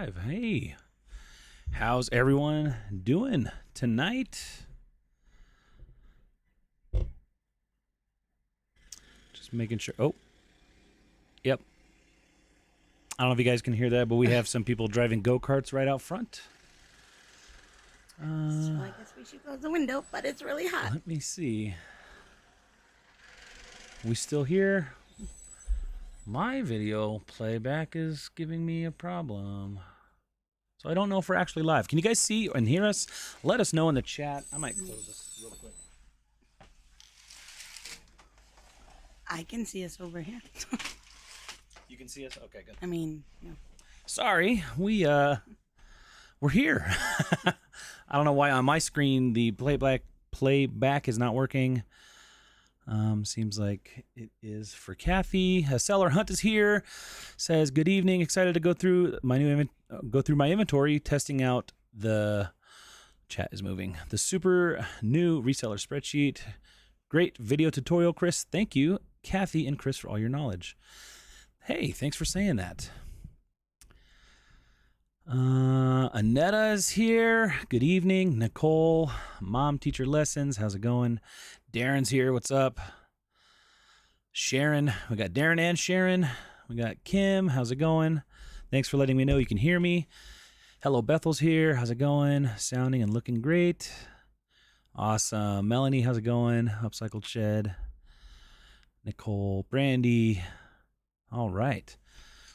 live. Hey, how's everyone doing tonight? Just making sure. Oh, yep. I don't know if you guys can hear that, but we have some people driving go-karts right out front. So I guess we should close the window, but it's really hot. Let me see. We still here? My video playback is giving me a problem. So I don't know if we're actually live. Can you guys see and hear us? Let us know in the chat. I might close this real quick. I can see us over here. You can see us? Okay, good. I mean, yeah. Sorry, we're here. I don't know why on my screen the playback is not working. Seems like it is for Kathy. Seller Hunt is here. Says good evening. Excited to go through my my inventory, testing out the chat is moving. The super new reseller spreadsheet. Great video tutorial, Chris. Thank you, Kathy and Chris, for all your knowledge. Hey, thanks for saying that. Anetta is here. Good evening. Nicole, Mom Teacher Lessons. How's it going? Darren's here. What's up? Sharon. We got Darren and Sharon. We got Kim. How's it going? Thanks for letting me know you can hear me. Hello, Bethel's here. How's it going? Sounding and looking great. Awesome. Melanie, how's it going? Upcycled Shed. Nicole, Brandy. All right.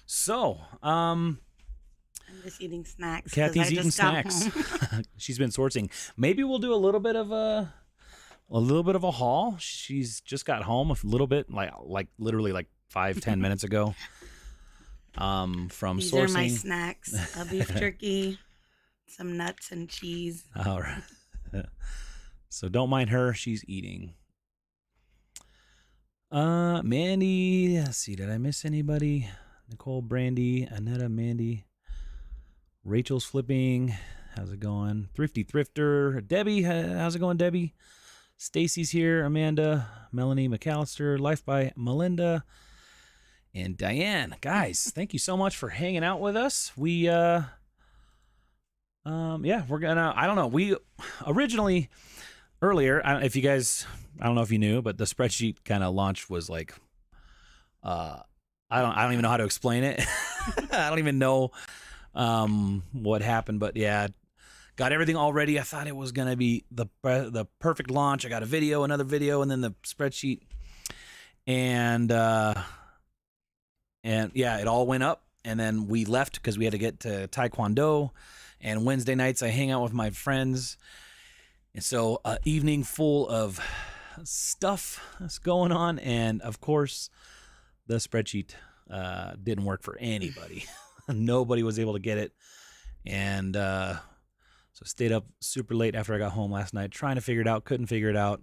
So, I'm just eating snacks. Kathy's eating snacks. She's been sourcing. Maybe we'll do a little bit of a haul. She's just got home a little bit, like literally like 5-10 minutes ago. From These sourcing. These are my snacks: a beef jerky, some nuts and cheese. All right. So don't mind her. She's eating. Mandy. Let's see. Did I miss anybody? Nicole, Brandy, Annetta, Mandy. Rachel's flipping. How's it going? Thrifty Thrifter. Debbie. How's it going, Debbie? Stacy's here. Amanda. Melanie McAllister. Life by Melinda. And Diane. Guys, thank you so much for hanging out with us. We, yeah, we're gonna, I don't know. We originally, earlier, if you guys, I don't know if you knew, but the spreadsheet kind of launch was like, I don't even know how to explain it. I don't even know what happened, but yeah, got everything all ready. I thought it was gonna be the perfect launch. I got a video, another video, and then the spreadsheet, and yeah, it all went up, and then we left because we had to get to Taekwondo, and Wednesday nights I hang out with my friends, and so evening full of stuff that's going on, and of course the spreadsheet didn't work for anybody. Nobody was able to get it, and so stayed up super late after I got home last night trying to figure it out. Couldn't figure it out,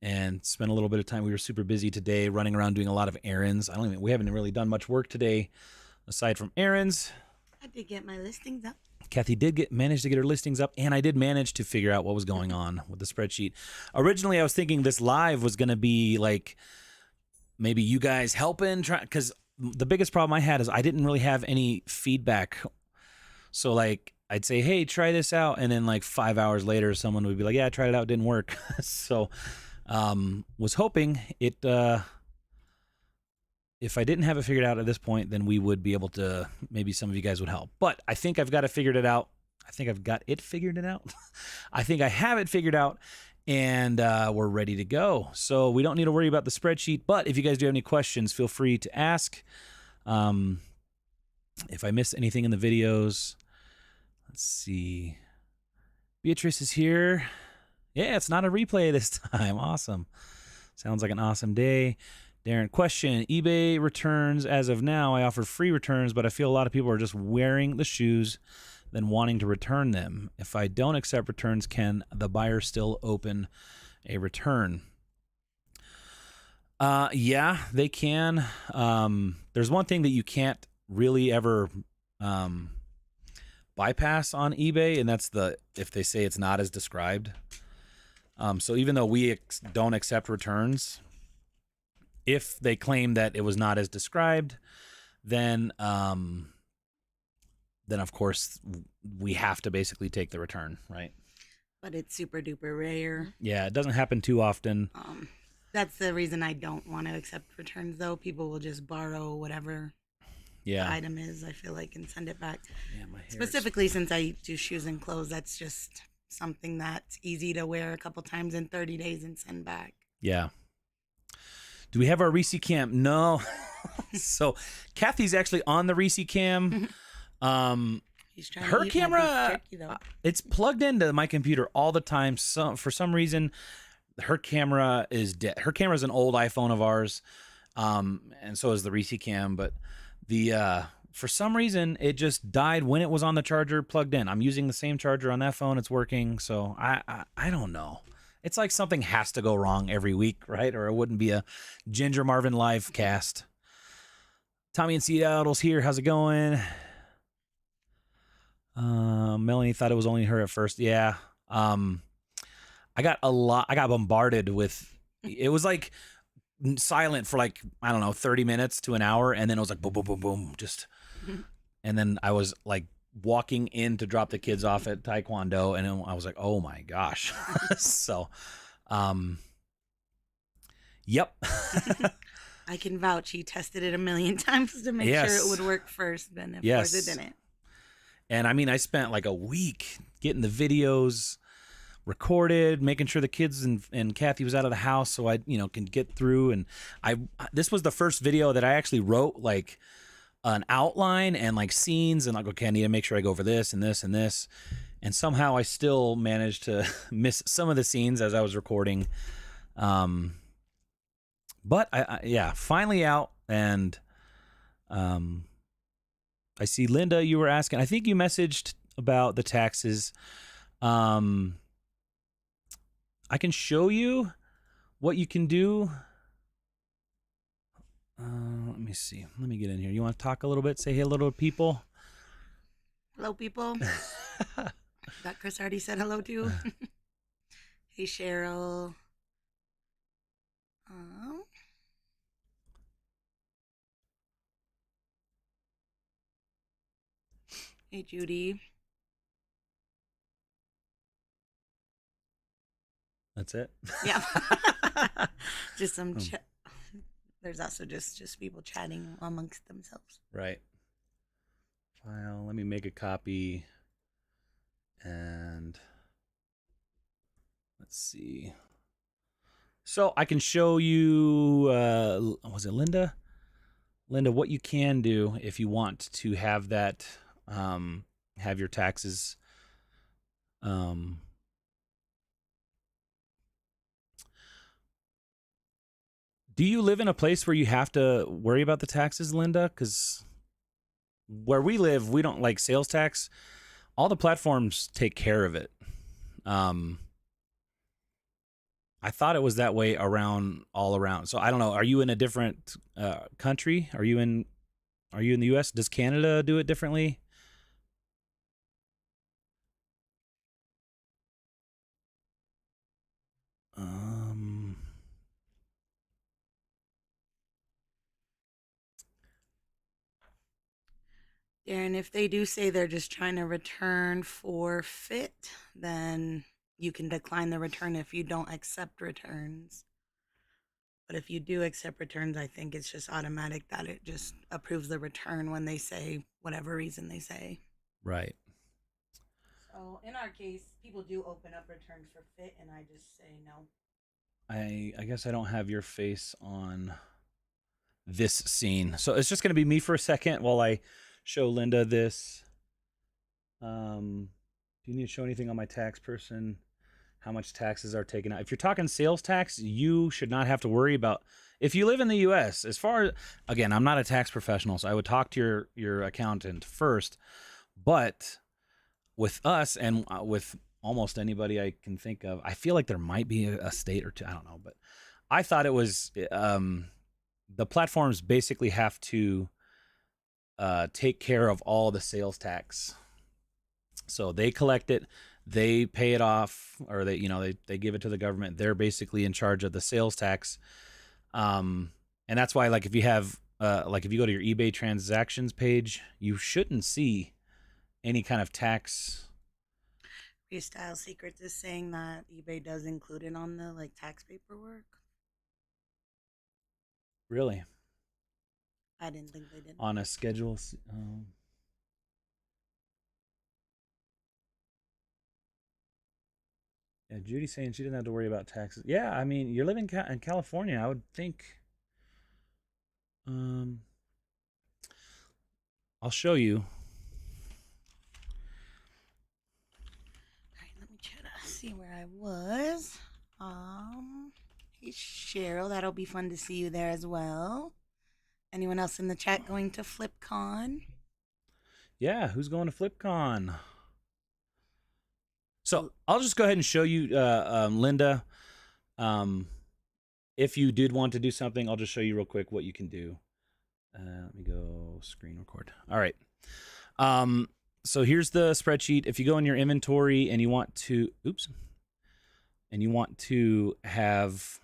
and spent a little bit of time. We were super busy today, running around doing a lot of errands. We haven't really done much work today aside from errands. I did get my listings up. Kathy did manage to get her listings up, and I did manage to figure out what was going on with the spreadsheet. Originally, I was thinking this live was going to be like maybe you guys helping, because the biggest problem I had is I didn't really have any feedback. So like I'd say, hey, try this out, and then like 5 hours later, someone would be like, yeah, I tried it out, it didn't work. So was hoping it. If I didn't have it figured out at this point, then we would be able to, maybe some of you guys would help. But I think I've got it figured out. I think I've got it figured out. I think I have it figured out, and we're ready to go. So we don't need to worry about the spreadsheet. But if you guys do have any questions, feel free to ask. If I missed anything in the videos, let's see. Beatrice is here. Yeah, it's not a replay this time. Awesome. Sounds like an awesome day. Darren, question, eBay returns. As of now, I offer free returns, but I feel a lot of people are just wearing the shoes, then wanting to return them. If I don't accept returns, can the buyer still open a return? Yeah, they can. There's one thing that you can't really ever bypass on eBay, and that's if they say it's not as described. So even though we don't accept returns, if they claim that it was not as described, then then of course we have to basically take the return, right? But it's super duper rare. Yeah, it doesn't happen too often. That's the reason I don't want to accept returns, though. People will just borrow whatever the item is, I feel like, and send it back. Yeah, my hair. Specifically, since I do shoes and clothes, that's just something that's easy to wear a couple times in 30 days and send back. Yeah. Do we have our Reese cam? No. So Kathy's actually on the Reese cam. He's trying Her to eat camera, my beef jerky, though. it's plugged into my computer all the time. So for some reason, her camera is dead. Her camera is an old iPhone of ours, and so is the Reese cam. But for some reason, it just died when it was on the charger plugged in. I'm using the same charger on that phone. It's working. So I don't know. It's like something has to go wrong every week, right? Or it wouldn't be a Ginger Marvin live cast. Tommy and Seattle's here. How's it going? Melanie thought it was only her at first. Yeah. I got bombarded with, it was like silent for like, I don't know, 30 minutes to an hour. And then it was like, boom, boom, boom, boom. Just, and then I was like walking in to drop the kids off at Taekwondo. And I was like, oh my gosh. So, yep. I can vouch. He tested it a million times to make sure it would work first. Then, of course, it didn't. And I mean, I spent like a week getting the videos recorded, making sure the kids and Kathy was out of the house so I, can get through. And this was the first video that I actually wrote like an outline and like scenes and like, okay, I need to make sure I go over this and this and this. And somehow I still managed to miss some of the scenes as I was recording. But I finally out. And, I see Linda, you were asking, I think you messaged about the taxes. I can show you what you can do. Let me see. Let me get in here. You want to talk a little bit? Say hello to people. Hello, people. That Chris already said hello to. Hey, Cheryl. Hey, Judy. That's it? Yeah. Just some there's also just people chatting amongst themselves. Right. File. Let me make a copy. And let's see. So I can show you, was it Linda? Linda, what you can do if you want to have that, have your taxes, do you live in a place where you have to worry about the taxes, Linda? Because where we live, we don't like sales tax. All the platforms take care of it. I thought it was that way all around. So I don't know. Are you in a different country? Are you in the U.S.? Does Canada do it differently? And if they do say they're just trying to return for fit, then you can decline the return if you don't accept returns. But if you do accept returns, I think it's just automatic that it just approves the return when they say whatever reason they say. Right. So in our case, people do open up returns for fit, and I just say no. I guess I don't have your face on this scene. So it's just going to be me for a second while I show Linda this. Do you need to show anything on my tax person? How much taxes are taken out? If you're talking sales tax, you should not have to worry about. If you live in the U.S., as far as, again, I'm not a tax professional, so I would talk to your accountant first. But with us and with almost anybody I can think of, I feel like there might be a state or two. I don't know, but I thought it was the platforms basically have to take care of all the sales tax. So they collect it, they pay it off, or they give it to the government. They're basically in charge of the sales tax. And that's why, like, if you have, like if you go to your eBay transactions page, you shouldn't see any kind of tax. Freestyle Secrets is saying that eBay does include it on the like tax paperwork. Really? I didn't think they did. On a schedule. Yeah, Judy's saying she doesn't have to worry about taxes. Yeah, I mean, you're living in California. I would think. I'll show you. All right, let me try to see where I was. Hey Cheryl, that'll be fun to see you there as well. Anyone else in the chat going to FlipCon? Yeah, who's going to FlipCon? So I'll just go ahead and show you, Linda. If you did want to do something, I'll just show you real quick what you can do. Let me go screen record. All right. So here's the spreadsheet. If you go in your inventory and you want to, and you want to have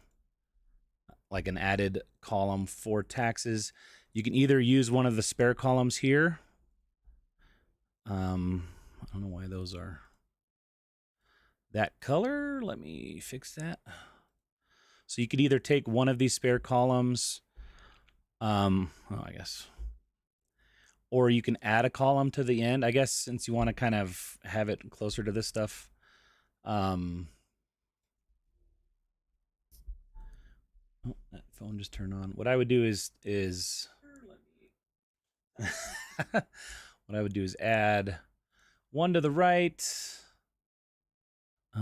like an added column for taxes, you can either use one of the spare columns here. I don't know why those are that color. Let me fix that. So you could either take one of these spare columns, I guess, or you can add a column to the end, I guess, since you want to kind of have it closer to this stuff. Oh, that phone just turned on. What I would do is what I would do is add one to the right. It's a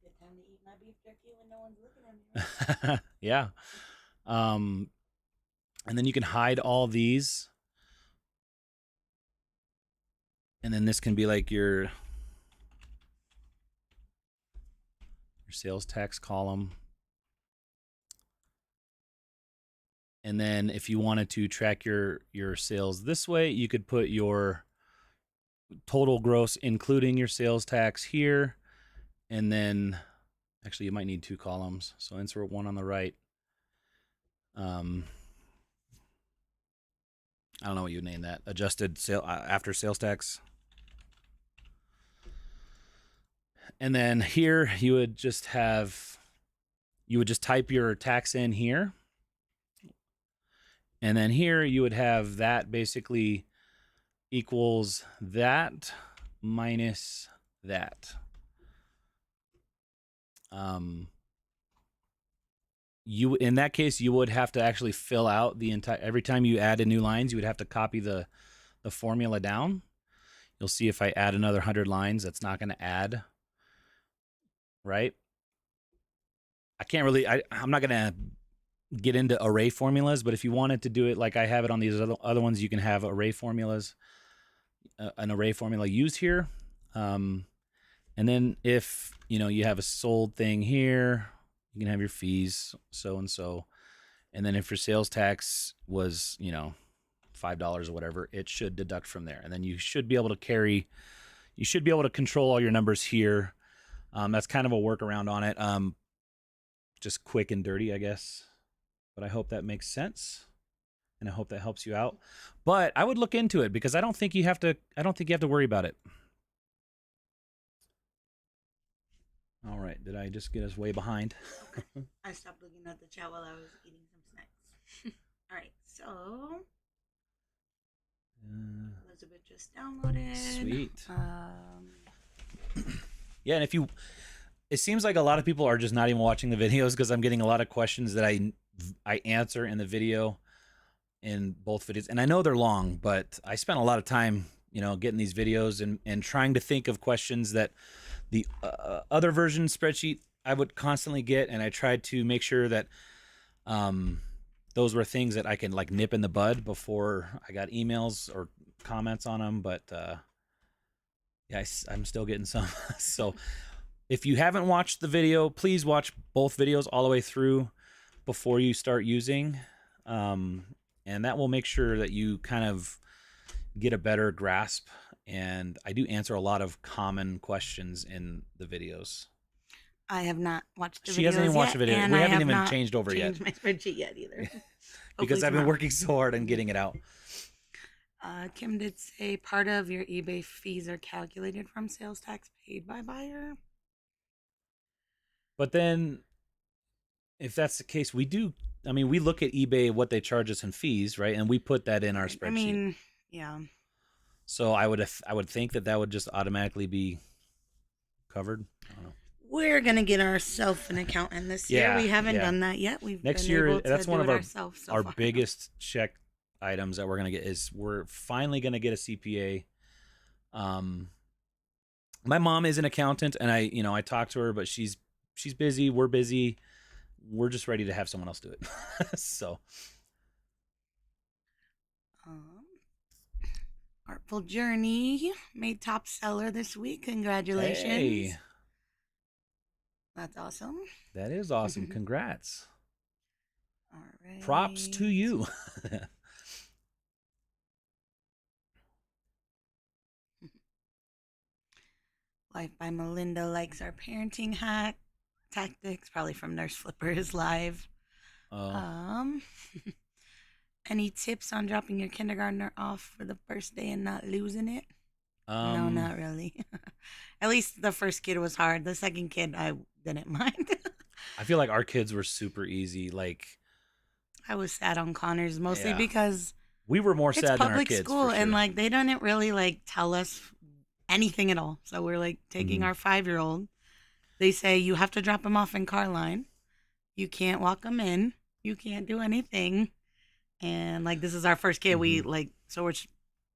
good time to eat my beef jerky when no one's looking at me. Yeah. And then you can hide all these. And then this can be like your sales tax column. And then if you wanted to track your sales this way, you could put your total gross, including your sales tax here. And then actually you might need two columns. So insert one on the right. I don't know what you would name that. Adjusted sale after sales tax. And then here you would just type your tax in here. And then here you would have that basically equals that minus that. In that case, you would have to actually fill out the entire, every time you add in new lines, you would have to copy the formula down. You'll see if I add another 100 lines, that's not going to add, right? I'm not going to get into array formulas, but if you wanted to do it like I have it on these other ones, you can have array formulas, an array formula used here. And then if, you have a sold thing here, you can have your fees, so and so. And then if your sales tax was, $5 or whatever, it should deduct from there. And then you should be able to control all your numbers here. That's kind of a workaround on it. Just quick and dirty, I guess. But I hope that makes sense. And I hope that helps you out. But I would look into it because I don't think you have to worry about it. All right, did I just get us way behind? Okay. I stopped looking at the chat while I was eating some snacks. All right, so Elizabeth just downloaded. Sweet. Yeah, and it seems like a lot of people are just not even watching the videos because I'm getting a lot of questions that I answer in the video, in both videos. And I know they're long, but I spent a lot of time, getting these videos and trying to think of questions that the other version spreadsheet I would constantly get, and I tried to make sure that those were things that I can like nip in the bud before I got emails or comments on them. But yeah, I'm still getting some. So if you haven't watched the video, please watch both videos all the way through before you start using, and that will make sure that you kind of get a better grasp. And I do answer a lot of common questions in the videos. I have not watched the videos. She hasn't even watched the video. We haven't even changed over yet. My spreadsheet yet either. Because I've been working so hard on getting it out. Kim did say part of your eBay fees are calculated from sales tax paid by buyer. But then, if that's the case, we do. I mean, we look at eBay what they charge us in fees, right? And we put that in our spreadsheet. I mean, yeah. So I would think that would just automatically be covered. I don't know. We're gonna get ourselves an accountant this year. We haven't done that yet. We've next been year. Able to That's do one of it our ourselves so our far. biggest check items that we're gonna get is we're finally gonna get a CPA. My mom is an accountant, and I talked to her, but she's busy. We're busy. We're just ready to have someone else do it. So. Artful Journey made top seller this week. Congratulations. Hey. That's awesome. That is awesome. Congrats. All right. Props to you. Life by Melinda likes our parenting hack tactics, probably from Nurse Flipper is live. Oh. Any tips on dropping your kindergartner off for the first day and not losing it? No, not really. At least the first kid was hard. The second kid, I didn't mind. I feel like our kids were super easy. Like, I was sad on Connor's mostly because we were more sad than our kids. It's public school, and like they didn't really like tell us anything at all. So we're like taking our 5-year-old. They say you have to drop him off in car line. You can't walk him in. You can't do anything. And like this is our first kid. We like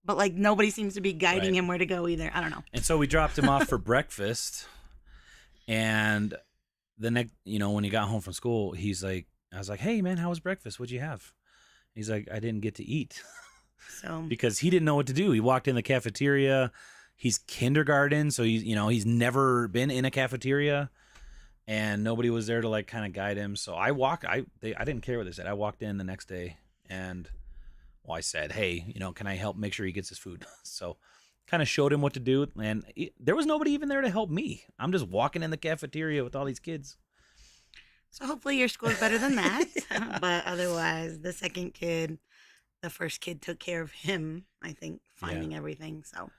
but like nobody seems to be guiding him where to go either. I don't know. And so we dropped him off for breakfast, and the next, when he got home from school, I was like, "Hey man, how was breakfast? What'd you have?" He's like, "I didn't get to eat." So because he didn't know what to do. He walked in the cafeteria. He's kindergarten, so he's never been in a cafeteria, and nobody was there to like kind of guide him. So I didn't care what they said. I walked in the next day, and I said, "Hey, can I help make sure he gets his food?" So kind of showed him what to do, and there was nobody even there to help me. I'm just walking in the cafeteria with all these kids. So hopefully your school's better than that. But otherwise, the second kid, the first kid took care of him, I think, finding everything. So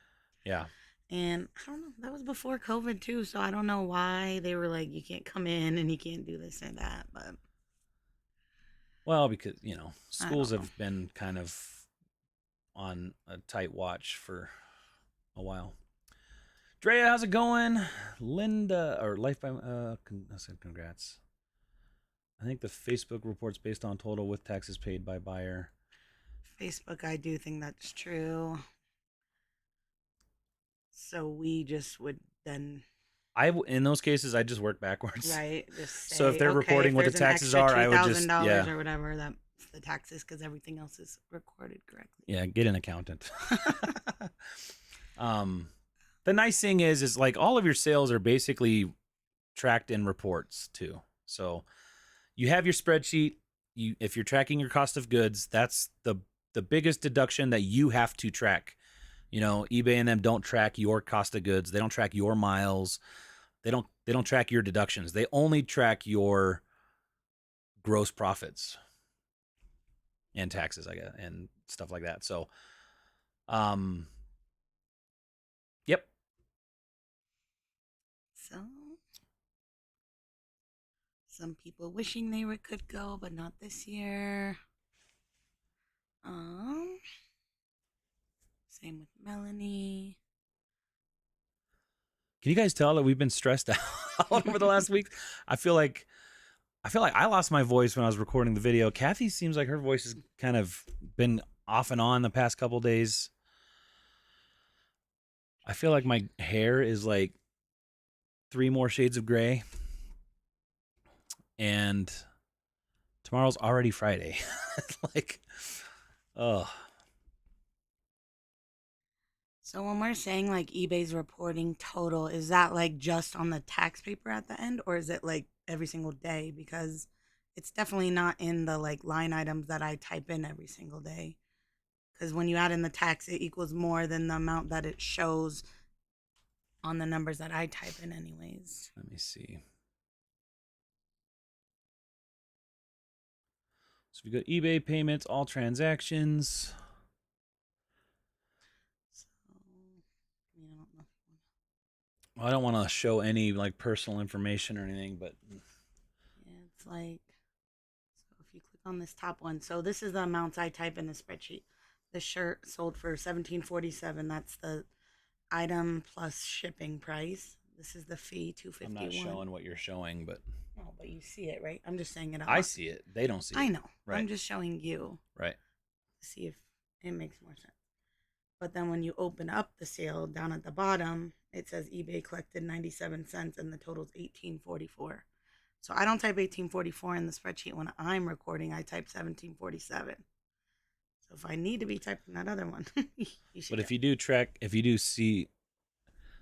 yeah. And I don't know, that was before COVID too, so I don't know why they were like, you can't come in and you can't do this and that, but. Well, because, schools have been kind of on a tight watch for a while. Drea, how's it going? Linda, or Life by, I said congrats. I think the Facebook report's based on total with taxes paid by buyer. Facebook, I do think that's true. So we just would then. In those cases, I just work backwards. Right. Just say, so if they're reporting what the taxes are, I would just $2,000 or whatever, that's the taxes because everything else is recorded correctly. Yeah, get an accountant. The nice thing is like all of your sales are basically tracked in reports too. So you have your spreadsheet. If you're tracking your cost of goods, that's the biggest deduction that you have to track. eBay and them don't track your cost of goods. They don't track your miles. They don't track your deductions. They only track your gross profits and taxes, I guess, and stuff like that. So, yep. So, some people wishing they could go, but not this year. Same with Melanie. Can you guys tell that we've been stressed out over the last week? I feel like I lost my voice when I was recording the video. Kathy seems like her voice has kind of been off and on the past couple days. I feel like my hair is like 3 more shades of gray. And tomorrow's already Friday. Like, oh. So when we're saying like eBay's reporting total, is that like just on the tax paper at the end, or is it like every single day? Because it's definitely not in the like line items that I type in every single day. Because when you add in the tax, it equals more than the amount that it shows on the numbers that I type in anyways. Let me see. So we got eBay payments, all transactions. Well, I don't want to show any like personal information or anything, but Yeah, it's like, so if you click on this top one, so this is the amounts I type in the spreadsheet. The shirt sold for 1747. That's the item plus shipping price. This is the fee, I'm not 251. showing what you're showing, but No, but you see it, right? I'm just saying it out I loud. see it. They don't see it. I know. Right. I'm just showing you Right. to see if it makes more sense. But then when you open up the sale down at the bottom, it says eBay collected 97 cents and the total's 1844. So I don't type 1844 in the spreadsheet when I'm recording. I type 1747. So if I need to be typing that other one, you should. But if you do see,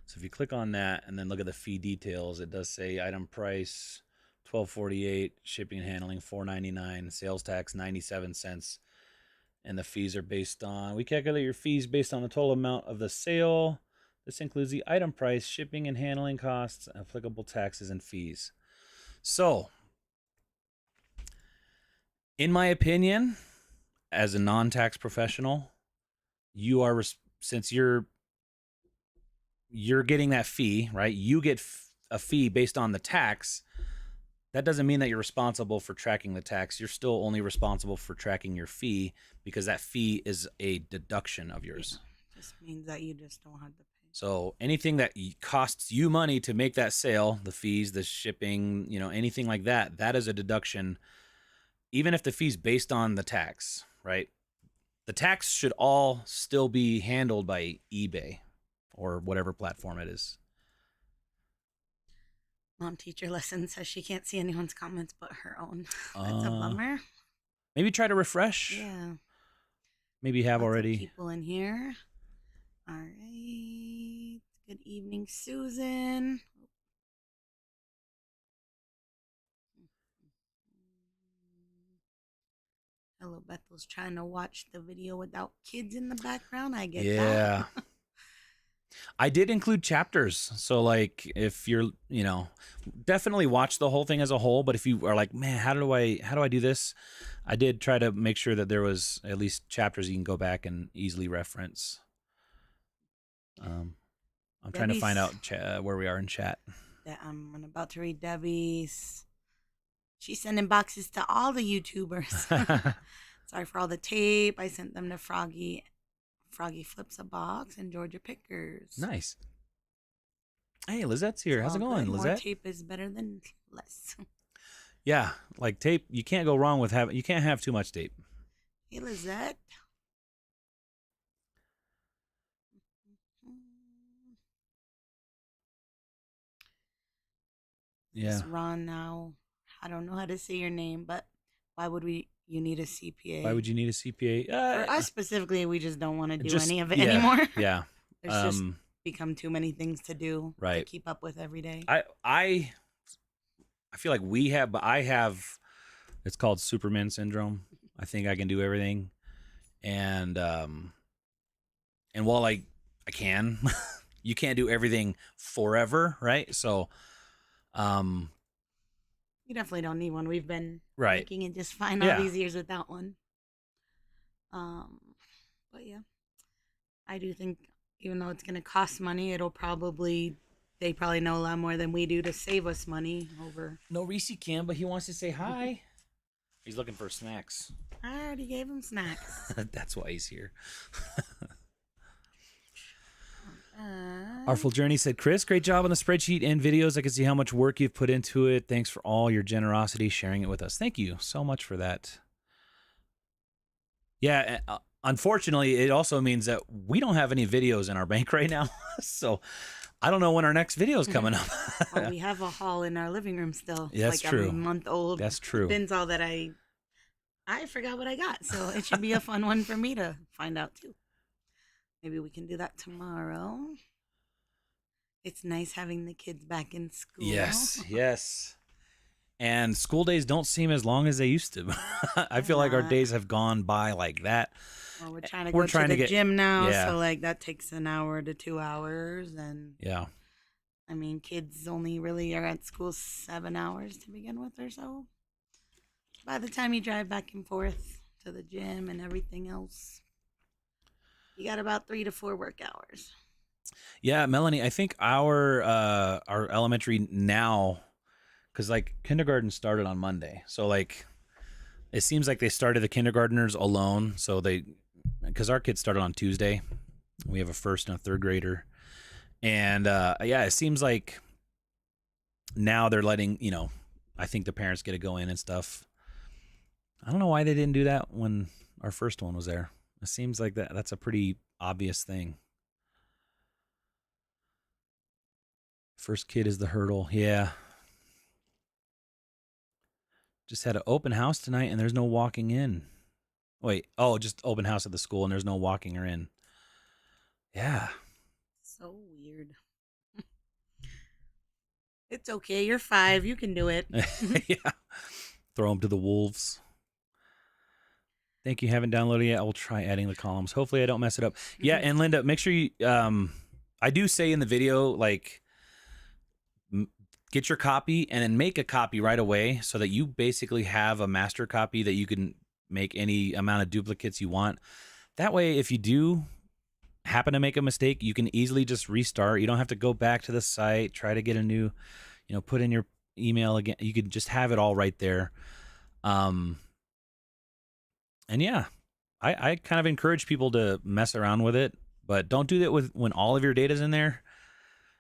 so if you click on that and then look at the fee details, it does say item price $12.48, shipping and handling $4.99, sales tax 97 cents, and the fees are based on, we calculate your fees based on the total amount of the sale. This includes the item price, shipping and handling costs, applicable taxes and fees. So, in my opinion, as a non-tax professional, you are, since you're getting that fee, right? You get a fee based on the tax. That doesn't mean that you're responsible for tracking the tax. You're still only responsible for tracking your fee because that fee is a deduction of yours. Yeah, just means that you just don't have to pay. So anything that costs you money to make that sale, the fees, the shipping, anything like that, that is a deduction, even if the fee's based on the tax, right? The tax should all still be handled by eBay or whatever platform it is. Mom teacher lesson says she can't see anyone's comments but her own. That's a bummer. Maybe try to refresh. Yeah. Maybe you have Lots already. of people in here. All right. Good evening, Susan. Hello, Bethel's trying to watch the video without kids in the background. I get that. Yeah. I did include chapters. So like if you're, definitely watch the whole thing as a whole, but if you are like, man, how do I do this? I did try to make sure that there was at least chapters you can go back and easily reference. I'm trying to find out where we are in chat. I'm about to read Debbie's. She's sending boxes to all the YouTubers. Sorry for all the tape. I sent them to Froggy. Froggy flips a box and Georgia Pickers. Nice. Hey, Lizette's here. How's it going, good. Lizette? More tape is better than less. Yeah, like tape, you can't go wrong with you can't have too much tape. Hey, Lizette. Yeah. It's Ron now. I don't know how to say your name, but why would you need a CPA? Why would you need a CPA? For us specifically, we just don't want to do any of it yeah, anymore. Yeah. There's just become too many things to do to keep up with every day. I feel like we have, but I have, it's called Superman syndrome. I think I can do everything. And while I can, you can't do everything forever, right? So, you definitely don't need one. We've been right. making it just fine all these years without one. But yeah, I do think even though it's going to cost money, they probably know a lot more than we do to save us money over. No, Reese can, but he wants to say hi. He's looking for snacks. I already gave him snacks. That's why he's here. Artful Journey said, Chris, great job on the spreadsheet and videos. I can see how much work you've put into it. Thanks for all your generosity sharing it with us. Thank you so much for that. Yeah, unfortunately, it also means that we don't have any videos in our bank right now. So I don't know when our next video is coming up. Well, we have a haul in our living room still. Yeah, that's true. A month old. That's true. Bins all that I forgot what I got. So it should be a fun one for me to find out too. Maybe we can do that tomorrow. It's nice having the kids back in school. Yes, yes. And school days don't seem as long as they used to. I feel like our days have gone by like that. Well, we're trying to go to the gym now, so like that takes an hour to 2 hours. And yeah. I mean, kids only really are at school 7 hours to begin with or so. By the time you drive back and forth to the gym and everything else, you got about 3 to 4 work hours. Yeah, Melanie, I think our elementary now, because like kindergarten started on Monday, so like it seems like they started the kindergartners alone. So because our kids started on Tuesday, we have a first and a third grader, and yeah, it seems like now they're letting I think the parents get to go in and stuff. I don't know why they didn't do that when our first one was there. It seems like that's a pretty obvious thing. First kid is the hurdle. Yeah. Just had an open house tonight and there's no walking in. Wait, just open house at the school and there's no walking her in. Yeah. So weird. It's okay. You're 5. You can do it. Yeah. Throw them to the wolves. Thank you. Haven't downloaded yet. I will try adding the columns. Hopefully I don't mess it up. Yeah, and Linda, make sure you I do say in the video, like, get your copy and then make a copy right away so that you basically have a master copy that you can make any amount of duplicates you want. That way, if you do happen to make a mistake, you can easily just restart. You don't have to go back to the site, try to get a new, put in your email again. You can just have it all right there. And yeah, I kind of encourage people to mess around with it, but don't do that when all of your data's in there.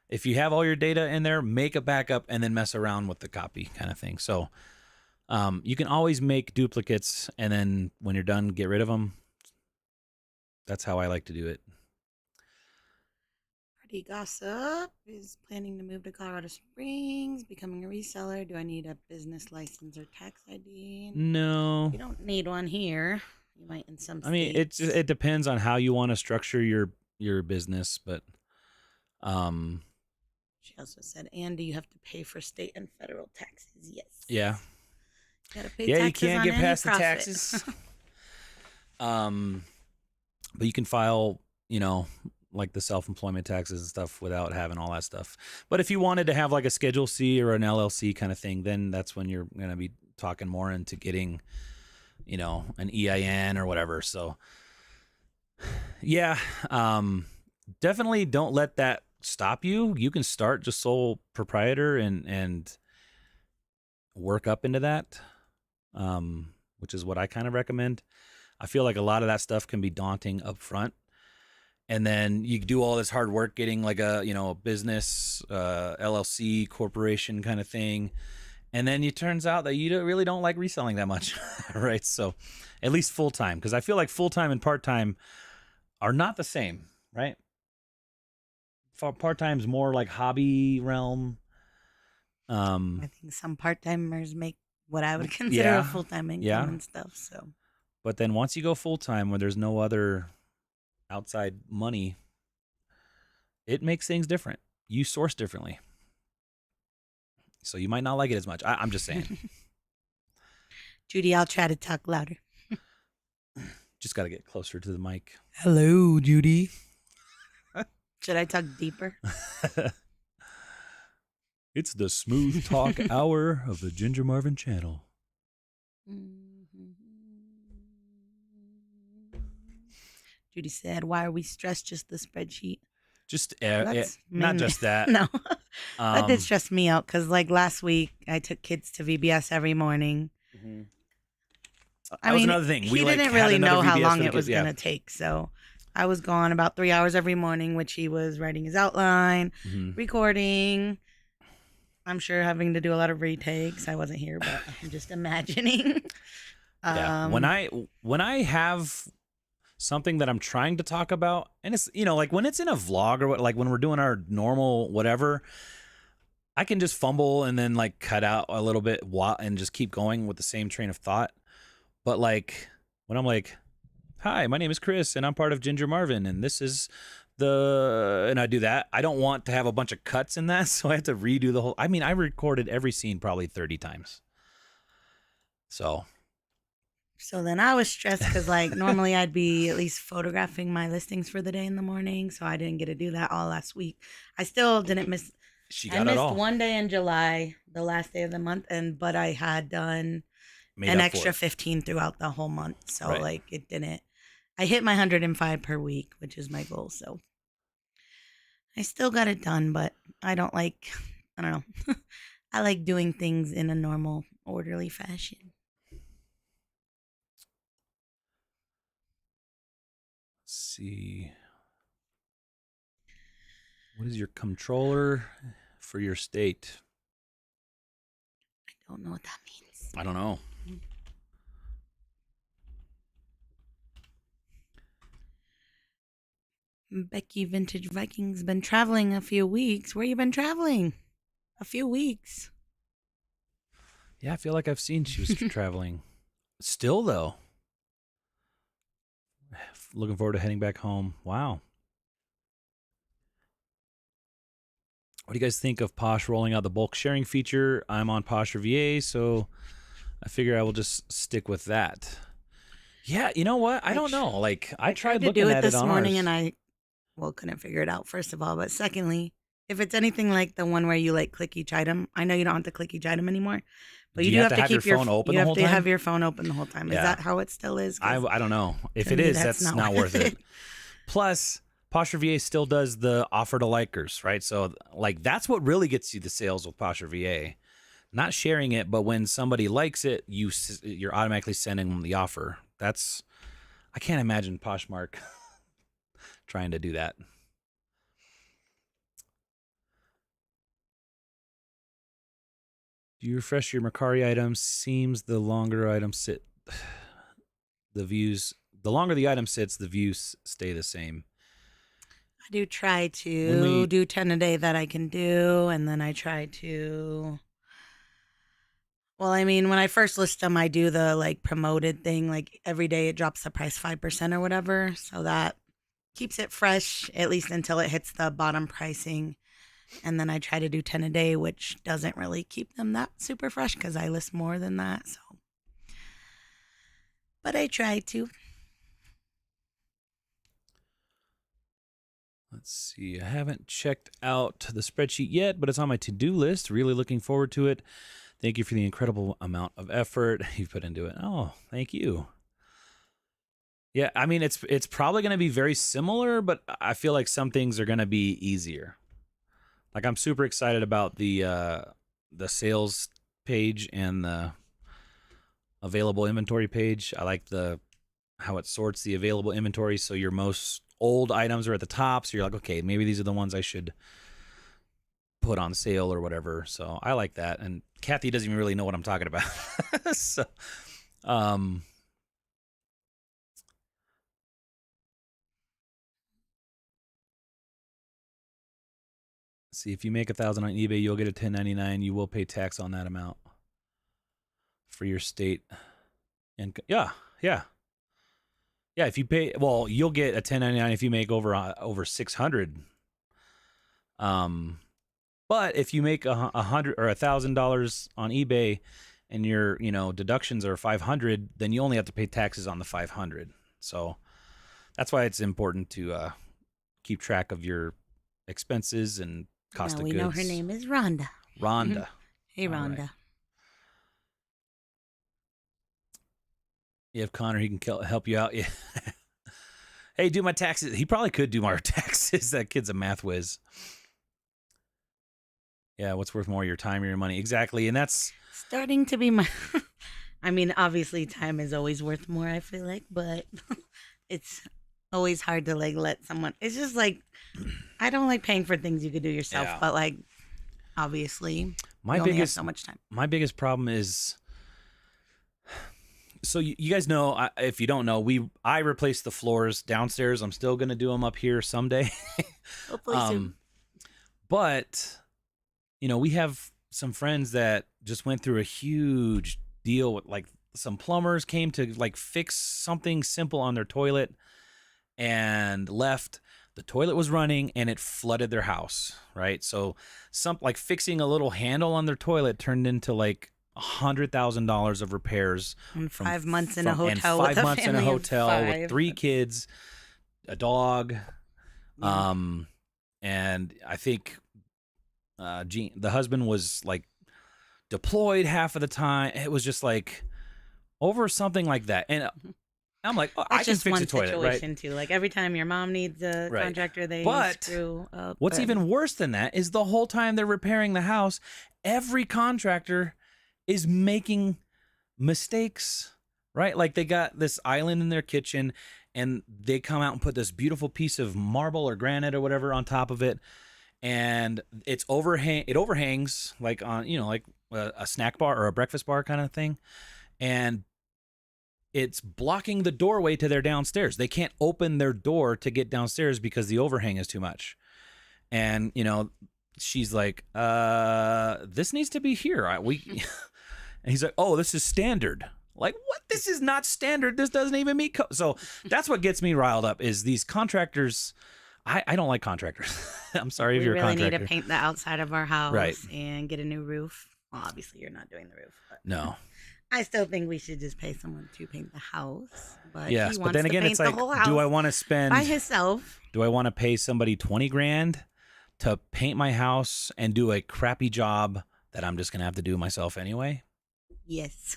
If you have all your data in there, make a backup and then mess around with the copy kind of thing. So you can always make duplicates, and then when you're done, get rid of them. That's how I like to do it. Party Gossip is planning to move to Colorado Springs, becoming a reseller. Do I need a business license or tax ID? No. You don't need one here. You might in some states. I mean, it depends on how you want to structure your business, but she also said, Andy, you have to pay for state and federal taxes. Yes. Yeah. You gotta pay yeah, taxes you can't on get any past profit. the taxes. But you can file, like the self-employment taxes and stuff without having all that stuff. But if you wanted to have like a Schedule C or an LLC kind of thing, then that's when you're going to be talking more into getting, an EIN or whatever. So yeah, definitely don't let that stop you. You can start just sole proprietor and work up into that, which is what I kind of recommend. I feel like a lot of that stuff can be daunting up front. And then you do all this hard work getting like a business, LLC, corporation kind of thing. And then it turns out that you really don't like reselling that much, right? So at least full-time, because I feel like full-time and part-time are not the same, right? Part-time's more like hobby realm. I think some part-timers make what I would consider a full-time income and stuff. So, but then once you go full-time, where there's no other outside money, it makes things different. You source differently, so you might not like it as much. I'm just saying. Judy, I'll try to talk louder. Just got to get closer to the mic. Hello, Judy. Should I talk deeper? It's the smooth talk hour of the Ginger Marvin channel. Judy said, why are we stressed? Just the spreadsheet. Just not just that. No, that did stress me out because like last week I took kids to VBS every morning. Mm-hmm. I mean, another thing. He didn't really know how long it was going to take. So I was gone about 3 hours every morning, which he was writing his outline, recording. I'm sure having to do a lot of retakes. I wasn't here, but I'm just imagining. Yeah. When I have something that I'm trying to talk about, and it's like when it's in a vlog or what, like when we're doing our normal whatever, I can just fumble and then like cut out a little bit and just keep going with the same train of thought. But like when I'm like, hi, my name is Chris and I'm part of Ginger Marvin and this is and I do that, I don't want to have a bunch of cuts in that, so I have to redo the whole. I mean, I recorded every scene probably 30 times. So then I was stressed because like normally I'd be at least photographing my listings for the day in the morning, so I didn't get to do that all last week. I still didn't miss. I missed one day in July, the last day of the month, but I had done an extra 15 throughout the whole month, so like it didn't. I hit my 105 per week, which is my goal. So I still got it done, but I don't like, I don't know. I like doing things in a normal, orderly fashion. Let's see. What is your controller for your state? I don't know what that means. I don't know. Becky Vintage Vikings been traveling a few weeks. Where you been traveling? A few weeks. Yeah, I feel like I've seen she was traveling. Still, though. Looking forward to heading back home. Wow. What do you guys think of Posh rolling out the bulk sharing feature? I'm on Posh VA, so I figure I will just stick with that. Yeah, you know what? I don't know. Like, I tried to looking do it at this it on morning, ours. and I couldn't figure it out, first of all. But secondly, if it's anything like the one where you like click each item, I know you don't have to click each item anymore, but you do have to keep your phone open the whole time? You have to have your phone open the whole time. Yeah. Is that how it still is? I don't know. If to it me, is, that's not worth it. Plus, Posture VA still does the offer to likers, right? So, like, that's what really gets you the sales with Posture VA. Not sharing it, but when somebody likes it, you're automatically sending them the offer. I can't imagine Poshmark trying to do that. Do you refresh your Mercari items? Seems the longer items sit, the longer the item sits, the views stay the same. I do try to do 10 a day that I can do, and then I try to. Well, I mean, when I first list them, I do the like promoted thing. Like every day it drops the price 5% or whatever. So that keeps it fresh, at least until it hits the bottom pricing. And then I try to do 10 a day, which doesn't really keep them that super fresh because I list more than that. So, but I try to. Let's see. I haven't checked out the spreadsheet yet, but it's on my to-do list. Really looking forward to it. Thank you for the incredible amount of effort you've put into it. Oh, thank you. Yeah, I mean, it's probably going to be very similar, but I feel like some things are going to be easier. Like, I'm super excited about the sales page and the available inventory page. I like how it sorts the available inventory, so your most old items are at the top, so you're like, okay, maybe these are the ones I should put on sale or whatever. So I like that. And Kathy doesn't even really know what I'm talking about. So, see, if you make $1,000 on eBay, you'll get a 1099. You will pay tax on that amount for your state. And yeah. If you pay, well, you'll get a 1099 if you make over 600. But if you make $100 or $1,000 on eBay, and your deductions are 500, then you only have to pay taxes on the 500. So that's why it's important to keep track of your expenses and cost of goods. We know her name is Rhonda. Rhonda. Hey, Rhonda. Right. You have Connor. He can help you out. Yeah. Hey, do my taxes. He probably could do my taxes. That kid's a math whiz. Yeah, what's worth more, your time or your money? Exactly, and that's starting to be my. I mean, obviously, time is always worth more. I feel like, but it's always hard to like let someone. It's just like I don't like paying for things you could do yourself, but like obviously, you only have so much time. My biggest problem is. So you guys know, if you don't know, I replaced the floors downstairs. I'm still gonna do them up here someday. Hopefully soon. But we have some friends that just went through a huge deal with, like, some plumbers came to like fix something simple on their toilet and left. The toilet was running and it flooded their house, right? So like fixing a little handle on their toilet turned into like $100,000 of repairs. And 5 months in a hotel. And 5 months in a hotel with 3 kids, a dog. Yeah. And I think the husband was like deployed half of the time. It was just like over something like that. And I'm like, oh, That's I can just fix one a toilet, right? situation too. Like every time your mom needs a Right. contractor, they But screw up. what's and- even worse than that is the whole time they're repairing the house, every contractor is making mistakes, right? Like they got this island in their kitchen and they come out and put this beautiful piece of marble or granite or whatever on top of it. And it overhangs like on, like a snack bar or a breakfast bar kind of thing. And it's blocking the doorway to their downstairs. They can't open their door to get downstairs because the overhang is too much. And, she's like, this needs to be here. And he's like, oh, this is standard. Like, what? This is not standard. This doesn't even meet code. So that's what gets me riled up is these contractors. I don't like contractors. I'm sorry if you're a contractor. We really need to paint the outside of our house Right. and get a new roof. Well, obviously you're not doing the roof. But No. I still think we should just pay someone to paint the house. But Yes, he but wants then to again, paint it's the like, whole house do I want to spend by himself? Do I want to pay somebody $20,000 to paint my house and do a crappy job that I'm just gonna have to do myself anyway? Yes.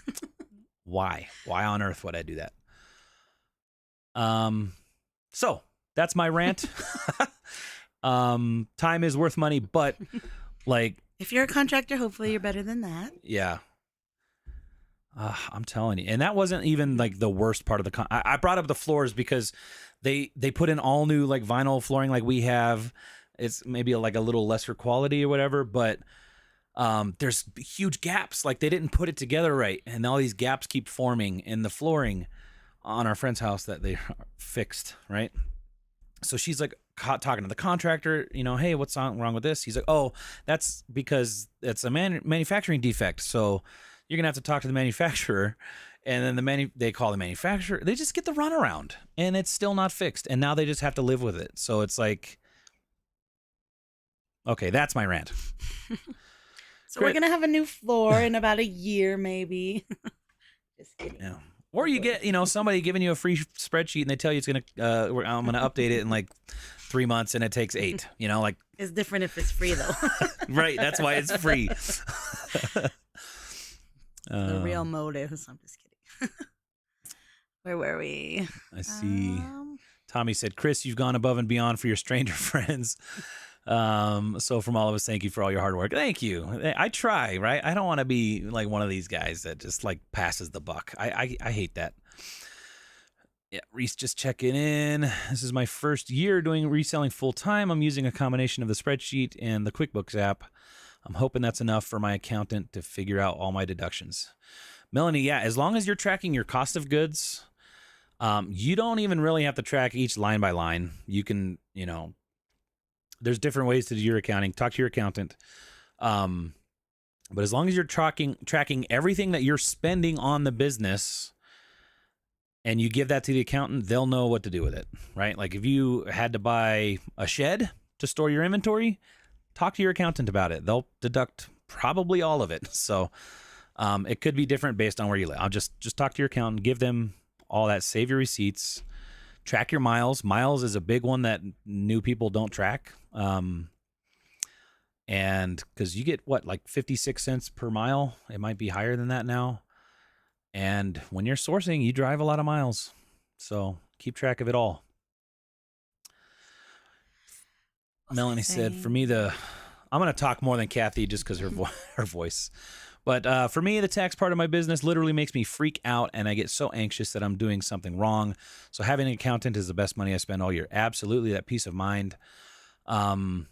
Why? Why on earth would I do that? So that's my rant. Time is worth money, but like, If you're a contractor, hopefully you're better than that. yeah. I'm telling you, and that wasn't even like the worst part of the. I brought up the floors because they put in all new like vinyl flooring like we have. It's maybe like a little lesser quality or whatever, but there's huge gaps. Like they didn't put it together right, and all these gaps keep forming in the flooring on our friend's house that they fixed, right? So she's like talking to the contractor, hey, what's wrong with this? He's like, oh, that's because it's a manufacturing defect. So you're gonna have to talk to the manufacturer, and then they call the manufacturer. They just get the runaround, and it's still not fixed, and now they just have to live with it. So it's like, okay, that's my rant. So we're gonna have a new floor in about a year, maybe. Just kidding. Yeah. Or you get, somebody giving you a free spreadsheet, and they tell you it's gonna, I'm gonna update it in like 3 months, and it takes 8. Like It's different if it's free though. right. That's why it's free. The real motives. I'm just kidding. Where were we? I see. Tommy said, Chris, you've gone above and beyond for your stranger friends. So from all of us, thank you for all your hard work. Thank you. I try, right? I don't want to be like one of these guys that just like passes the buck. I hate that. Yeah, Reese just checking in. This is my first year doing reselling full time. I'm using a combination of the spreadsheet and the QuickBooks app. I'm hoping that's enough for my accountant to figure out all my deductions. Melanie, yeah, as long as you're tracking your cost of goods, you don't even really have to track each line by line. You can, there's different ways to do your accounting. Talk to your accountant. But as long as you're tracking everything that you're spending on the business and you give that to the accountant, they'll know what to do with it, right? Like if you had to buy a shed to store your inventory, talk to your accountant about it. They'll deduct probably all of it. So it could be different based on where you live. I'll just talk to your accountant, give them all that, save your receipts, track your miles. Miles is a big one that new people don't track. And because you get like 56 cents per mile, it might be higher than that now. And when you're sourcing, you drive a lot of miles. So keep track of it all. Melanie said, for me, I'm going to talk more than Kathy just because her voice. But for me, the tax part of my business literally makes me freak out, and I get so anxious that I'm doing something wrong. So having an accountant is the best money I spend all year. Absolutely, that peace of mind. And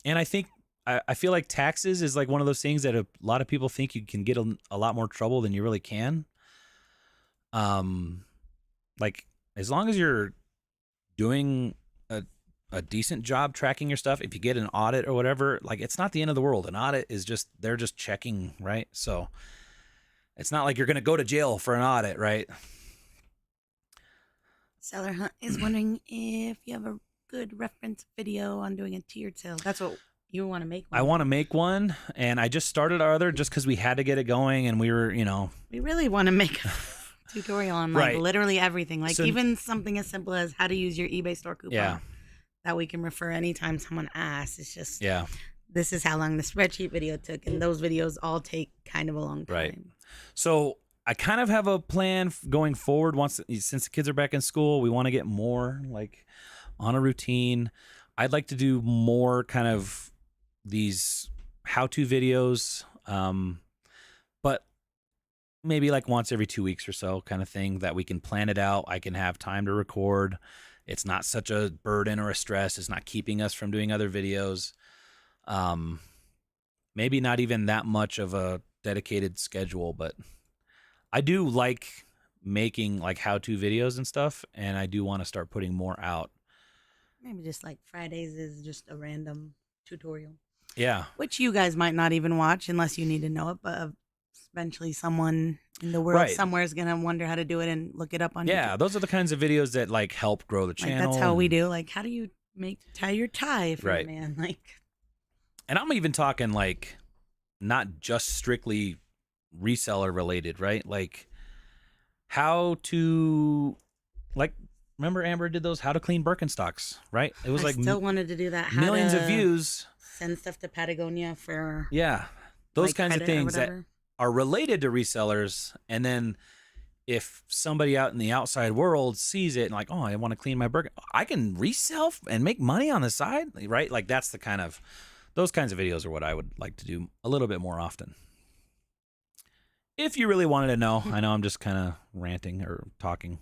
I think I feel like taxes is like one of those things that a lot of people think you can get a lot more trouble than you really can. Like as long as you're doing a decent job tracking your stuff, if you get an audit or whatever, like it's not the end of the world. An audit is they're just checking, right? So it's not like you're going to go to jail for an audit, right? Seller Hunt is wondering if you have a good reference video on doing a tiered sale. That's what you want to make one. I want to make one, and I just started our other just because we had to get it going, and we were, We really want to make a tutorial on like Right. literally everything. Like So- even something as simple as how to use your eBay store coupon. Yeah. That we can refer anytime someone asks. It's just, Yeah. this is how long the spreadsheet video took. And those videos all take kind of a long time. Right. So I kind of have a plan going forward. Since the kids are back in school, we want to get more like on a routine. I'd like to do more kind of these how-to videos, but maybe like once every 2 weeks or so kind of thing that we can plan it out. I can have time to record. It's not such a burden or a stress. It's not keeping us from doing other videos. Maybe not even that much of a dedicated schedule, but I do like making like how-to videos and stuff, and I do want to start putting more out. Maybe just like Fridays is just a random tutorial. Yeah. Which you guys might not even watch unless you need to know it, but eventually someone in the world somewhere is going to wonder how to do it and look it up on YouTube. Those are the kinds of videos that like help grow the channel. That's how we do. Like, how do you tie your tie if you're a man? Like, and I'm even talking like not just strictly reseller related, right? Like how to, like, remember Amber did those how to clean Birkenstocks, right? It was I still wanted to do that. Millions of views. Send stuff to Patagonia for those like kinds of things that are related to resellers. And then if somebody out in the outside world sees it and like, oh, I want to clean my Birken, I can resell and make money on the side, right? Like that's the kind of, those kinds of videos are what I would like to do a little bit more often. If you really wanted to know, I know I'm just kind of ranting or talking.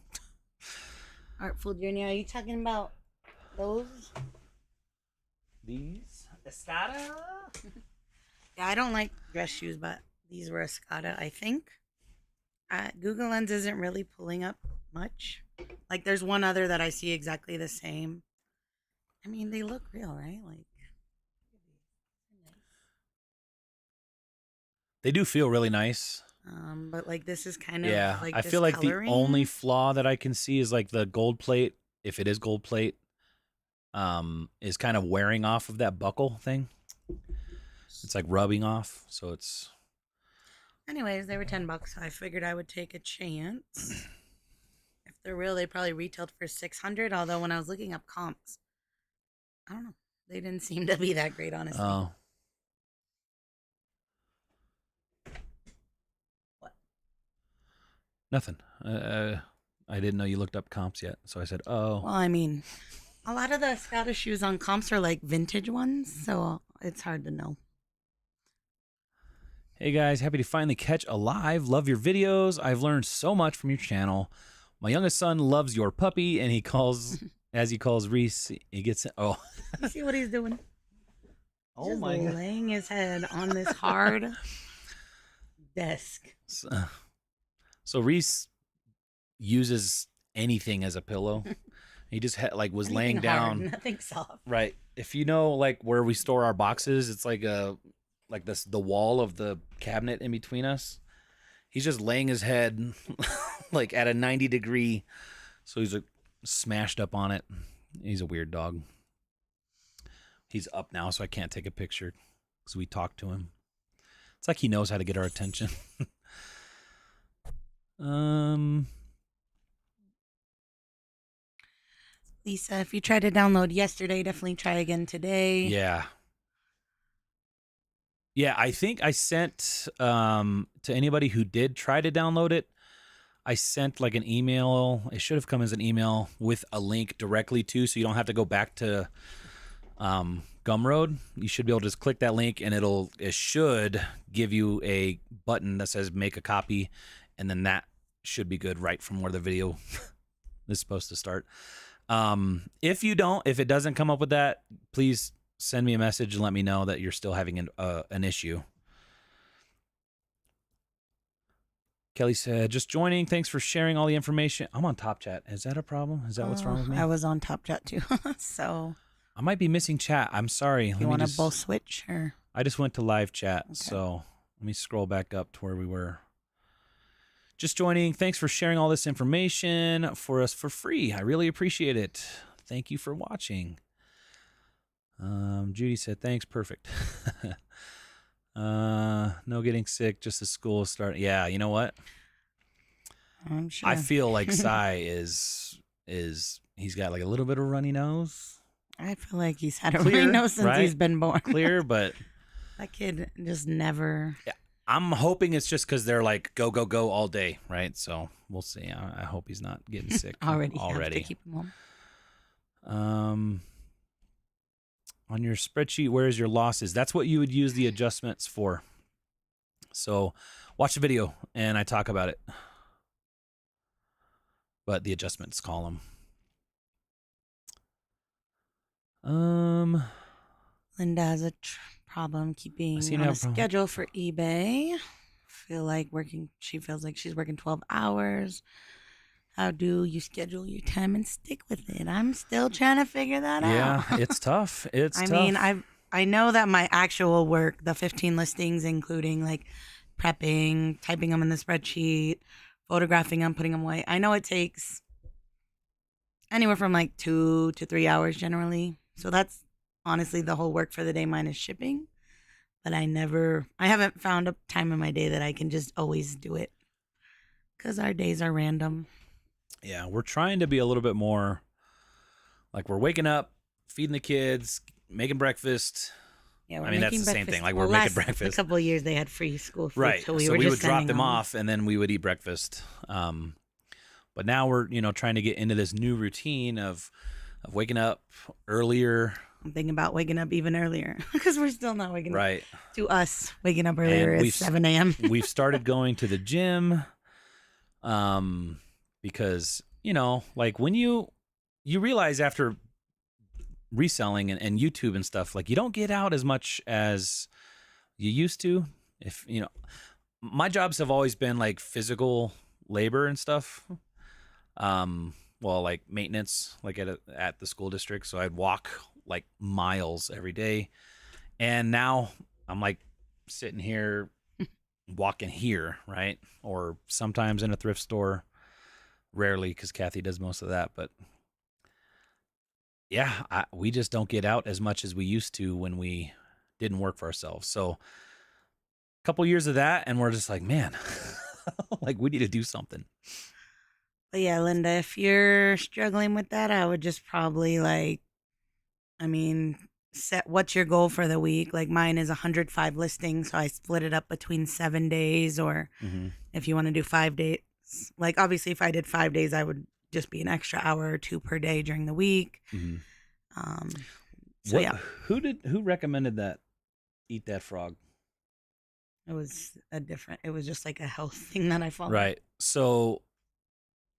Artful Journey, are you talking about those? These? Escada? Yeah, I don't like dress shoes, but these were Escada, I think. Google Lens isn't really pulling up much. Like, there's one other that I see exactly the same. I mean, they look real, right? Like, they do feel really nice. But like this is kind of like I feel like the only flaw that I can see is like the gold plate, if it is gold plate, is kind of wearing off of that buckle thing. It's like rubbing off, so it's. Anyways, they were $10. So I figured I would take a chance. If they're real, they probably retailed for $600. Although when I was looking up comps, I don't know, they didn't seem to be that great, honestly. Oh. Nothing. I didn't know you looked up comps yet, so I said, "Oh." Well, I mean, a lot of the Scottish shoes on comps are like vintage ones, so it's hard to know. Hey guys, happy to finally catch a live. Love your videos. I've learned so much from your channel. My youngest son loves your puppy, and he calls, as he calls Reese, he gets. Oh. You see what he's doing? Oh just my God. Laying his head on this hard desk. So Reese uses anything as a pillow. He just was Anything laying down. hard, nothing soft. Right. If you know like where we store our boxes, it's like the wall of the cabinet in between us. He's just laying his head like at a 90-degree. So he's like smashed up on it. He's a weird dog. He's up now, so I can't take a picture because we talked to him. It's like he knows how to get our attention. Lisa, if you tried to download yesterday, definitely try again today. Yeah. Yeah, I think I sent to anybody who did try to download it, I sent like an email. It should have come as an email with a link directly to, so you don't have to go back to Gumroad. You should be able to just click that link and it should give you a button that says make a copy, and then that should be good right from where the video is supposed to start. If it doesn't come up with that, please send me a message and let me know that you're still having an issue. Kelly said, just joining. Thanks for sharing all the information. I'm on Top Chat. Is that a problem? Is that what's wrong with me? I was on Top Chat too. So I might be missing chat. I'm sorry. You want to both switch? Or? I just went to live chat. Okay. So let me scroll back up to where we were. Just joining. Thanks for sharing all this information for us for free. I really appreciate it. Thank you for watching. Judy said, thanks. Perfect. No getting sick, just the school start. Yeah, you know what? I'm sure. I feel like Sai is he's got like a little bit of runny nose. I feel like he's had a runny nose since he's been born. Clear, but that kid just never. Yeah, I'm hoping it's just because they're like go go go all day, right? So we'll see. I hope he's not getting sick already. Have to keep him home. On your spreadsheet, where's your losses? That's what you would use the adjustments for. So watch the video and I talk about it. But the adjustments column. Linda has a problem keeping on a schedule for eBay. She feels like she's working 12 hours. How do you schedule your time and stick with it? I'm still trying to figure that out. Yeah, it's tough. I mean, I know that my actual work, the 15 listings, including like prepping, typing them in the spreadsheet, photographing them, putting them away. I know it takes anywhere from like 2 to 3 hours generally. So that's honestly the whole work for the day minus shipping. But I haven't found a time in my day that I can just always do it because our days are random. Yeah, we're trying to be a little bit more like we're waking up, feeding the kids, making breakfast. Yeah, I mean, that's the same thing. Like we're making breakfast. A couple of years they had free school food. Right. So we would drop them off and then we would eat breakfast. But now we're, trying to get into this new routine of waking up earlier. I'm thinking about waking up even earlier because we're still not waking up. Right. To us, waking up earlier is 7 a.m. We've started going to the gym because, like when you realize after reselling and YouTube and stuff, like you don't get out as much as you used to. If, my jobs have always been like physical labor and stuff. Well, like maintenance, like at the school district. So I'd walk like miles every day. And now I'm like sitting here, walking here, right? Or sometimes in a thrift store, rarely because Kathy does most of that. But yeah, we just don't get out as much as we used to when we didn't work for ourselves. So a couple years of that, and we're just like, man, like we need to do something. But yeah, Linda, if you're struggling with that, I would just probably set what's your goal for the week. Like mine is 105 listings, so I split it up between 7 days, or if you want to do 5 days. Like obviously, if I did 5 days, I would just be an extra hour or two per day during the week. Yeah. Who recommended that? Eat That Frog. It was just like a health thing that I followed. Right. So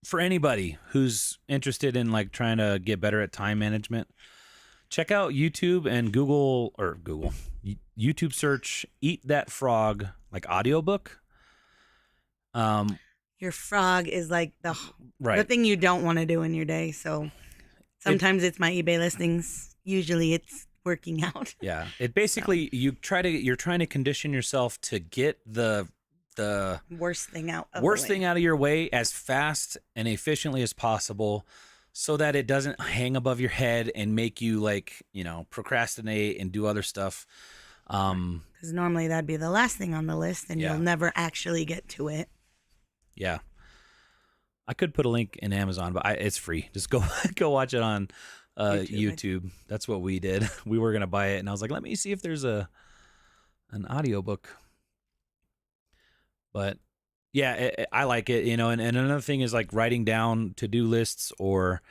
for anybody who's interested in like trying to get better at time management, check out YouTube and Google YouTube search Eat That Frog, like audiobook. Your frog is like the thing you don't want to do in your day. So sometimes it's my eBay listings. Usually it's working out. Yeah. It basically, you're trying to condition yourself to get the worst thing out of your way as fast and efficiently as possible, so that it doesn't hang above your head and make you like, procrastinate and do other stuff. Because normally that'd be the last thing on the list and you'll never actually get to it. Yeah. I could put a link in Amazon, but it's free. Just go watch it on YouTube. That's what we did. We were going to buy it and I was like, let me see if there's an audiobook. But yeah, I like it, and another thing is like writing down to-do lists or,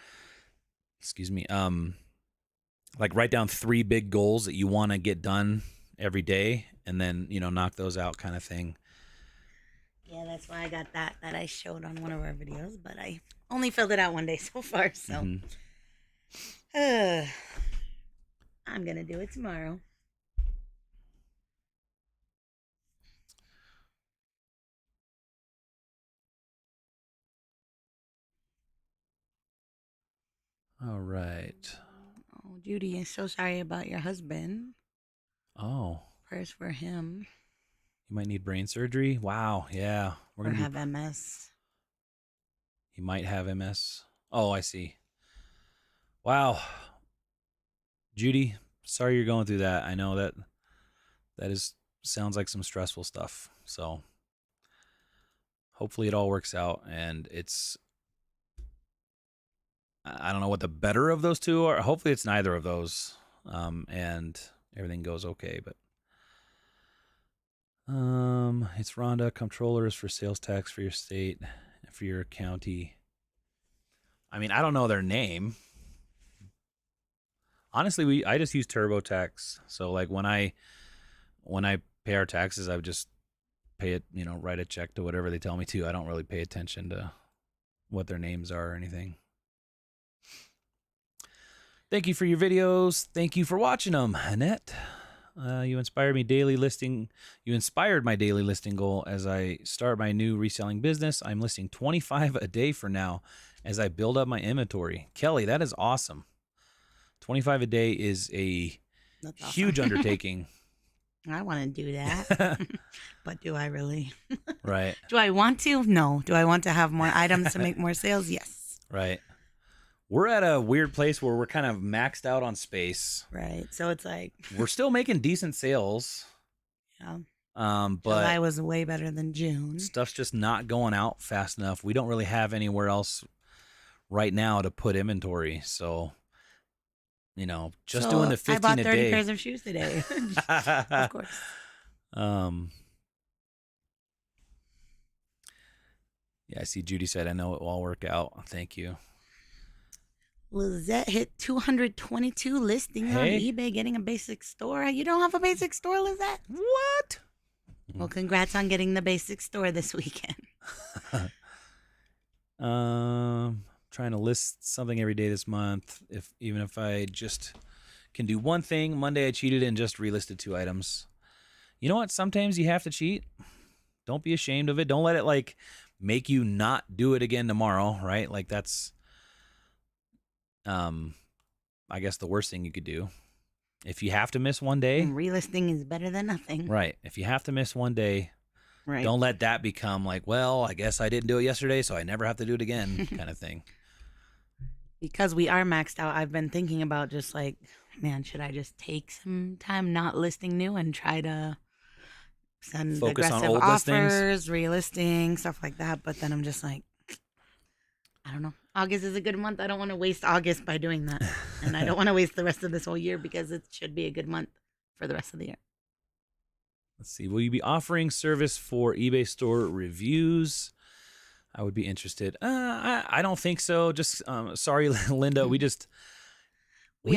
like write down 3 big goals that you want to get done every day and then, knock those out kind of thing. Yeah, that's why I got that I showed on one of our videos, but I only filled it out one day so far, so I'm going to do it tomorrow. All right. Oh, Judy, I'm so sorry about your husband. Oh. Prayers for him. He might need brain surgery. Wow. Yeah. Or have MS. He might have MS. Oh, I see. Wow. Judy, sorry you're going through that. I know that sounds like some stressful stuff. So hopefully it all works out and I don't know what the better of those two are. Hopefully it's neither of those, and everything goes okay. But It's Rhonda. Comptrollers for sales tax for your state, for your county. I mean, I don't know their name. Honestly, I just use TurboTax. So like when I pay our taxes, I would just pay it, write a check to whatever they tell me to. I don't really pay attention to what their names are or anything. Thank you for your videos. Thank you for watching them, Annette. You inspired my daily listing goal as I start my new reselling business. I'm listing 25 a day for now as I build up my inventory. Kelly, that is awesome. 25 a day is a huge undertaking. I want to do that, but do I really? Right. Do I want to? No. Do I want to have more items to make more sales? Yes. Right. We're at a weird place where we're kind of maxed out on space. Right. So it's like we're still making decent sales. Yeah. But July was way better than June. Stuff's just not going out fast enough. We don't really have anywhere else right now to put inventory. So, doing the 15 a day. I bought 30 pairs of shoes today. Of course. Yeah, I see Judy said, I know it will all work out. Thank you. Lizette hit 222 listings on eBay getting a basic store. You don't have a basic store, Lizette? What? Well, congrats on getting the basic store this weekend. Trying to list something every day this month. Even if I just can do one thing. Monday I cheated and just relisted 2 items. You know what? Sometimes you have to cheat. Don't be ashamed of it. Don't let it make you not do it again tomorrow, right? Like that's I guess the worst thing you could do. If you have to miss one day, relisting is better than nothing. Right. If you have to miss one day, right. Don't let that become like, well, I guess I didn't do it yesterday, so I never have to do it again kind of thing. Because we are maxed out, I've been thinking about just man, should I just take some time not listing new and try to send Focus aggressive on old offers, relisting, stuff like that. But then I'm just like, I don't know. August is a good month. I don't want to waste August by doing that. And I don't want to waste the rest of this whole year because it should be a good month for the rest of the year. Let's see. Will you be offering service for eBay store reviews? I would be interested. I don't think so. Just sorry, Linda. We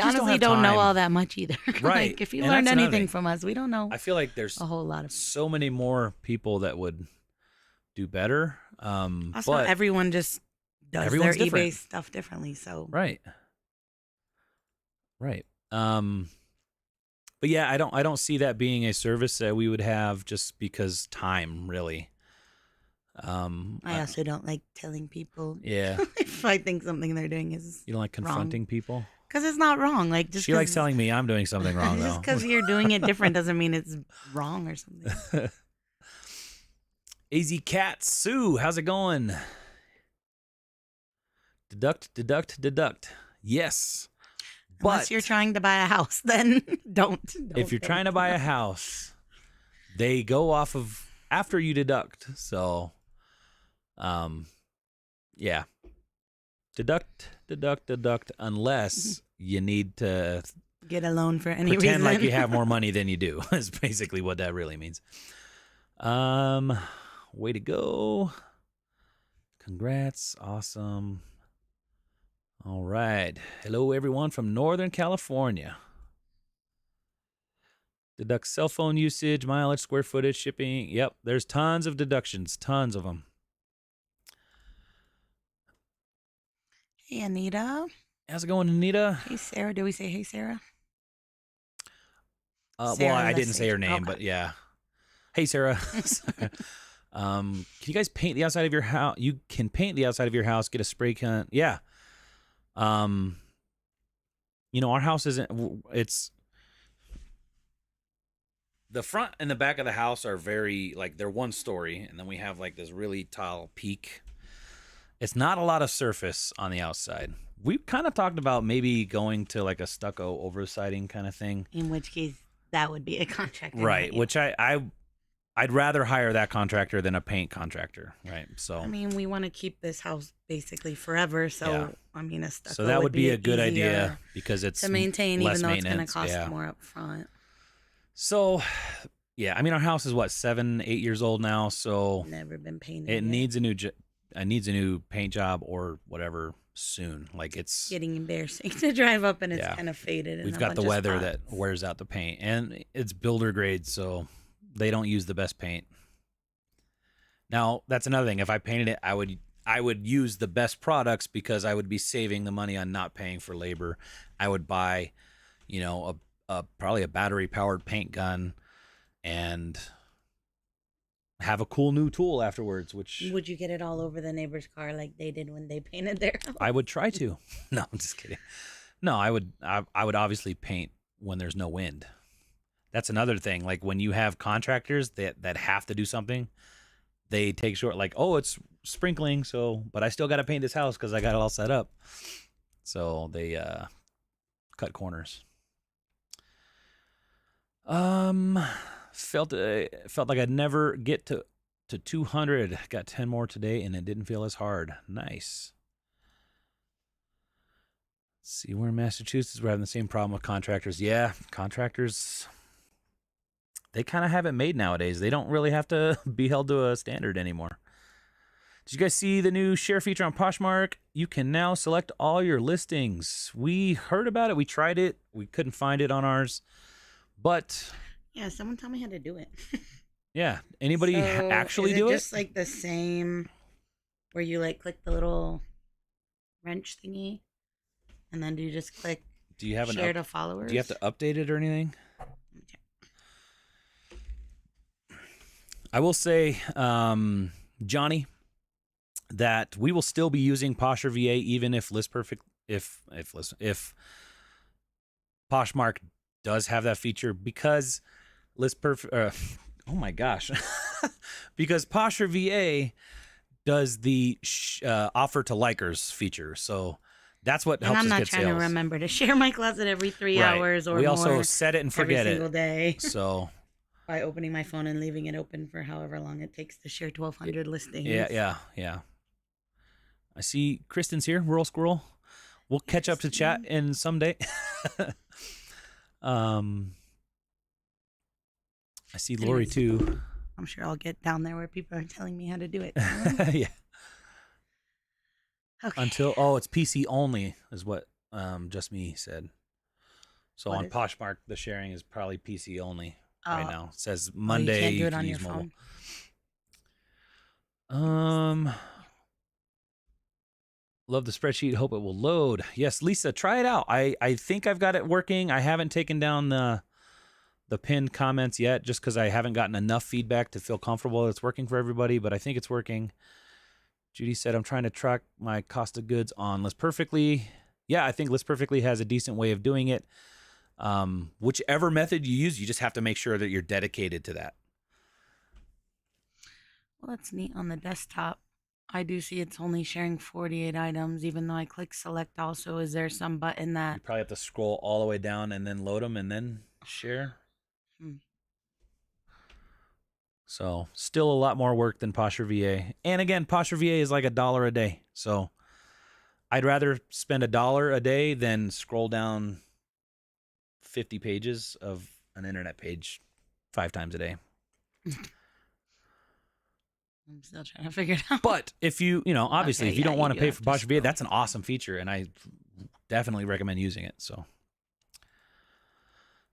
honestly don't know all that much either. Right. If you learned anything from us, we don't know. I feel like there's a whole lot of so many more people that would do better. Also, but everyone just does their eBay stuff differently. So right. But yeah, I don't see that being a service that we would have just because time, really. I also don't like telling people. Yeah. If I think something they're doing is you don't like confronting people? Because it's not wrong. She likes telling me I'm doing something wrong, though. Just because you're doing it different doesn't mean it's wrong or something. AZ Cat Sue, how's it going? Deduct. Yes. Unless you're trying to buy a house, then don't. If you're trying to buy a house, they go off of after you deduct. So, yeah. Deduct, unless you need to get a loan for any pretend reason. like you have more money than you do, is basically what that really means. Way to go. Congrats. Awesome. All right. Hello, everyone from Northern California. Deduct cell phone usage, mileage, square footage, shipping. Yep, there's tons of deductions, tons of them. Hey, Anita. How's it going, Anita? Hey, Sarah. Did we say hey, Sarah? Well, I didn't say her name, but yeah. Hey, Sarah. Can you guys paint the outside of your house? You can paint the outside of your house, get a spray can. Yeah. Our house it's the front and the back of the house are very, they're one story, and then we have this really tall peak. It's not a lot of surface on the outside. We kind of talked about maybe going to a stucco oversiding kind of thing. In which case, that would be a contractor. Right, which I'd rather hire that contractor than a paint contractor, right? So I mean, we want to keep this house basically forever, so yeah. I mean, a stucco so that would be a good easier idea because it's to maintain, less even though it's going to cost yeah. more up front. So Yeah, I mean, our house is what, 7, 8 years old now, so Never been painted. it yet. needs a new paint job or whatever soon. Like it's Getting embarrassing to drive up and it's Yeah. kind of faded. And we've a got the bunch of weather spots. that wears out the paint, and it's builder grade, so they don't use the best paint. Now that's another thing. If I painted it, I would use the best products because I would be saving the money on not paying for labor. I would buy, probably a battery powered paint gun and have a cool new tool afterwards, which Would you get it all over the neighbor's car like they did when they painted their house? I would try to. No, I'm just kidding. No, I would obviously paint when there's no wind. That's another thing. Like when you have contractors that have to do something, they take short, like, oh, it's sprinkling, but I still got to paint this house because I got it all set up. So they cut corners. Felt like I'd never get to 200. Got 10 more today, and it didn't feel as hard. Nice. Let's see, we're in Massachusetts. We're having the same problem with contractors. Yeah, contractors, they kind of have it made nowadays. They don't really have to be held to a standard anymore. Did you guys see the new share feature on Poshmark? You can now select all your listings. We heard about it. We tried it. We couldn't find it on ours. But yeah, someone tell me how to do it. Yeah, anybody actually do it? Just like the same where you like click the little wrench thingy, and then do you just click? Do you have share to followers? Do you have to update it or anything? I will say, Johnny, that we will still be using Posher VA even if if Poshmark does have that feature, because oh my gosh, because Posher VA does the offer to likers feature, so that's what helps us get sales. And I'm not trying to remember to share my closet every 3 hours or more. We also set it and forget every single day. So by opening my phone and leaving it open for however long it takes to share 1,200 listings. Yeah. I see Kristen's here, Rural Squirrel. We'll catch up to chat in someday. I see Lori too. I'm sure I'll get down there where people are telling me how to do it. Yeah. Okay. It's PC only is what just me said. So on Poshmark, the sharing is probably PC only right now. It says Monday. You can't do it on your phone. Love the spreadsheet. Hope it will load. Yes, Lisa, try it out. I think I've got it working. I haven't taken down the pinned comments yet, just because I haven't gotten enough feedback to feel comfortable it's working for everybody, but I think it's working. Judy said, I'm trying to track my cost of goods on List Perfectly. Yeah, I think List Perfectly has a decent way of doing it. Whichever method you use, you just have to make sure that you're dedicated to that. Well, that's neat on the desktop. I do see it's only sharing 48 items, even though I click select also. Is there some button that... You probably have to scroll all the way down and then load them and then share. So still a lot more work than Posher VA. And again, Posher VA is like $1 a day. So I'd rather spend $1 a day than scroll down 50 pages of an internet page 5 times a day. I'm still trying to figure it out. But if obviously, if you don't want to pay for Posher VA, that's an awesome feature, and I definitely recommend using it. So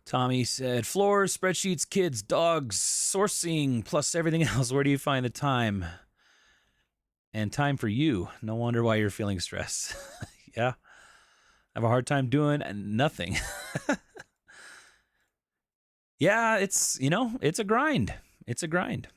Tommy said, floors, spreadsheets, kids, dogs, sourcing, plus everything else. Where do you find the time? And time for you. No wonder why you're feeling stressed. Yeah. I have a hard time doing nothing. Yeah, it's a grind. It's a grind.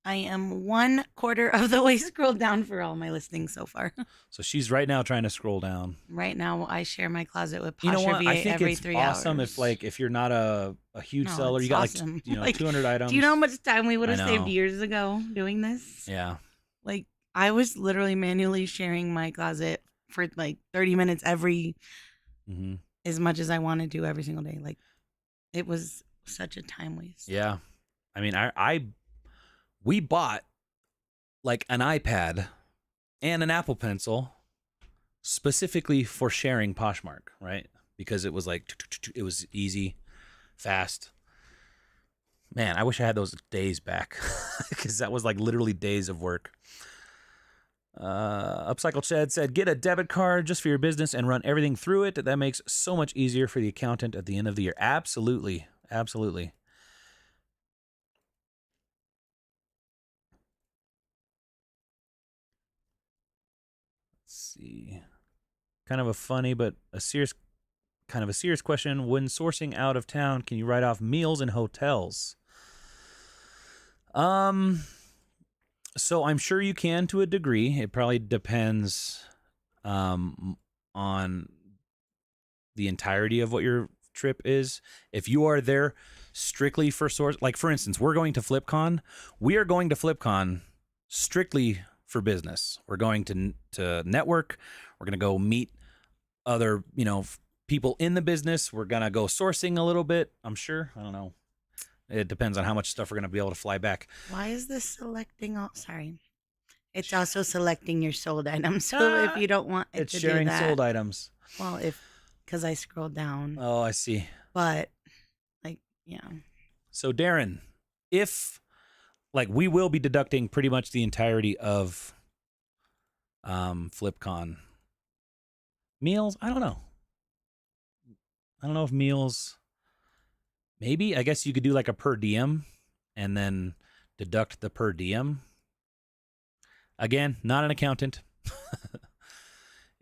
I am 1/4 of the way scrolled down for all my listings so far. So she's right now trying to scroll down. Right now, I share my closet with Posher VA I think every it's 3 awesome hours. if you're not a huge seller, you got awesome. 200 items. Do you know how much time we would have saved years ago doing this? Yeah. Like, I was literally manually sharing my closet for like 30 minutes as much as I wanted to every single day. Like, it was such a time waste. Yeah. I mean, we bought like an iPad and an Apple Pencil specifically for sharing Poshmark, right? Because it was like, it was easy, fast. Man, I wish I had those days back because that was like literally days of work. Upcycle Chad said, get a debit card just for your business and run everything through it. That makes so much easier for the accountant at the end of the year. Absolutely. Absolutely. Let's see. Kind of a funny but a serious question. When sourcing out of town, can you write off meals and hotels? So I'm sure you can to a degree. It probably depends on the entirety of what your trip is. If you are there strictly for source, like for instance, we're going to FlipCon. We are going to FlipCon strictly for business. We're going to network. We're going to go meet other, people in the business. We're going to go sourcing a little bit, I'm sure. I don't know. It depends on how much stuff we're going to be able to fly back. Why is this selecting all? Sorry. It's also selecting your sold items. So if you don't want it it's to sharing do that, sold items. Well, because I scrolled down. Oh, I see. But, yeah. So, Darren, if, we will be deducting pretty much the entirety of FlipCon. Meals? I don't know. I don't know if meals... Maybe. I guess you could do like a per diem and then deduct the per diem. Again, not an accountant.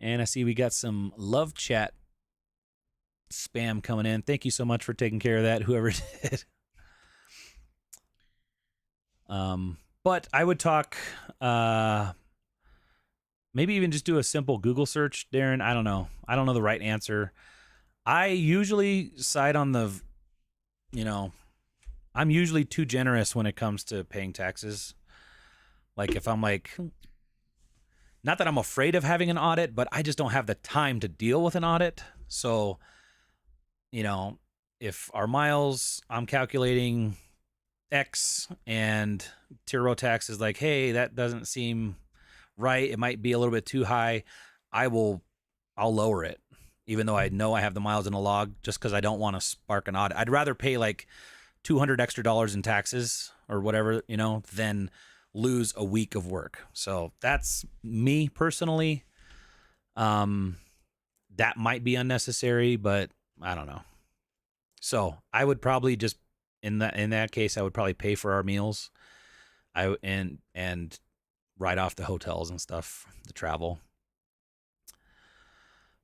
And I see we got some love chat spam coming in. Thank you so much for taking care of that, whoever did. But I would talk, maybe even just do a simple Google search, Darren. I don't know. I don't know the right answer. I usually side on the, I'm usually too generous when it comes to paying taxes. Like if I'm not that I'm afraid of having an audit, but I just don't have the time to deal with an audit. So, if our miles, I'm calculating X and TurboTax is like, hey, that doesn't seem right. It might be a little bit too high. I'll lower it, even though I know I have the miles in a log, just because I don't want to spark an audit. I'd rather pay like $200 extra in taxes or whatever, than lose a week of work. So that's me personally. That might be unnecessary, but I don't know. So I would probably just in that case, I would probably pay for our meals. And write off the hotels and stuff, the travel.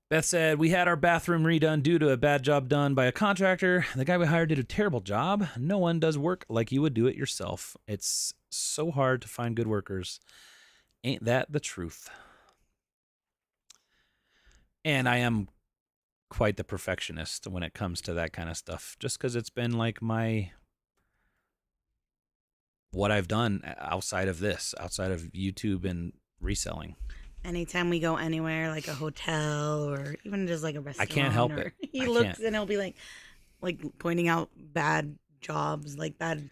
Beth said, we had our bathroom redone due to a bad job done by a contractor. The guy we hired did a terrible job. No one does work like you would do it yourself. It's so hard to find good workers. Ain't that the truth? And I am quite the perfectionist when it comes to that kind of stuff, just because it's been like what I've done outside of YouTube and reselling. Anytime we go anywhere, like a hotel or even just like a restaurant, I can't help it. He looks and he'll be like pointing out bad jobs, bad.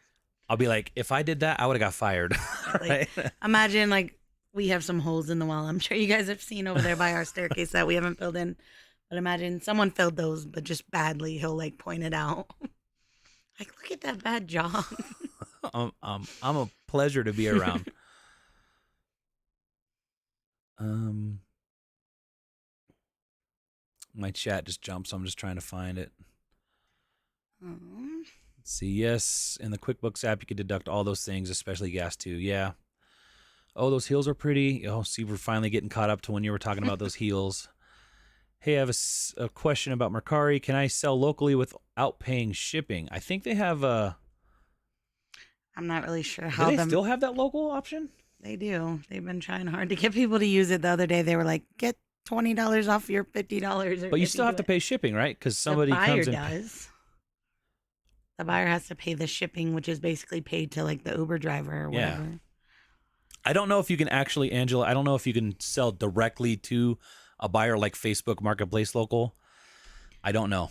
I'll be like, if I did that, I would have got fired. Right? Imagine we have some holes in the wall. I'm sure you guys have seen over there by our staircase that we haven't filled in. But imagine someone filled those, but just badly. He'll point it out. Look at that bad job. I'm a pleasure to be around. My chat just jumped, so I'm just trying to find it. Let's see. Yes, in the QuickBooks app, you can deduct all those things, especially gas too. Yeah. Oh, those heels are pretty. Oh, see, we're finally getting caught up to when you were talking about those heels. Hey, I have a question about Mercari. Can I sell locally without paying shipping? I think they have a... I'm not really sure how. Do they still have that local option? They do. They've been trying hard to get people to use it. The other day, they were like, get $20 off your $50. But you still have to pay shipping, right? Because somebody comes in. The buyer does. The buyer has to pay the shipping, which is basically paid to the Uber driver or whatever. Yeah. I don't know if you can actually, Angela, I don't know if you can sell directly to a buyer like Facebook Marketplace Local. I don't know.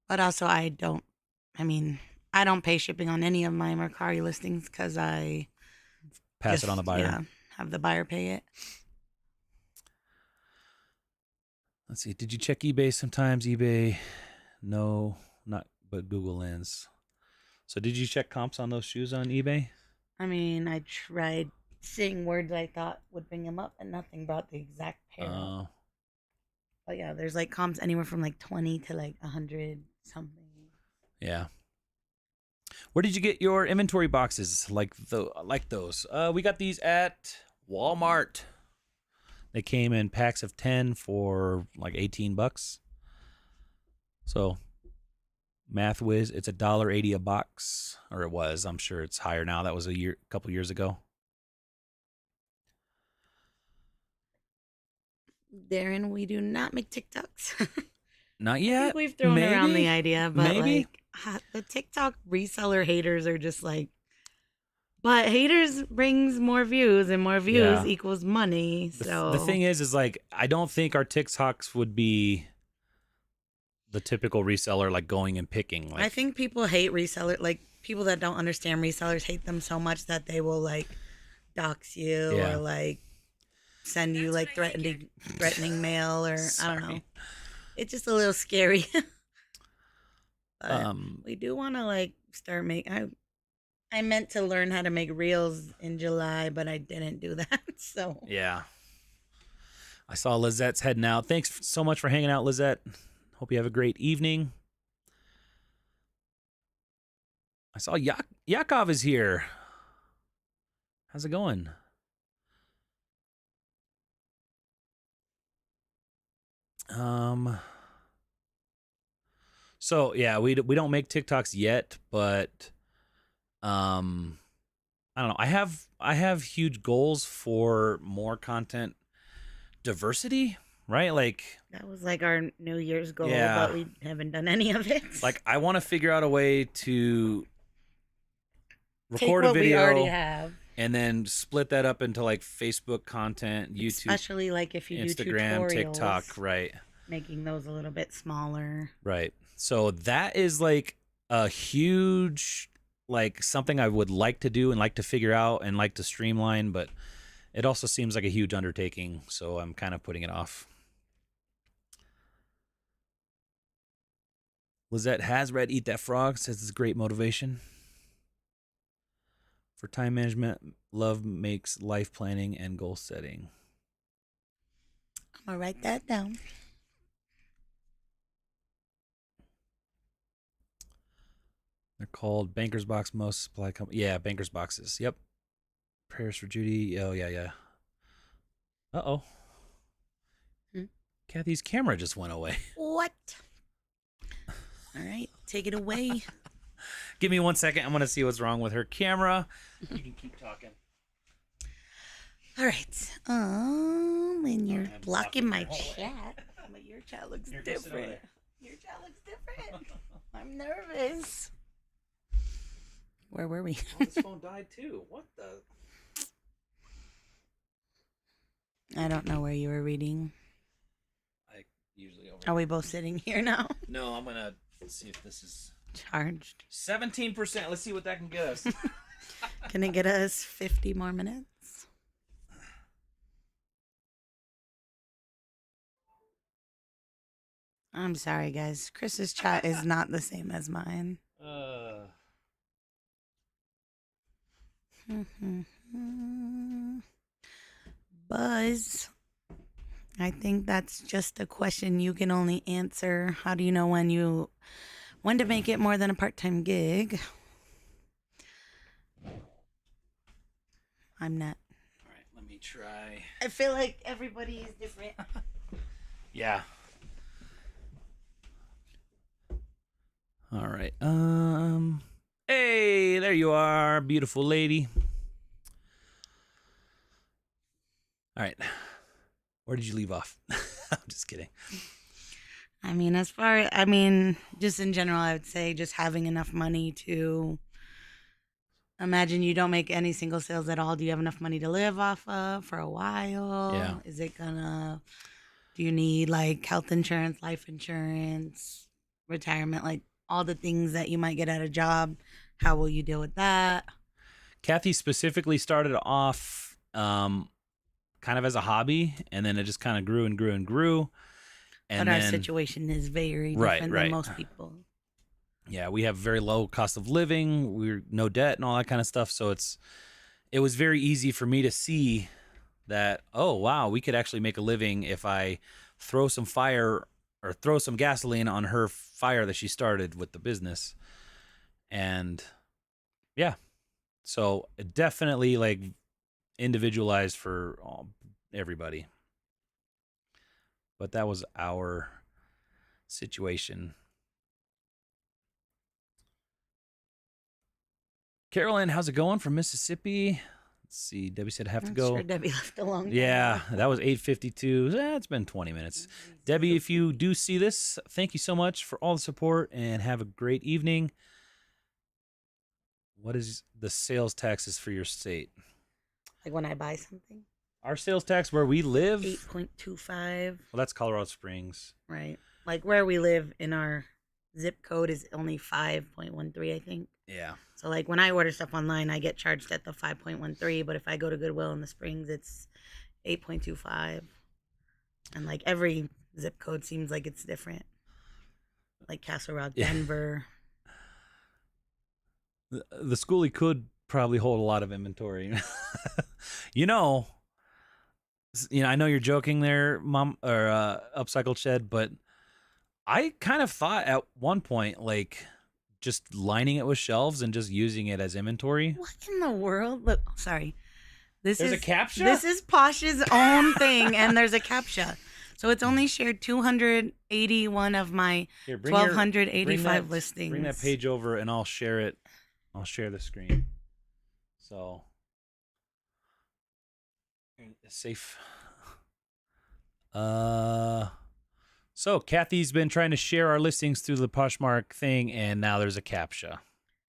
But also, I don't pay shipping on any of my Mercari listings because I pass it on the buyer. Yeah, have the buyer pay it. Let's see. Did you check eBay sometimes? eBay, no, not but Google Lens. So did you check comps on those shoes on eBay? I mean, I tried saying words I thought would bring them up, and nothing brought the exact pair up. But yeah, there's like comps anywhere from like 20 to like 100 something. Yeah. Where did you get your inventory boxes like those? We got these at Walmart. They came in packs of 10 for like $18. So math whiz, it's $1.80 a box, or it was. I'm sure it's higher now. That was a couple years ago. Darren, we do not make TikToks. Not yet. I think we've thrown around the idea, but maybe. like the TikTok reseller haters are just like, but haters brings more views, and more views equals money. So the thing is like, I don't think our TikToks would be the typical reseller, like going and picking. Like, I think people hate reseller, like people that don't understand resellers hate them so much that they will like dox you or like send you like threatening mail, or I don't know. It's just a little scary. But we do want to like start I meant to learn how to make reels in July, but I didn't do that. So yeah. I saw Lizette's heading out. Thanks so much for hanging out, Lizette. Hope you have a great evening. I saw Yakov is here. How's it going? So yeah, we don't make TikToks yet, but I don't know. I have huge goals for more content diversity, right? Like that was like our New Year's goal, Yeah. but we haven't done any of it. like I want to figure out a way to Take record what a video we already have, and then split that up into like Facebook content, YouTube, especially like if you Instagram, do tutorials, TikTok, right? making those a little bit smaller. Right. So that is like a huge, like something I would like to do and like to figure out and like to streamline, but it also seems like a huge undertaking. So I'm kind of putting it off. Lizette has read Eat That Frog, says it's great motivation. For time management, love makes life planning and goal setting. I'm going to write that down. They're called Banker's Box, most supply company. Yeah, Banker's Boxes. Yep. Prayers for Judy. Oh, yeah. Uh-oh. Kathy's camera just went away. What? All right, take it away. Give me 1 second. I'm going to see what's wrong with her camera. You can keep talking. All right. And you're blocking my chat. But your chat looks different. Your chat looks different. I'm nervous. Where were we? Oh, this phone died too. What the? I don't know where you were reading. I usually over. Are we both sitting here now? No, I'm gonna see if this is charged. 17%. Let's see what that can get us. Can it get us 50 more minutes? I'm sorry, guys. Chris's chat is not the same as mine. Buzz, I think that's just a question you can only answer. How do you know when to make it more than a part-time gig? I'm not. All right, let me try. I feel like everybody is different. Yeah. All right. Hey, there you are, beautiful lady. All right. Where did you leave off? I'm just kidding. I mean, just in general, I would say just having enough money to imagine you don't make any single sales at all. Do you have enough money to live off of for a while? Yeah. Do you need like health insurance, life insurance, retirement, like all the things that you might get at a job? How will you deal with that? Kathy specifically started off kind of as a hobby, and then it just kind of grew and grew and grew. And but our situation is very different than most people. Yeah, we have very low cost of living. We're no debt and all that kind of stuff. So it was very easy for me to see that, oh, wow, we could actually make a living if I throw some fire or throw some gasoline on her fire that she started with the business. And yeah, so definitely like individualized for everybody. But that was our situation. Carolyn, how's it going from Mississippi? Let's see. Debbie said I have to I'm go. sure Debbie left a long time Yeah, ago. that was 8:52. It's been 20 minutes. Debbie, if you do see this, thank you so much for all the support and have a great evening. What is the sales taxes for your state? Like when I buy something? Our sales tax where we live? 8.25. Well, that's Colorado Springs. Right. Like where we live in our zip code is only 5.13, I think. Yeah. So like when I order stuff online, I get charged at the 5.13, but if I go to Goodwill in the Springs, it's 8.25. And like every zip code seems like it's different. Like Castle Rock, Yeah. Denver. The schoolie could probably hold a lot of inventory. you know, I know you're joking there, Mom, or Upcycled Shed, but I kind of thought at one point, like, just lining it with shelves and just using it as inventory. What in the world? Look, sorry. There's a CAPTCHA? This is Posh's own thing, and there's a CAPTCHA. So it's only shared 281 of my Here, 1,285 listings. Bring that page over and I'll share it. I'll share the screen. So, safe. So Kathy's been trying to share our listings through the Poshmark thing, and now there's a CAPTCHA.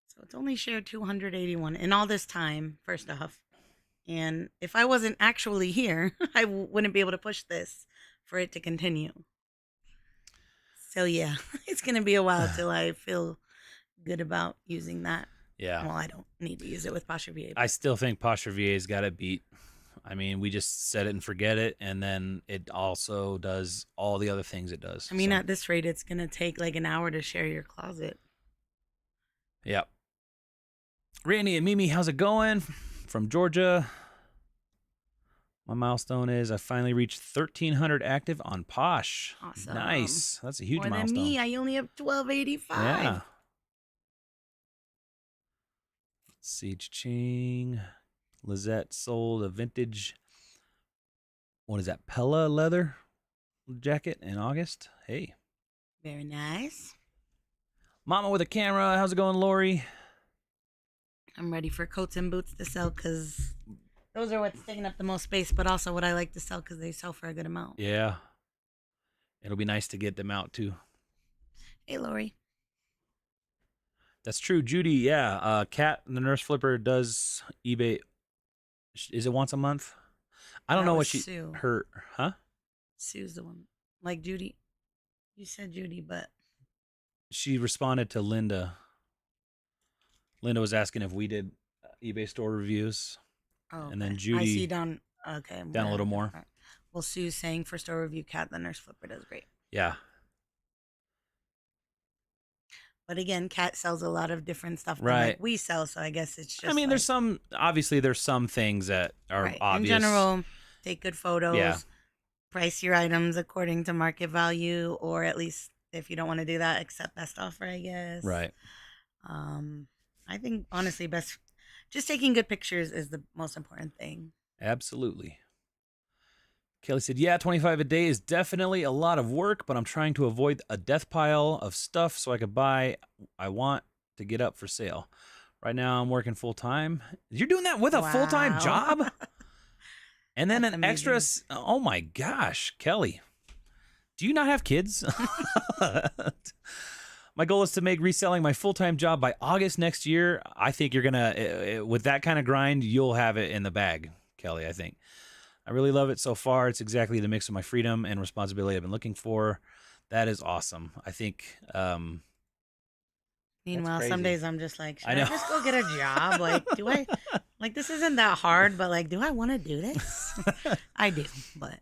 So it's only shared 281 in all this time, first off. And if I wasn't actually here, I wouldn't be able to push this for it to continue. So yeah, it's going to be a while till I feel good about using that. Yeah. Well, I don't need to use it with Posture VA. I still think Posture VA's got it beat. I mean, we just set it and forget it, and then it also does all the other things it does. I mean, at this rate, it's going to take like an hour to share your closet. Yep. Randy and Mimi, how's it going? From Georgia. My milestone is I finally reached 1,300 active on Posh. Awesome. Nice. That's a huge More milestone. than me. I only have 1,285. Yeah. Let's see. Cha-ching. Lizette sold a vintage, what is that, Pella leather jacket in August. Hey. Very nice. Mama with a camera. How's it going, Lori? I'm ready for coats and boots to sell because those are what's taking up the most space, but also what I like to sell because they sell for a good amount. Yeah. It'll be nice to get them out, too. Hey, Lori. That's true. Judy, yeah. Kat, the nurse flipper, does eBay. Is it once a month? I don't know what Sue. her, huh? Sue's the one. Like Judy. You said Judy, but. She responded to Linda. Linda was asking if we did eBay store reviews. Oh, and then okay. Judy. I see down. Okay. Down a little more. Right. Well, Sue's saying for store review, Kat, the nurse flipper, does great. Yeah. But again, Kat sells a lot of different stuff that Right. like we sell, so I guess it's just. I mean, there's some things that are right. obvious. In general, take good photos. Yeah. Price your items according to market value, or at least if you don't want to do that, accept best offer, I guess. Right. I think honestly, just taking good pictures is the most important thing. Absolutely. Kelly said, yeah, 25 a day is definitely a lot of work, but I'm trying to avoid a death pile of stuff so I could buy I want to get up for sale. Right now I'm working full time. You're doing that with a full-time job? And then That's an extra, amazing. oh my gosh, Kelly. Do you not have kids? My goal is to make reselling my full-time job by August next year. I think you're going to, with that kind of grind, you'll have it in the bag, Kelly, I think. I really love it so far. It's exactly the mix of my freedom and responsibility I've been looking for. That is awesome. I think. Meanwhile, some days I'm just like, should I I, know. just go get a job? Like, do I? Like, this isn't that hard, but like, do I want to do this? I do, but.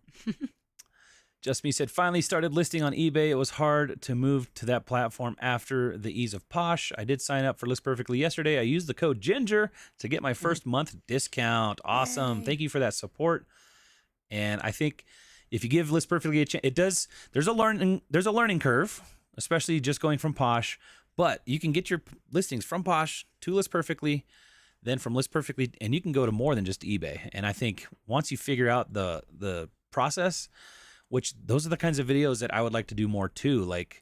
Just Me said, finally started listing on eBay. It was hard to move to that platform after the ease of Posh. I did sign up for List Perfectly yesterday. I used the code GINGER to get my first month discount. Awesome. Yay. Thank you for that support. And I think if you give List Perfectly a chance, it does. There's a learning curve, especially just going from Posh. But you can get your listings from Posh to List Perfectly, then from List Perfectly, and you can go to more than just eBay. And I think once you figure out the process, which those are the kinds of videos that I would like to do more too, like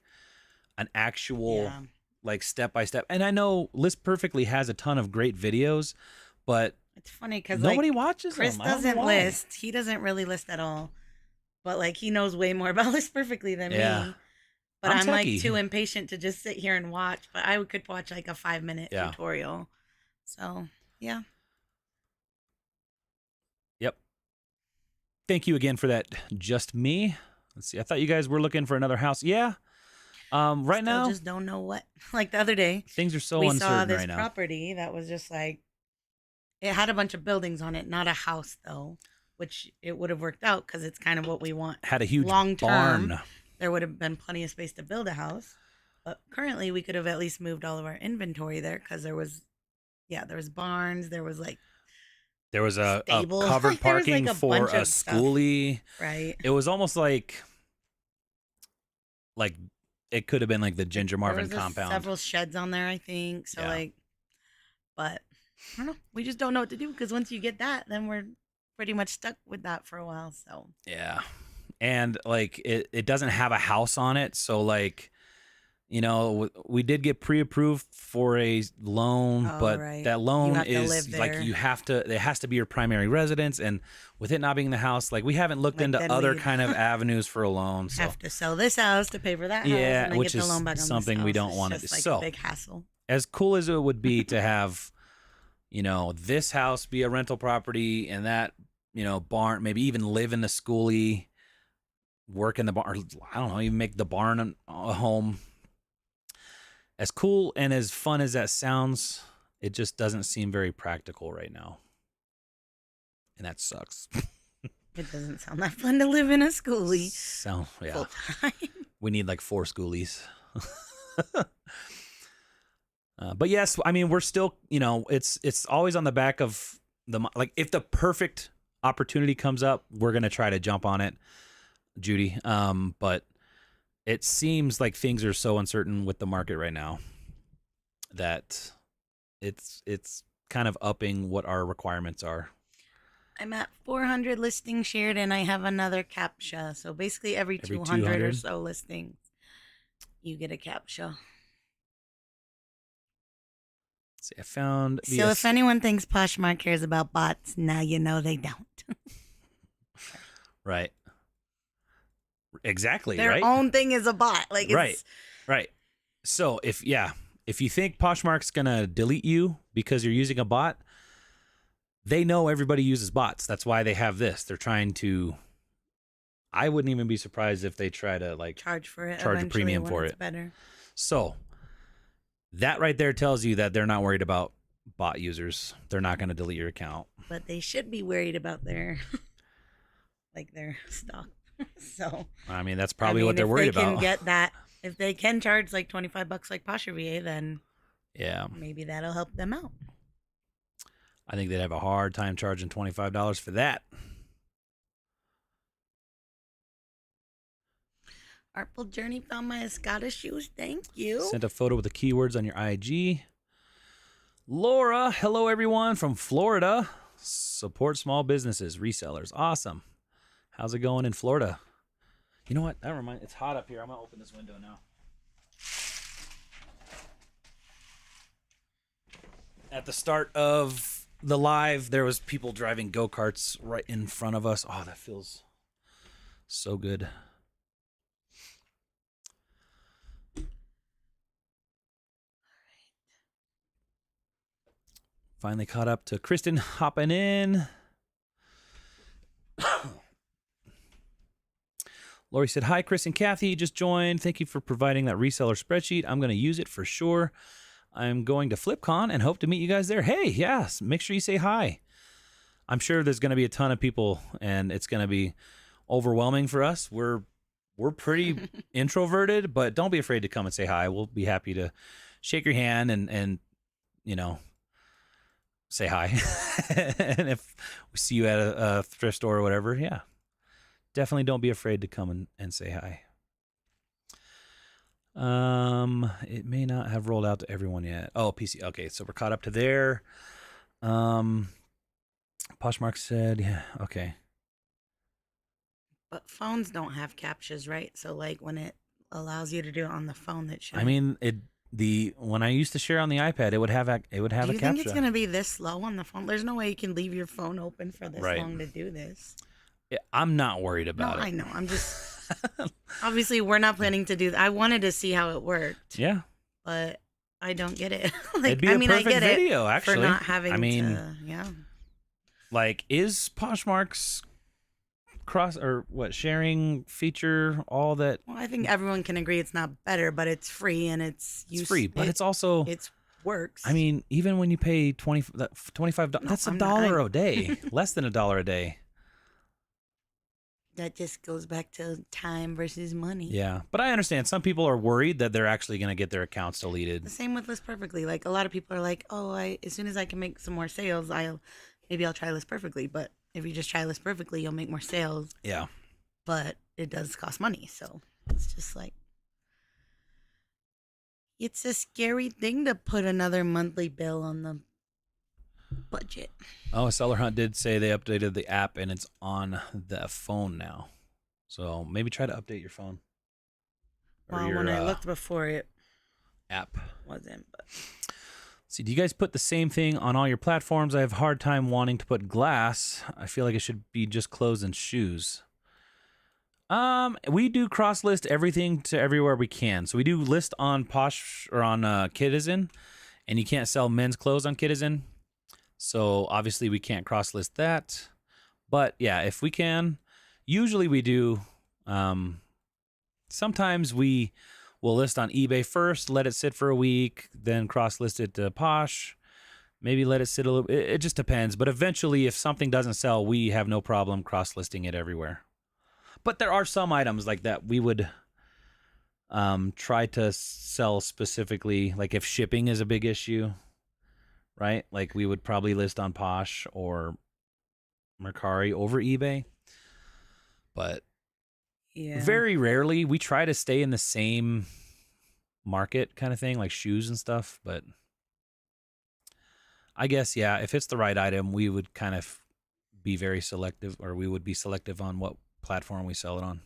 an actual like step by step. And I know List Perfectly has a ton of great videos, but it's funny because nobody watches Chris them. doesn't list. He doesn't really list at all. But like he knows way more about List Perfectly than me. But I'm like too impatient to just sit here and watch. But I could watch like a 5-minute tutorial. So yeah. Yep. Thank you again for that. Just Me. Let's see. I thought you guys were looking for another house. Yeah. Right now, just don't know what. Like the other day, things are so we uncertain saw this right now. property that was just like, it had a bunch of buildings on it, not a house though, which it would have worked out because it's kind of what we want. Had a huge long term. barn. There would have been plenty of space to build a house, but currently we could have at least moved all of our inventory there because there was barns, there was a covered parking for a schoolie. Right. It was almost like it could have been like the Ginger Marvin compound. Several sheds on there, I think. So but I don't know. We just don't know what to do because once you get that, then we're pretty much stuck with that for a while. So yeah, and like it doesn't have a house on it, so like, you know, we did get pre-approved for a loan, but that loan is like it has to be your primary residence, and with it not being the house, like we haven't looked into other kind of avenues for a loan. So have to sell this house to pay for that house, and then which get the is loan back on something we don't want to do. Like so a big hassle. As cool as it would be to have, you know, this house be a rental property and that, you know, barn, maybe even live in the schoolie, work in the barn, I don't know, even make the barn a home. As cool and as fun as that sounds, it just doesn't seem very practical right now. And that sucks. It doesn't sound that fun to live in a schoolie. Full time. We need like 4 schoolies. But yes, I mean, we're still, you know, it's always on the back of like if the perfect opportunity comes up, we're going to try to jump on it, Judy. But it seems like things are so uncertain with the market right now that it's kind of upping what our requirements are. I'm at 400 listings shared, and I have another CAPTCHA. So basically every 200 or so listings, you get a CAPTCHA. See, I found... So if anyone thinks Poshmark cares about bots, now you know they don't. Right. Exactly. Their own thing is a bot. Like right. So if you think Poshmark's gonna delete you because you're using a bot, they know everybody uses bots. That's why they have this. They're trying to. I wouldn't even be surprised if they try to like charge for it, charge a premium for it. Better. So that right there tells you that they're not worried about bot users. They're not going to delete your account. But they should be worried about their stock. So I mean, that's probably what they're worried about. If they can get that, if they can charge like $25 like Posher VA, then maybe that'll help them out. I think they'd have a hard time charging $25 for that. Artful Journey found my Escada shoes. Thank you. Sent a photo with the keywords on your IG. Laura, hello everyone from Florida. Support small businesses, resellers. Awesome. How's it going in Florida? You know what? It's hot up here. I'm going to open this window now. At the start of the live, there was people driving go-karts right in front of us. Oh, that feels so good. Finally caught up to Kristen hopping in. Lori said, hi, Chris and Kathy. Just joined. Thank you for providing that reseller spreadsheet. I'm going to use it for sure. I'm going to FlipCon and hope to meet you guys there. Hey, yes, make sure you say hi. I'm sure there's going to be a ton of people, and it's going to be overwhelming for us. We're pretty introverted, but don't be afraid to come and say hi. We'll be happy to shake your hand and you know, say hi. And if we see you at a thrift store or whatever, yeah, definitely don't be afraid to come and say hi. It may not have rolled out to everyone yet. Oh, PC. Okay, so we're caught up to there. Poshmark said, yeah, okay. But phones don't have captchas, right? So like when it allows you to do it on the phone, that should. I mean, when I used to share on the iPad, it would have a Do you captcha. think it's gonna be this slow on the phone? There's no way you can leave your phone open for this long to do this. Yeah, I'm not worried about it. I know. I'm just obviously we're not planning to do that. I wanted to see how it worked. Yeah, but I don't get it. it'd be a perfect I get video, it actually. for not having. Like, is Poshmark's sharing feature all that? Well, I think everyone can agree it's not better, but it's free and it's free, but it's also works. I mean, even when you pay $25, that's $1 a day, less than $1 a day. That just goes back to time versus money. Yeah, but I understand some people are worried that they're actually going to get their accounts deleted. The same with List Perfectly. Like a lot of people are like, "Oh, as soon as I can make some more sales, I'll try List Perfectly." But if you just try List Perfectly, you'll make more sales. Yeah. But it does cost money, so it's just like it's a scary thing to put another monthly bill on the budget. Oh, Seller Hunt did say they updated the app and it's on the phone now. So maybe try to update your phone. Well, when I looked before, it app wasn't. But see, do you guys put the same thing on all your platforms? I have a hard time wanting to put glass. I feel like it should be just clothes and shoes. We do cross list everything to everywhere we can. So we do list on Posh or on Kidizen, and you can't sell men's clothes on Kidizen. So obviously we can't cross list that. But yeah, if we can, usually we do. Sometimes we will list on eBay first, let it sit for a week, then cross list it to Posh. Maybe let it sit a little. It just depends. But eventually, if something doesn't sell, we have no problem cross listing it everywhere. But there are some items like that we would try to sell specifically, like if shipping is a big issue, right? Like we would probably list on Posh or Mercari over eBay. But very rarely, we try to stay in the same market kind of thing, like shoes and stuff. But I guess, yeah, if it's the right item, we would kind of be very selective, or we would be selective on what platform we sell it on.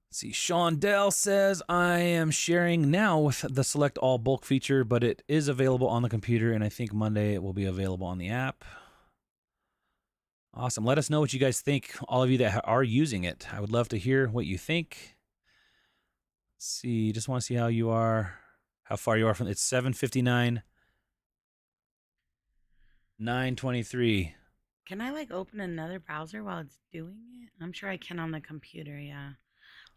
Let's see, Sean Dell says, I am sharing now with the select all bulk feature, but it is available on the computer, and I think Monday it will be available on the app. Awesome. Let us know what you guys think, all of you that are using it. I would love to hear what you think. Let's see, just want to see how far you are from it's 7:59, 9:23. Can I open another browser while it's doing it? I'm sure I can on the computer, yeah.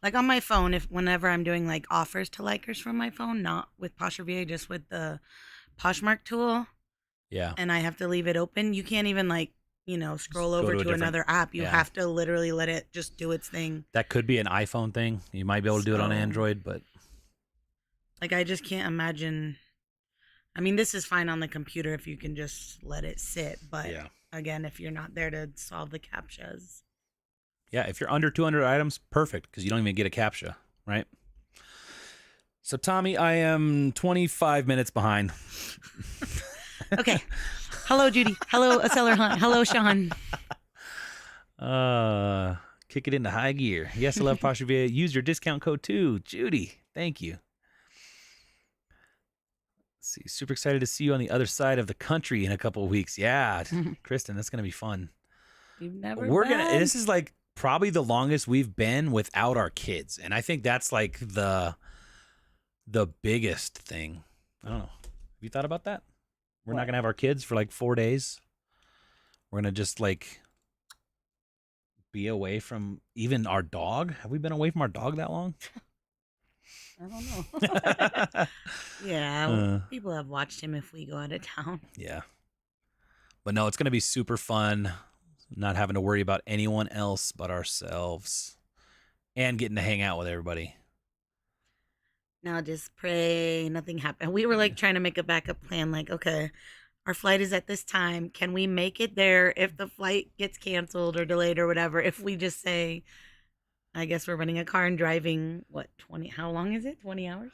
Like on my phone, whenever I'm doing offers to likers from my phone, not with Posh Review, just with the Poshmark tool. Yeah. And I have to leave it open. You can't even scroll over to another app. You have to literally let it just do its thing. That could be an iPhone thing. You might be able to do it on Android, but I just can't imagine. I mean, this is fine on the computer if you can just let it sit, but again, if you're not there to solve the CAPTCHAs. Yeah, if you're under 200 items, perfect, because you don't even get a CAPTCHA, right? So, Tommy, I am 25 minutes behind. Okay. Hello, Judy. Hello, Seller Hunt. Hello, Sean. Kick it into high gear. Yes, I love Posh Review. Use your discount code too. Judy, thank you. Let's see, super excited to see you on the other side of the country in a couple of weeks. Yeah, Kristen, that's gonna be fun. You've never This is probably the longest we've been without our kids, and I think that's the biggest thing. I don't know. Have you thought about that? We're not gonna have our kids for 4 days. We're gonna just be away from even our dog. Have we been away from our dog that long? I don't know. Yeah, people have watched him if we go out of town. Yeah. But no, it's going to be super fun. not having to worry about anyone else but ourselves, and getting to hang out with everybody. Now just pray nothing happened. We were like trying to make a backup plan. Like, okay, our flight is at this time. Can we make it there if the flight gets canceled or delayed or whatever? If we just say, I guess we're renting a car and driving, what, 20, how long is it? 20 hours?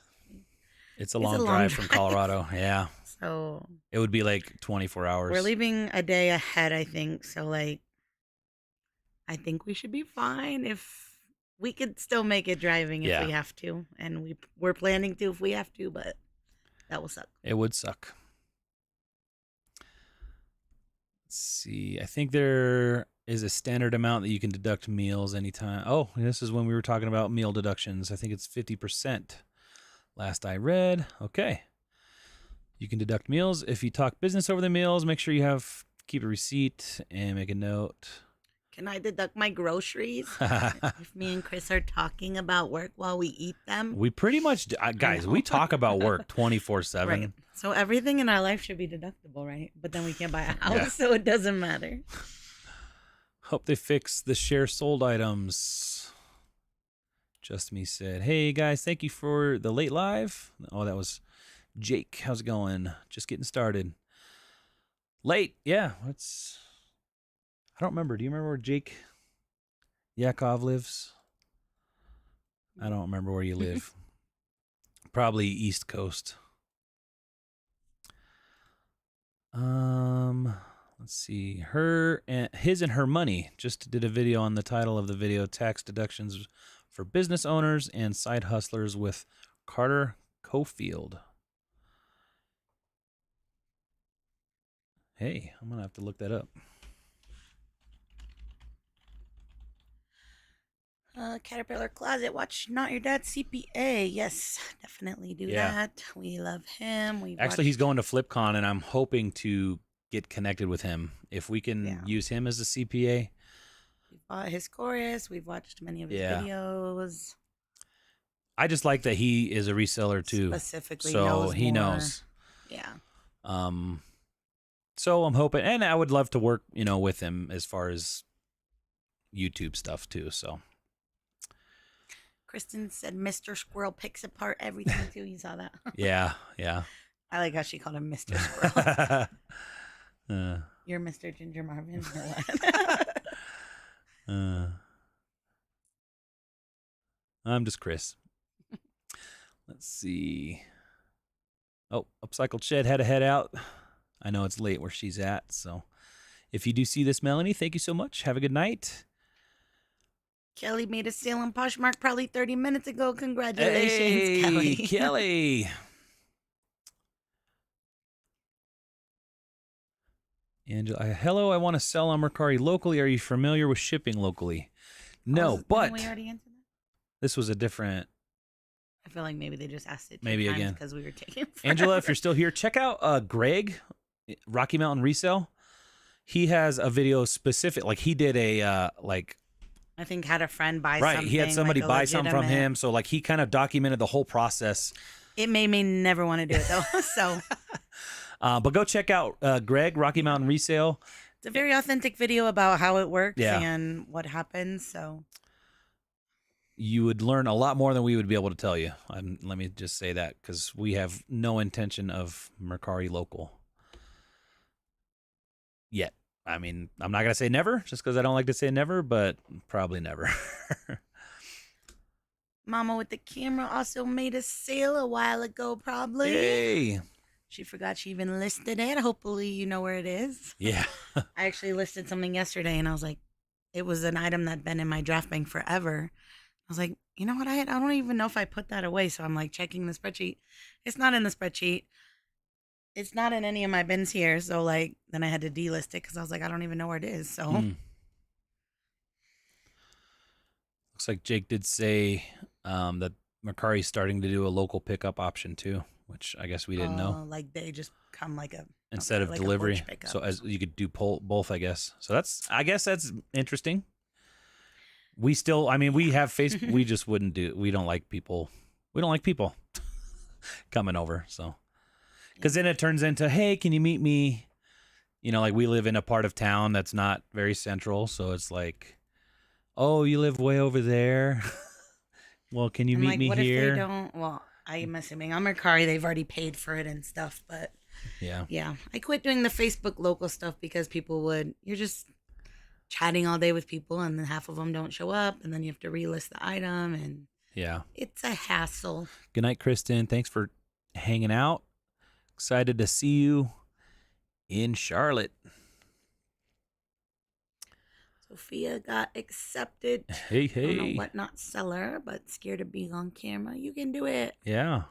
It's a long drive from Colorado. Yeah. So it would be like 24 hours. We're leaving a day ahead, I think. So, like, I think we should be fine if we could still make it driving if we have to. And we're planning to if we have to, but that will suck. It would suck. Let's see. I think there is a standard amount that you can deduct meals anytime. Oh, this is when we were talking about meal deductions. I think it's 50%. Last I read. Okay. You can deduct meals. If you talk business over the meals, make sure you keep a receipt and make a note. Can I deduct my groceries if me and Chris are talking about work while we eat them? We pretty much, guys, we talk about work 24/7. Right. So everything in our life should be deductible, right? But then we can't buy a house, so it doesn't matter. Hope they fix the share sold items. Just Me said, hey guys, thank you for the late live. Oh, that was Jake. How's it going? Just getting started. Late, yeah. I don't remember. Do you remember where Jake Yakov lives? I don't remember where you live. Probably East Coast. Let's see. His and Her Money just did a video on the title of the video, Tax Deductions for Business Owners and Side Hustlers with Carter Cofield. Hey, I'm going to have to look that up. Caterpillar Closet, watch Not Your Dad's CPA. Yes, definitely do that. We love him. He's going to FlipCon, and I'm hoping to get connected with him. If we can use him as a CPA. We bought his chorus. We've watched many of his videos. I just like that he is a reseller too. Specifically, so he knows. Yeah. So I'm hoping, and I would love to work, with him as far as YouTube stuff too. So. Kristen said Mr. Squirrel picks apart everything too. You saw that? Yeah. I like how she called him Mr. Squirrel. You're Mr. Ginger Marvin. I'm just Chris. Let's see. Oh, Upcycled Shed had to head out. I know it's late where she's at. So if you do see this, Melanie, thank you so much. Have a good night. Kelly made a sale on Poshmark probably 30 minutes ago. Congratulations, Kelly. Kelly. Angela, hello, I want to sell on Mercari locally. Are you familiar with shipping locally? No, but we already answered that? This was a different. I feel like maybe they just asked it maybe again because we were taking forever. Angela, if you're still here, check out Greg, Rocky Mountain Resell. He has a video specific, like he did a I think had a friend buy something. Right, he had somebody buy something from him, so like he kind of documented the whole process. It made me never want to do it though. So, but go check out Greg, Rocky Mountain Resale. It's a very authentic video about how it works and what happens. So you would learn a lot more than we would be able to tell you. Let me just say that because we have no intention of Mercari local yet. I mean, I'm not going to say never just because I don't like to say never, but probably never. Mama with the camera also made a sale a while ago, probably. Hey. She forgot she even listed it. Hopefully you know where it is. Yeah. I actually listed something yesterday, and I was like, it was an item that'd been in my draft bank forever. I was like, you know what? I don't even know if I put that away. So I'm like checking the spreadsheet. It's not in the spreadsheet. It's not in any of my bins here. So like, then I had to delist it because I was like, I don't even know where it is. So looks like Jake did say that Mercari's starting to do a local pickup option too, which I guess we didn't know. Like they just come like a instead of delivery. So as you could do both, I guess. So I guess that's interesting. We still, I mean, we have Facebook. We just wouldn't do. We don't like people. We don't like people coming over. So, because then it turns into, hey, can you meet me You know, like we live in a part of town that's not very central, so it's like, oh, you live way over there. Well, can you And meet like, me what if they here? don't? Well, I'm assuming on Mercari they've already paid for it and stuff. But Yeah. yeah, I quit doing the Facebook local stuff because people would. You're just chatting all day with people, and then half of them don't show up, and then you have to relist the item, and Yeah. it's a hassle. Good night, Kristen. Thanks for hanging out. Excited to see you in Charlotte. Sophia got accepted. Hey, I don't know hey. what not seller, but scared of being on camera. You can do it. Yeah.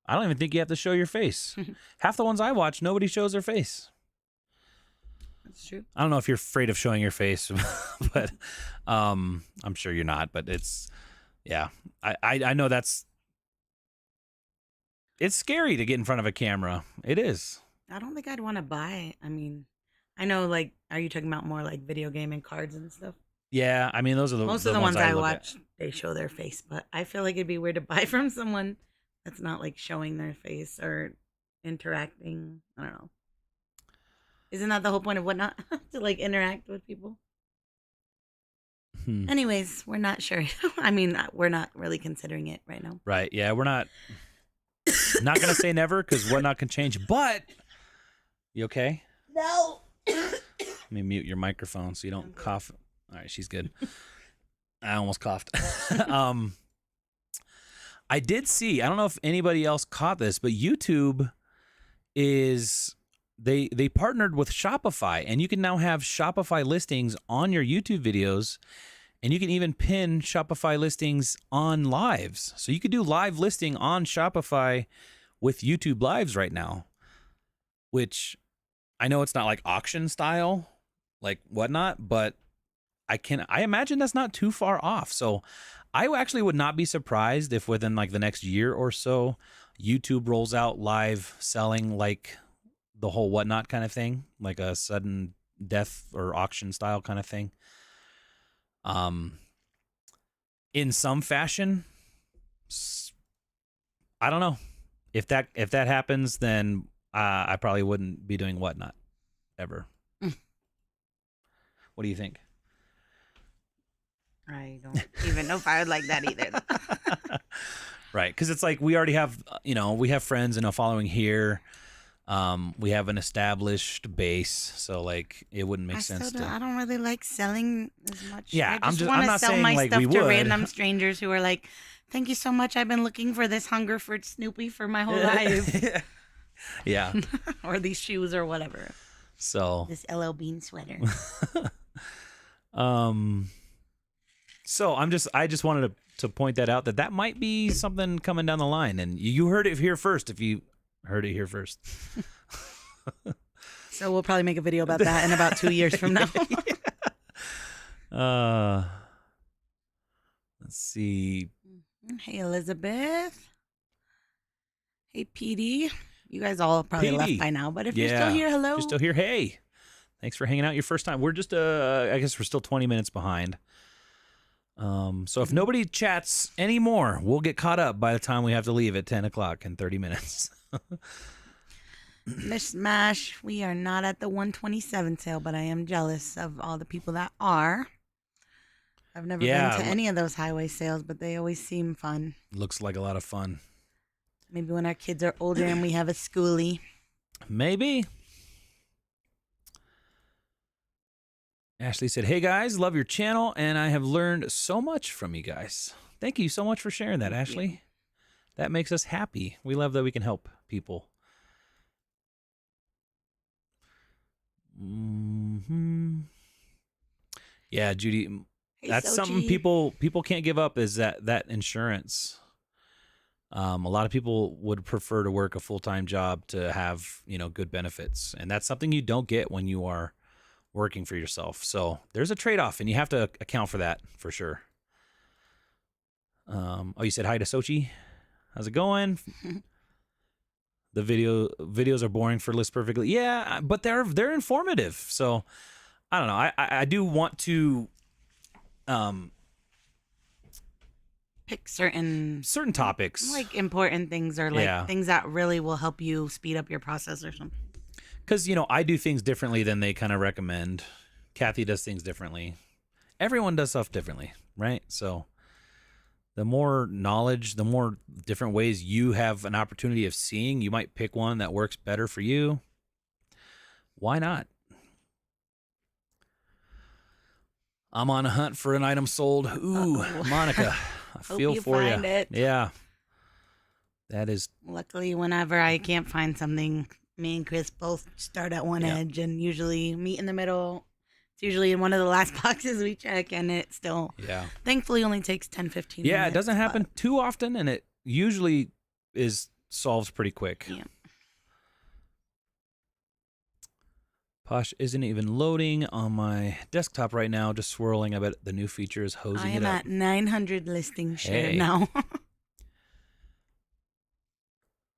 I don't even think you have to show your face. Half the ones I watch, nobody shows their face. That's true. I don't know if you're afraid of showing your face, but I'm sure you're not. But it's, yeah. I know it's scary to get in front of a camera. It is. I don't think I'd want to buy. I mean, I know, like, are you talking about more like video game and cards and stuff? Yeah, I mean, those are Most of the ones I I look watch, they show their face, but I feel like it'd be weird to buy from someone that's not like showing their face or interacting. I don't know. Isn't that the whole point of whatnot? To like interact with people? at. Anyways, we're not sure. I mean, we're not really considering it right now. Right. Yeah, we're not going to say never because whatnot can change. But you okay? No. Let me mute your microphone so you don't cough. All right, she's good. I almost coughed. I did see, I don't know if anybody else caught this, but YouTube is they partnered with Shopify, and you can now have Shopify listings on your YouTube videos, and you can even pin Shopify listings on lives. So you could do live listing on Shopify with YouTube lives right now, which I know it's not like auction style, like whatnot, but I imagine that's not too far off. So I actually would not be surprised if within like the next year or so, YouTube rolls out live selling like the whole whatnot kind of thing, like a sudden death or auction style kind of thing. In some fashion, I don't know if that happens, then I probably wouldn't be doing whatnot ever. What do you think? I don't even know if I would like that either. Right, because it's like we already have, we have friends and a following here. We have an established base, so like it wouldn't make sense. I don't really like selling as much. Yeah, I just I'm want to not sell saying my like stuff we to would. random strangers who are like, "Thank you so much. I've been looking for this hunger for Snoopy for my whole life." Yeah. Or these shoes or whatever. So this LL Bean sweater. So I just wanted to point that out that might be something coming down the line, and you heard it here first. If you heard it here first. So we'll probably make a video about that in about 2 years from now. Let's see. Hey, Elizabeth. Hey, PD. You guys all probably left by now, but if you're still here, hello. If you're still here, hey. Thanks for hanging out your first time. We're just, I guess we're still 20 minutes behind. So if nobody chats anymore, we'll get caught up by the time we have to leave at 10 o'clock in 30 minutes. Miss Smash, we are not at the 127 sale, but I am jealous of all the people that are. I've never been to any of those highway sales, but they always seem fun. Looks like a lot of fun. Maybe when our kids are older and we have a schoolie. Maybe. Ashley said, "Hey guys, love your channel, and I have learned so much from you guys. Thank you so much for sharing that, Ashley. That makes us happy. We love that we can help people." Mm-hmm. Yeah, Judy, that's something people can't give up is that insurance. A lot of people would prefer to work a full-time job to have, good benefits, and that's something you don't get when you are working for yourself. So there's a trade-off, and you have to account for that for sure. You said hi to Sochi. How's it going? The videos are boring for List Perfectly. Yeah, but they're informative. So I don't know. I do want to pick certain topics, like important things or like things that really will help you speed up your process or something. Because, you know, I do things differently than they kind of recommend. Kathy does things differently. Everyone does stuff differently, right? So the more knowledge, the more different ways you have an opportunity of seeing, you might pick one that works better for you. Why not? I'm on a hunt for an item sold. Ooh, Monica, I feel for you. Hope you find it. Yeah. That is. Luckily, whenever I can't find something, me and Chris both start at one edge and usually meet in the middle. It's usually in one of the last boxes we check, and it still, thankfully, only takes 10, 15 minutes. Yeah, it doesn't happen too often, and it usually is solved pretty quick. Yeah. Posh isn't even loading on my desktop right now, just swirling. I bet the new feature is hosing it up. I am at 900 listings shared now.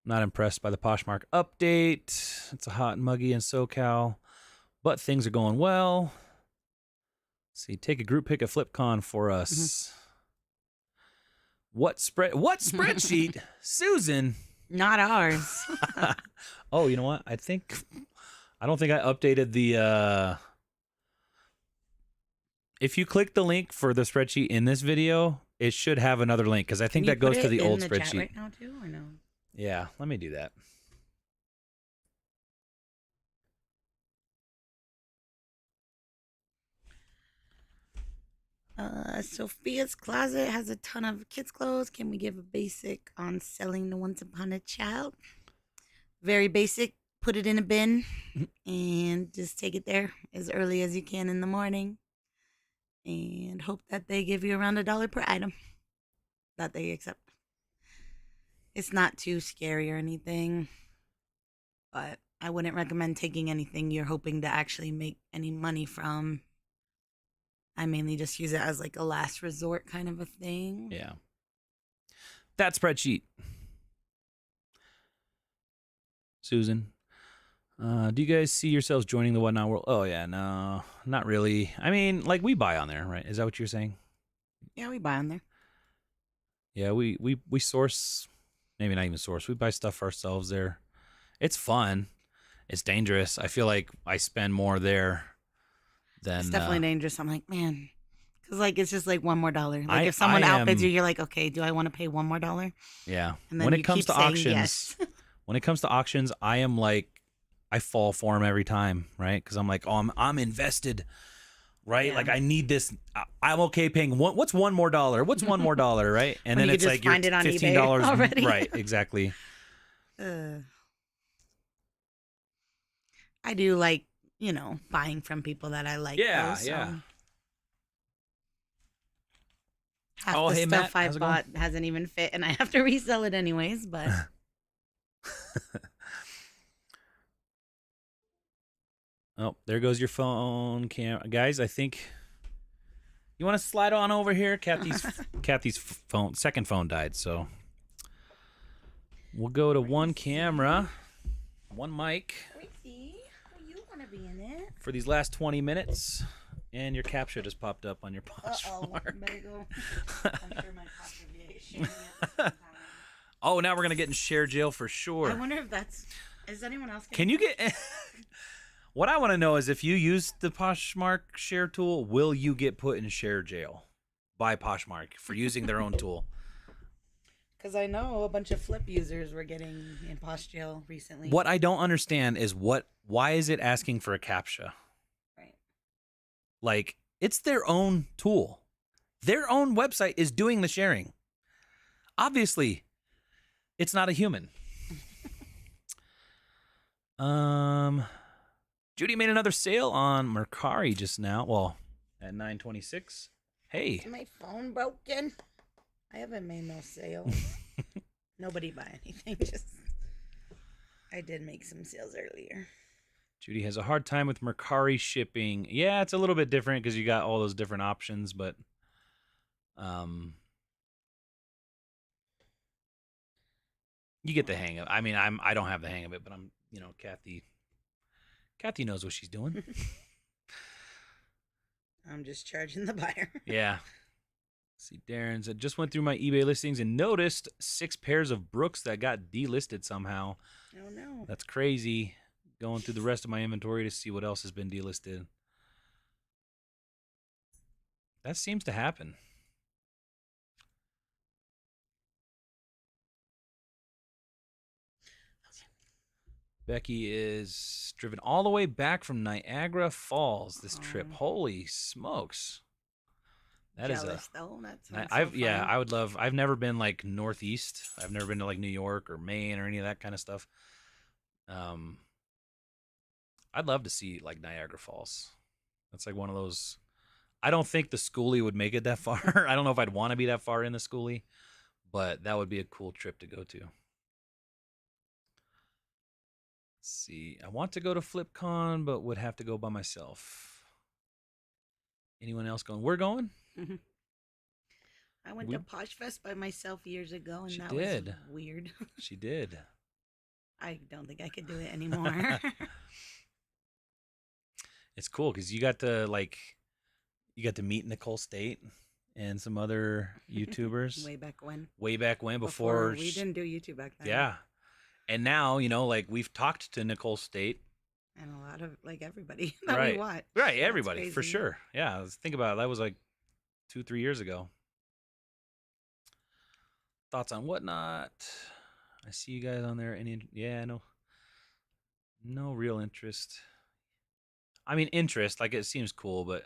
Not impressed by the Poshmark update. It's a hot and muggy in SoCal, but things are going well. Let's see, take a group pick at FlipCon for us. What spreadsheet? Susan? Not ours. Oh, you know what? I don't think I updated the if you click the link for the spreadsheet in this video, it should have another link because I think that goes to the old spreadsheet. Chat right now too, or no? Yeah, let me do that. Sophia's Closet has a ton of kids' clothes. Can we give a basic on selling the Once Upon a Child? Very basic. Put it in a bin and just take it there as early as you can in the morning and hope that they give you around $1 per item that they accept. It's not too scary or anything, but I wouldn't recommend taking anything you're hoping to actually make any money from. I mainly just use it as like a last resort kind of a thing. Yeah. That spreadsheet. Susan. Do you guys see yourselves joining the Whatnot World? Oh, yeah, no, not really. I mean, like, we buy on there, right? Is that what you're saying? Yeah, we buy on there. Yeah, we source, maybe not even source. We buy stuff for ourselves there. It's fun. It's dangerous. I feel like I spend more there than... It's definitely dangerous. I'm like, man, because, like, it's just, like, $1 more. Like, if someone outbids you, you're like, okay, do I want to pay $1 more? Yeah. And then when it comes to auctions, yes. when it comes to auctions, I am like, I fall for them every time, right? Because I'm like, oh, I'm invested, right? Yeah. Like I need this. I'm okay paying one. What's $1 more? What's $1 more? Right? And then it's like you're $15 already. Right? Exactly. I do like buying from people that I like. Yeah, though, so. yeah. Half the stuff I bought hasn't even fit, and I have to resell it anyways. But. Oh, there goes your phone camera. Guys, I think you want to slide on over here. Kathy's phone, second phone died, so we'll go to one camera, one mic. Gracie, you want to be in it? For these last 20 minutes. And your captcha just popped up on your Poshmark. Better go. I'm sure my Poshmark is sharing it. Oh, now we're going to get in share jail for sure. I wonder if is anyone else Can you get... What I want to know is if you use the Poshmark share tool, will you get put in share jail by Poshmark for using their own tool? Because I know a bunch of flip users were getting in Posh jail recently. What I don't understand is why is it asking for a CAPTCHA? Right. Like, it's their own tool. Their own website is doing the sharing. Obviously, it's not a human. Judy made another sale on Mercari just now. Well, at 9:26. Hey. Is my phone broken? I haven't made no sale. Nobody buy anything. I did make some sales earlier. Judy has a hard time with Mercari shipping. Yeah, it's a little bit different because you got all those different options, but you get the hang of it. I mean, I don't have the hang of it, but I'm, Kathy knows what she's doing. I'm just charging the buyer. Yeah. Let's see, Darren said, just went through my eBay listings and noticed 6 pairs of Brooks that got delisted somehow. Oh, no. That's crazy. going through the rest of my inventory to see what else has been delisted. That seems to happen. Becky is driven all the way back from Niagara Falls this trip. Holy smokes. That jealous, is though. That sounds so fun. I would love. I've never been like Northeast. I've never been to like New York or Maine or any of that kind of stuff. I'd love to see like Niagara Falls. That's like one of those. I don't think the schoolie would make it that far. I don't know if I'd want to be that far in the schoolie, but that would be a cool trip to go to. Let's see. I want to go to FlipCon, but would have to go by myself. Anyone else going? We're going? I went to Poshfest by myself years ago, and that was weird. She did. I don't think I could do it anymore. It's cool because you got to meet Nicole State and some other YouTubers. Way back when. Before we didn't do YouTube back then. Yeah. And now, like we've talked to Nicole State. And a lot of like everybody that we watch. Right, everybody, for sure. Yeah, let's think about it. That was like 2-3 years ago. Thoughts on Whatnot? I see you guys on there. No real interest. I mean, interest, like it seems cool, but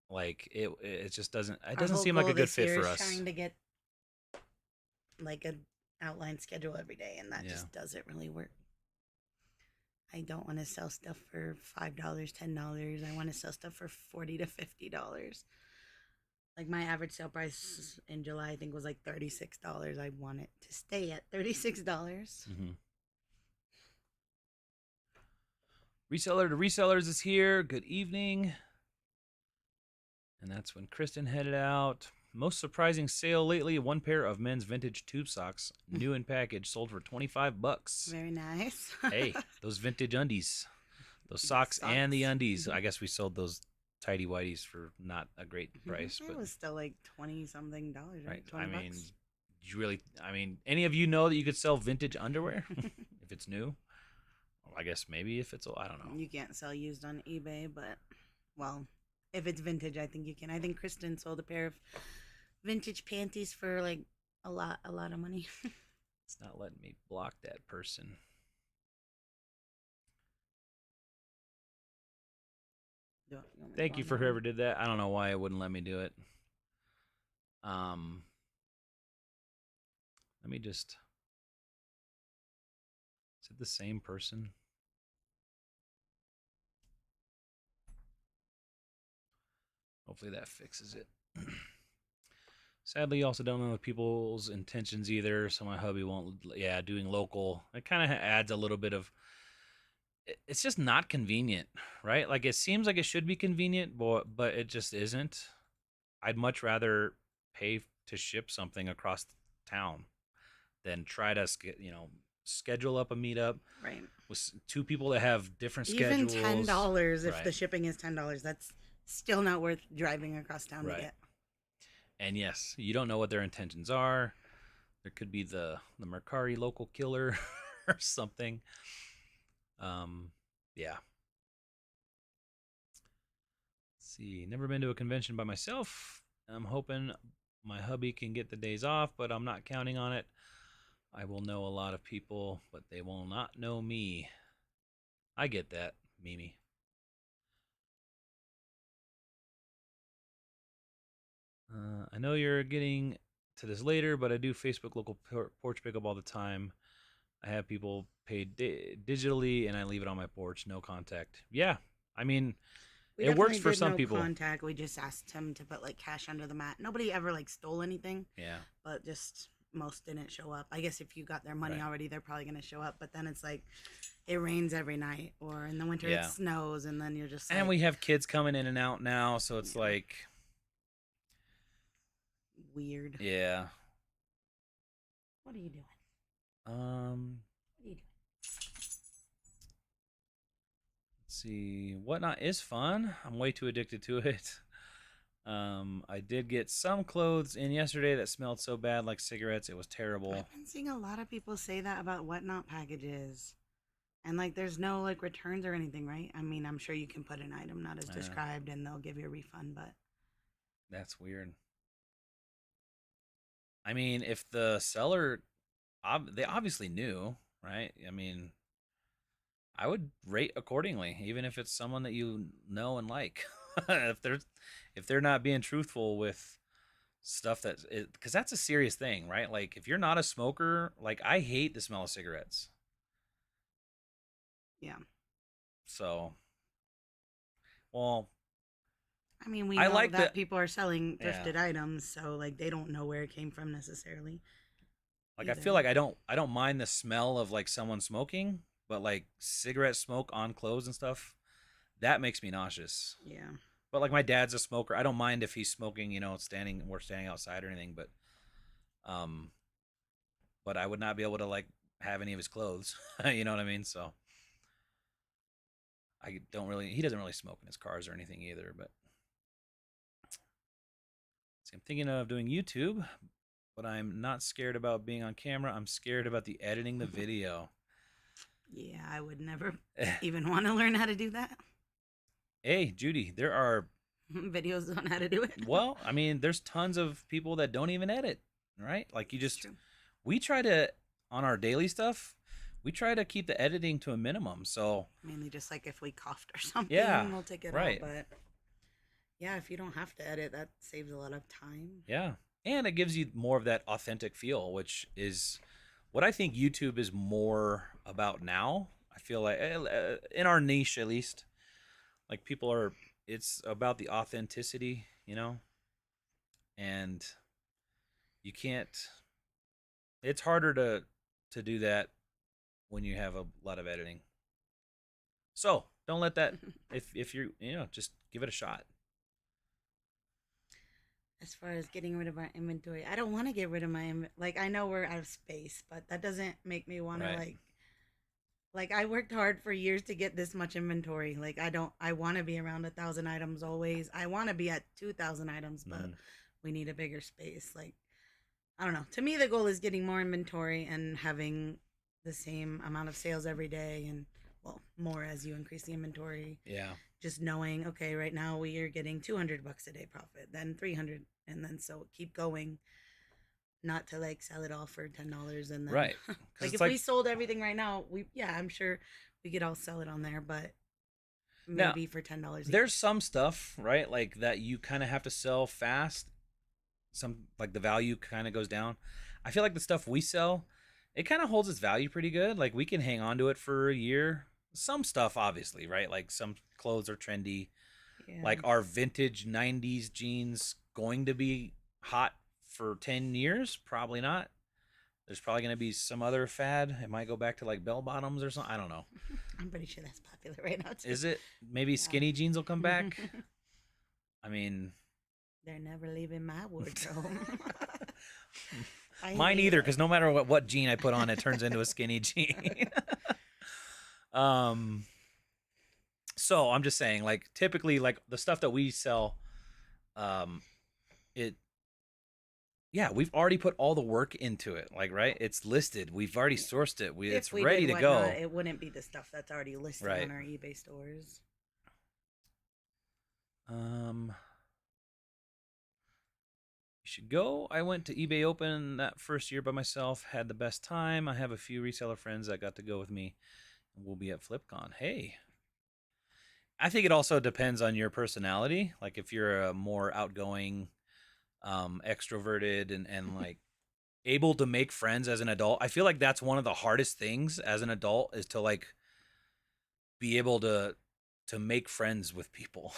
like it just doesn't. It doesn't seem like a good fit for us. Trying to get like an outline schedule every day, and that just doesn't really work. I don't want to sell stuff for $5, $10. I want to sell stuff for $40 to $50. Like my average sale price in July, I think, was like $36. I want it to stay at $36. Mm-hmm. Reseller to Resellers is here. Good evening. And that's when Kristen headed out. Most surprising sale lately, one pair of men's vintage tube socks, new in package, sold for $25. Very nice. Hey, those vintage undies. Those socks and the undies. I guess we sold those tidy whities for not a great price. It but was still like $20-something, right? I mean, any of you know that you could sell vintage underwear if it's new? Well, I guess maybe if it's, I don't know. You can't sell used on eBay, but, well, if it's vintage, I think you can. I think Kristen sold a pair of vintage panties for like a lot of money. It's not letting me block that person. Thank you for whoever did that. I don't know why it wouldn't let me do it. Let me just. Is it the same person? Hopefully that fixes it. Sadly, you also don't know people's intentions either, so my hubby won't. Yeah, doing local, it kind of adds a little bit of. It's just not convenient, right? Like it seems like it should be convenient, but it just isn't. I'd much rather pay to ship something across town than try to schedule up a meetup with two people that have different schedules. Even $10 if the shipping is $10, that's still not worth driving across town to get. And yes, you don't know what their intentions are. There could be the Mercari local killer or something. Yeah. Let's see. Never been to a convention by myself. I'm hoping my hubby can get the days off, but I'm not counting on it. I will know a lot of people, but they will not know me. I get that, Mimi. I know you're getting to this later, but I do Facebook local porch pickup all the time. I have people pay digitally, and I leave it on my porch, no contact. Yeah, I mean, it works for some people. Contact. We just asked him to put like cash under the mat. Nobody ever like stole anything. Yeah, but just most didn't show up. I guess if you got their money already, they're probably gonna show up. But then it's like it rains every night, or in the winter it snows, and then you're just. And we have kids coming in and out now, so it's like. Weird. Yeah. What are you doing? What are you doing? Let's see. Whatnot is fun. I'm way too addicted to it. I did get some clothes in yesterday that smelled so bad like cigarettes. It was terrible. I've been seeing a lot of people say that about Whatnot packages. And like, there's no like returns or anything, right? I mean, I'm sure you can put an item not as described and they'll give you a refund, but That's weird. I mean, if the seller, they obviously knew, right? I mean, I would rate accordingly, even if it's someone that you know and like. If they're not being truthful with stuff because that's a serious thing, right? Like if you're not a smoker, like I hate the smell of cigarettes. yeah. So, well, I mean, we I know like that people are selling yeah. thrifted items, so like they don't know where it came from necessarily Like I feel either. like I don't mind the smell of like someone smoking, but like cigarette smoke on clothes and stuff, that makes me nauseous. Yeah. But like my dad's a smoker. I don't mind if he's smoking, we're standing outside or anything, um but I would not be able to like have any of his clothes. You know what I mean? So he doesn't really smoke in his cars or anything either, but see, I'm thinking of doing YouTube, but I'm not scared about being on camera. I'm scared about the editing the video. Yeah, I would never even want to learn how to do that. Hey, Judy, there are Videos on how to do it. well, I mean, there's tons of people that don't even edit, right? Like It's true. we try to on our daily stuff, we try to keep the editing to a minimum. So, Mainly just like if we coughed or something, yeah, we'll take it right. out. But yeah, if you don't have to edit, that saves a lot of time. Yeah. And it gives you more of that authentic feel, which is what I think YouTube is more about now. I feel like in our niche at least, like it's about the authenticity, and you can't it's harder to do that when you have a lot of editing. So, don't let that if you're, just give it a shot. As far as getting rid of our inventory, I don't want to get rid of my like. I know we're out of space, but that doesn't make me want to Right. like I worked hard for years to get this much inventory. Like I don't. I want to be around 1,000 items always. I want to be at 2,000 items, but we need a bigger space. Like I don't know. To me, the goal is getting more inventory and having the same amount of sales every day, and well, more as you increase the inventory. Yeah. Just knowing, okay, right now we are getting $200 a day profit, then 300, and then so keep going. Not to like sell it all for $10 and then Right. like Cuz if we sold everything right now, I'm sure we could all sell it on there, but now maybe for $10 there's each. some stuff, right? Like that you kind of have to sell fast. Some like the value kind of goes down. I feel like the stuff we sell, it kind of holds its value pretty good. Like we can hang on to it for a year. Some stuff obviously, right? Like some clothes are trendy. Yeah. Like our vintage 90s jeans going to be hot for 10 years? Probably not. There's probably going to be some other fad. It might go back to like bell bottoms or something. I don't know. I'm pretty sure that's popular right now too. Is it? Maybe skinny jeans will come back. I mean, they're never leaving my wardrobe. mine either, because no matter what jean I put on, it turns into a skinny jean. um, so I'm just saying, like typically, like the stuff that we sell, it, yeah, we've already put all the work into it. Like, right, it's listed. We've already sourced it. It's we ready did to go. it wouldn't be the stuff that's already listed Right. on our eBay stores. You should go. I went to eBay Open that first year by myself. Had the best time. I have a few reseller friends that got to go with me. We'll be at FlipCon. Hey. I think it also depends on your personality. Like if you're a more outgoing, extroverted and like able to make friends as an adult. I feel like that's one of the hardest things as an adult is to like be able to make friends with people.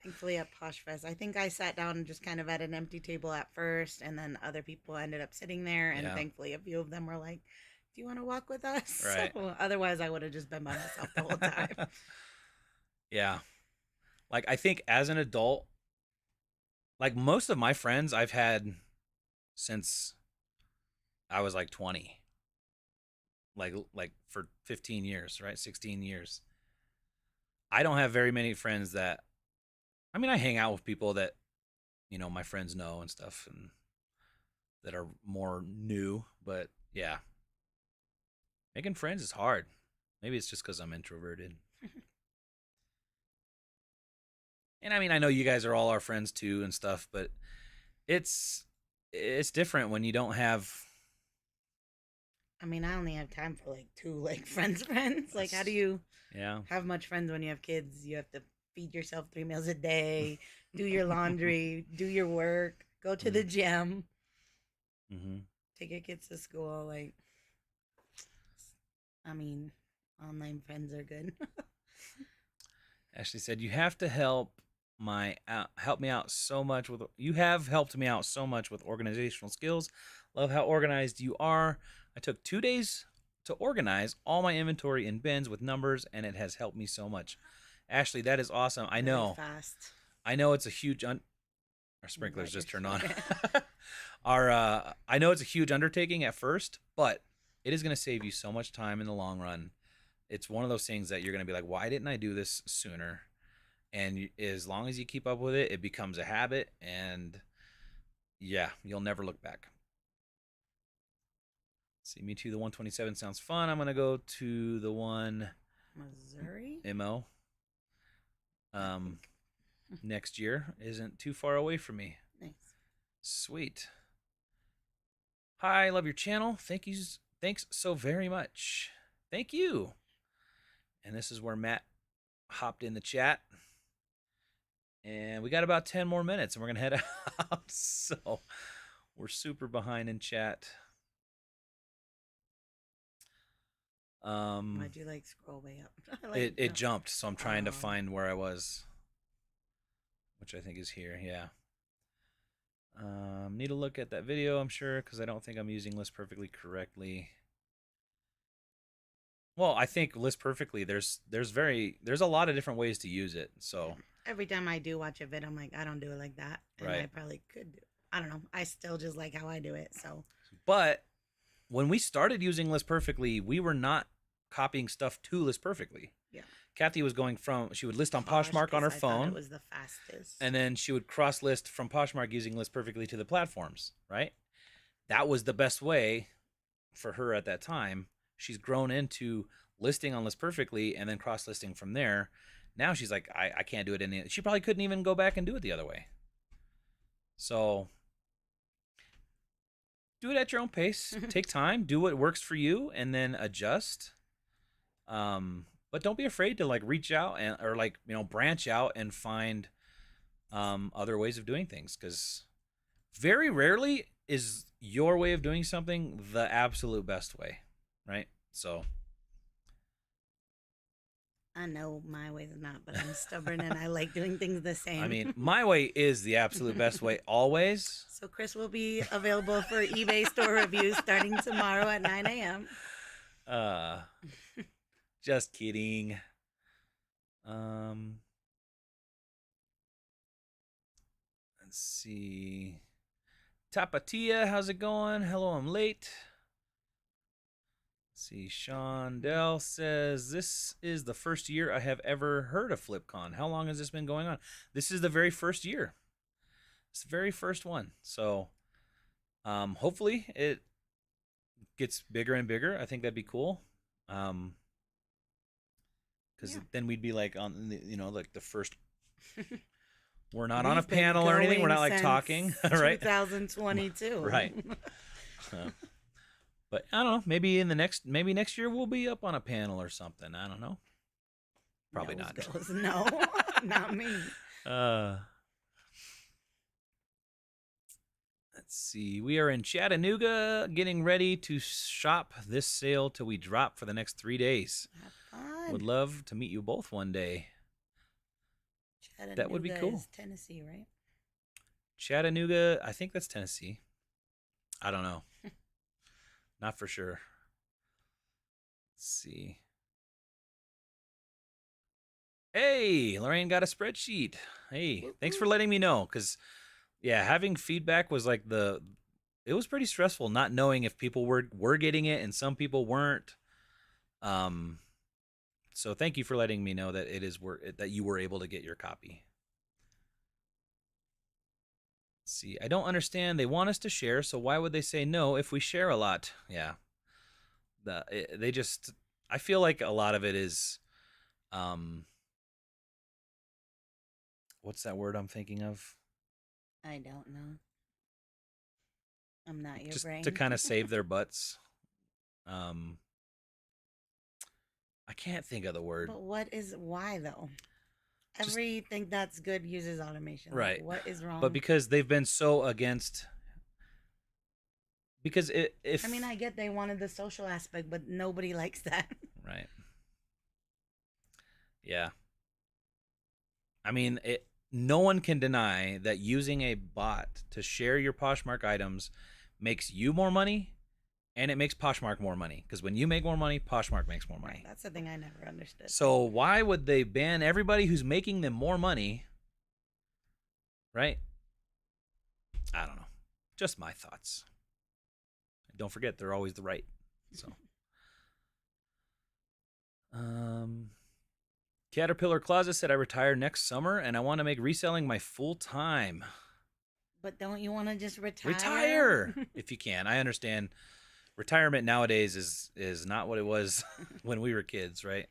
Thankfully at Posh Fest, I think I sat down just kind of at an empty table at first, and then other people ended up sitting there, and Yeah. thankfully a few of them were like, "Do you want to walk with us?" Right. So, otherwise, I would have just been by myself the whole time. Yeah. Like I think as an adult, like most of my friends I've had since I was like 20. Like for 15 years, right? 16 years. I don't have very many friends that I mean, I hang out with people that my friends know and stuff and that are more new, but yeah. Making friends is hard. Maybe it's just because I'm introverted. And I mean, I know you guys are all our friends too and stuff, but it's different when you don't have. I mean, I only have time for like 2 like friends. Like, how do you have much friends when you have kids? You have to feed yourself 3 meals a day, do your laundry, do your work, go to the gym, take your kids to school. Like, I mean, online friends are good. Ashley said, "You have to help me out so much with. You have helped me out so much with organizational skills. Love how organized you are. I took 2 days to organize all my inventory in bins with numbers, and it has helped me so much." Ashley, that is awesome. I know. Fast. I know it's a huge. Our sprinklers just turned on. I know it's a huge undertaking at first, but it is going to save you so much time in the long run. It's one of those things that you're going to be like, why didn't I do this sooner? And as long as you keep up with it, it becomes a habit, and yeah, you'll never look back. See, me too. The 127 sounds fun. I'm going to go to the one Missouri MO. Next year isn't too far away from me. Nice. Sweet. Hi, love your channel. Thanks so very much. Thank you. And this is where Matt hopped in the chat. And we got about 10 more minutes and we're going to head out. So we're super behind in chat. Why'd you like scroll way up? It jumped, so I'm trying to find where I was, which I think is here. Yeah. Need to look at that video, I'm sure, because I don't think I'm using List Perfectly correctly. Well, I think List Perfectly, there's a lot of different ways to use it. So every time I do watch a vid, I'm like, I don't do it like that, and I probably could do it. I don't know. I still just like how I do it. So, but when we started using List Perfectly, we were not copying stuff to List Perfectly. Yeah. Kathy was she would list on Poshmark on her phone. It was the fastest. And then she would cross list from Poshmark using List Perfectly to the platforms, right? That was the best way for her at that time. She's grown into listing on List Perfectly and then cross listing from there. Now she's like, I can't do it she probably couldn't even go back and do it the other way. So do it at your own pace. Take time. Do what works for you, and then adjust. But don't be afraid to like reach out or branch out and find other ways of doing things, because very rarely is your way of doing something the absolute best way, right? So I know my way is not, but I'm stubborn and I like doing things the same. I mean, my way is the absolute best way always. So Chris will be available for eBay store reviews starting tomorrow at 9 a.m. Just kidding. Let's see. Tapatia, how's it going? Hello, I'm late. Let's see. Sean Dell says, this is the first year I have ever heard of FlipCon. How long has this been going on? This is the very first year. It's the very first one. So hopefully it gets bigger and bigger. I think that'd be cool. Because then we'd be like on like the first. We're not on a panel or anything. We're not like talking, right? 2022, right? But I don't know. Maybe next year we'll be up on a panel or something. I don't know. Probably not. No, not me. Let's see. We are in Chattanooga, getting ready to shop this sale till we drop for the next 3 days. Have fun. Would love to meet you both one day. That would be cool. Is Tennessee, right? Chattanooga, I think that's Tennessee. I don't know. Not for sure. Let's see. Hey, Lorraine got a spreadsheet. Hey, thanks for letting me know, because yeah, having feedback was like it was pretty stressful not knowing if people were getting it and some people weren't. So thank you for letting me know that that you were able to get your copy. Let's see, I don't understand. They want us to share, so why would they say no if we share a lot? Yeah. I feel like a lot of it is, what's that word I'm thinking of? I don't know. I'm not your Just brain. to kind of save their butts. Um, I can't think of the word. But why though? Just Everything that's good uses automation. Like, right. what is But wrong? because they've been so against, because if I mean, I get they wanted the social aspect, but nobody likes that. right, yeah. I mean, no one can deny that using a bot to share your Poshmark items makes you more money, and it makes Poshmark more money. Because when you make more money, Poshmark makes more money. Right, that's the thing I never understood. So why would they ban everybody who's making them more money? Right? I don't know. Just my thoughts. Don't forget, they're always the right. So, Caterpillar Closet said I retire next summer and I want to make reselling my full time. But don't you want to just retire? Retire if you can. I understand. Retirement nowadays is not what it was when we were kids, right?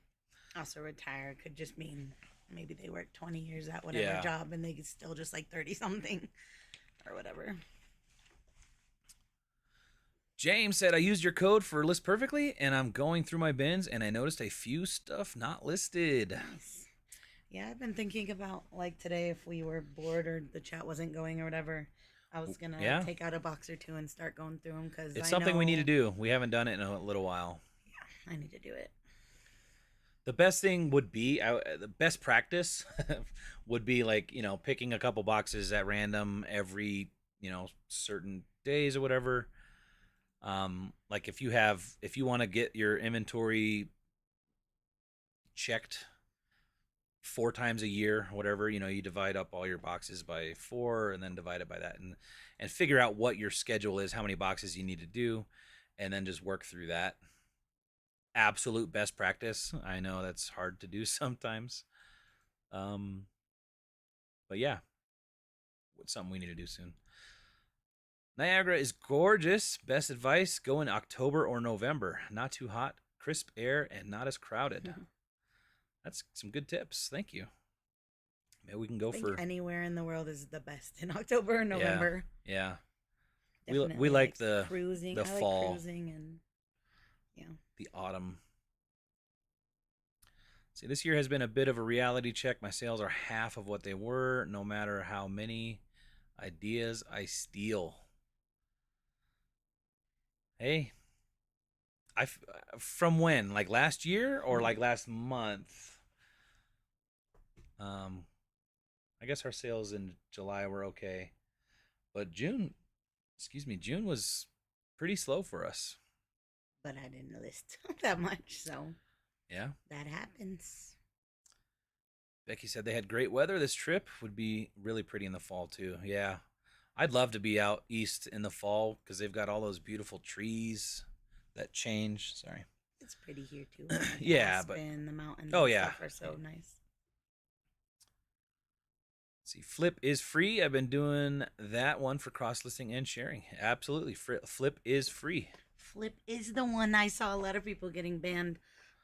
Also, retire could just mean maybe they worked 20 years at whatever job and they could still just like 30 something or whatever. James said, I used your code for List Perfectly, and I'm going through my bins, and I noticed a few stuff not listed. Nice. Yeah, I've been thinking about, like, today, if we were bored or the chat wasn't going or whatever, I was going to take out a box or two and start going through them. Because it's something we need to do. We haven't done it in a little while. Yeah, I need to do it. The best thing would be, the best practice would be, like, picking a couple boxes at random every, certain days or whatever. Like if you want to get your inventory checked 4 times a year, whatever, you divide up all your boxes by 4 and then divide it by that and figure out what your schedule is, how many boxes you need to do, and then just work through that. Absolute best practice. I know that's hard to do sometimes. But yeah, it's something we need to do soon. Niagara is gorgeous. Best advice, go in October or November. Not too hot, crisp air, and not as crowded. That's some good tips. Thank you. Maybe we can go for anywhere in the world is the best in October or November. Yeah. We like the cruising, the fall, like cruising and the autumn. See, this year has been a bit of a reality check. My sales are half of what they were, no matter how many ideas I steal. Hey, from when? Like last year or like last month? I guess our sales in July were okay, but June was pretty slow for us. But I didn't list that much, so yeah, that happens. Becky said they had great weather. This trip would be really pretty in the fall too. Yeah. I'd love to be out east in the fall because they've got all those beautiful trees that change. Sorry. It's pretty here too. Yeah, but the mountains stuff are so nice. Let's see, Flip is free. I've been doing that one for cross-listing and sharing. Absolutely. Flip is free. Flip is the one. I saw a lot of people getting banned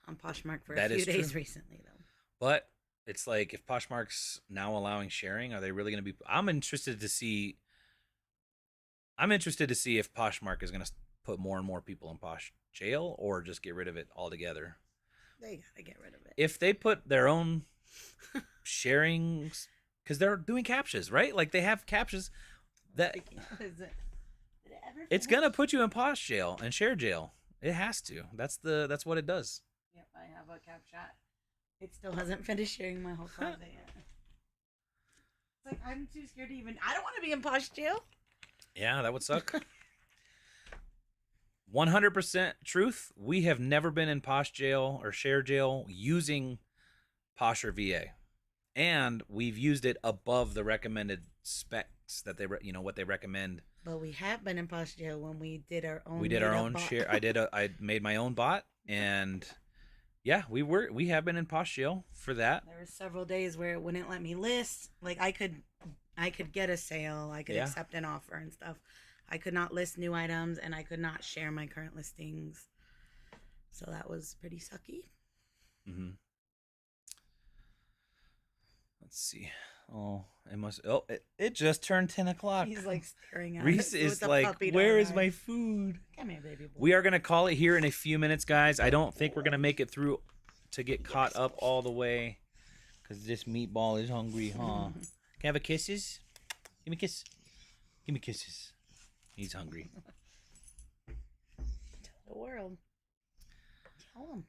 on Poshmark for a few days recently, though. But it's like, if Poshmark's now allowing sharing, are they really going to be... I'm interested to see if Poshmark is going to put more and more people in Posh jail or just get rid of it altogether. They got to get rid of it. If they put their own sharing, because they're doing captchas, right? Like they have captchas that it's going to put you in Posh jail and share jail. It has to. That's what it does. Yep, I have a captcha. It still hasn't finished sharing my whole closet yet. It's like, I'm too scared to even... I don't want to be in Posh jail. Yeah, that would suck. 100% truth. We have never been in Posh jail or share jail using Posh or VA, and we've used it above the recommended specs that they, what they recommend. But we have been in Posh jail when we did our own. We did our own bot. Share. I made my own bot, and yeah, we have been in Posh jail for that. There were several days where it wouldn't let me list. Like I could get a sale, I could accept an offer and stuff. I could not list new items, and I could not share my current listings. So that was pretty sucky. Mm-hmm. Let's see. Oh, it must. Oh, it just turned 10 o'clock. He's like staring at Reese us is with a like, puppy where dog is my eyes. food? Come here, baby boy. We are gonna call it here in a few minutes, guys. I don't think we're gonna make it through to get caught up all the way, because this meatball is hungry, huh? Can I have a kisses? Give me a kiss. Give me kisses. He's hungry. Tell the world. Tell him.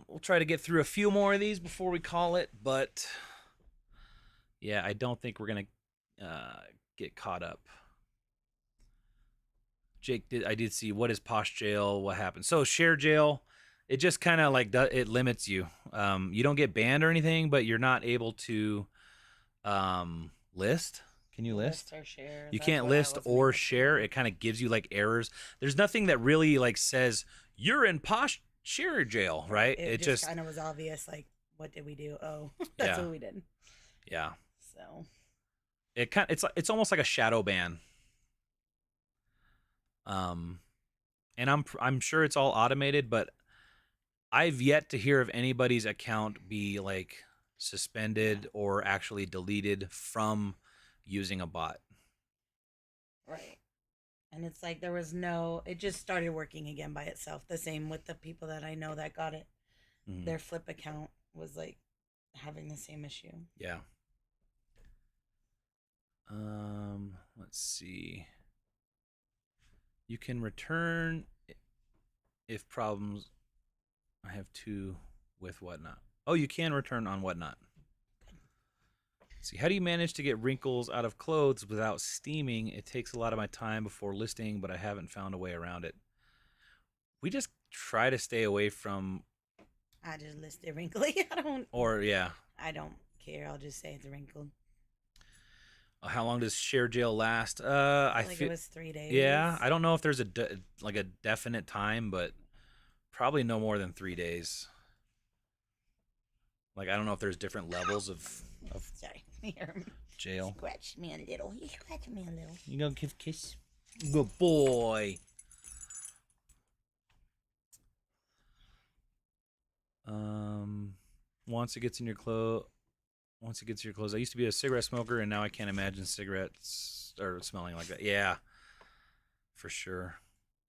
We'll try to get through a few more of these before we call it, but yeah, I don't think we're gonna get caught up. Jake, I did see, what is Posh Jail? What happened? So share jail, it just kind of like it limits you. You don't get banned or anything, but you're not able to list. Can you list? Or share. You That's can't what I list was or making share. sure. It kind of gives you like errors. There's nothing that really like says you're in Posh share jail, right? It just kind of was obvious. Like, what did we do? Oh, that's Yeah. what we did. Yeah. So It's almost like a shadow ban. And I'm sure it's all automated, but I've yet to hear of anybody's account be like suspended or actually deleted from using a bot. right. And it's like there was no. It just started working again by itself. The same with the people that I know that got it. Mhm. Their Flip account was like having the same issue. Yeah. Let's see. You can return if problems. I have two with Whatnot. Oh, you can return on Whatnot. Let's see, how do you manage to get wrinkles out of clothes without steaming? It takes a lot of my time before listing, but I haven't found a way around it. We just try to stay away from. I just listed wrinkly. I don't care. I'll just say it's wrinkled. How long does share jail last? I feel like it was 3 days. Yeah, I don't know if there's a definite time, but probably no more than 3 days. Like, I don't know if there's different levels of Sorry. Here. jail. Scratch me a little. You scratch me a little. You gonna give a kiss? Good boy. Once it gets in your clothes. I used to be a cigarette smoker, and now I can't imagine cigarettes or smelling like that. Yeah, for sure.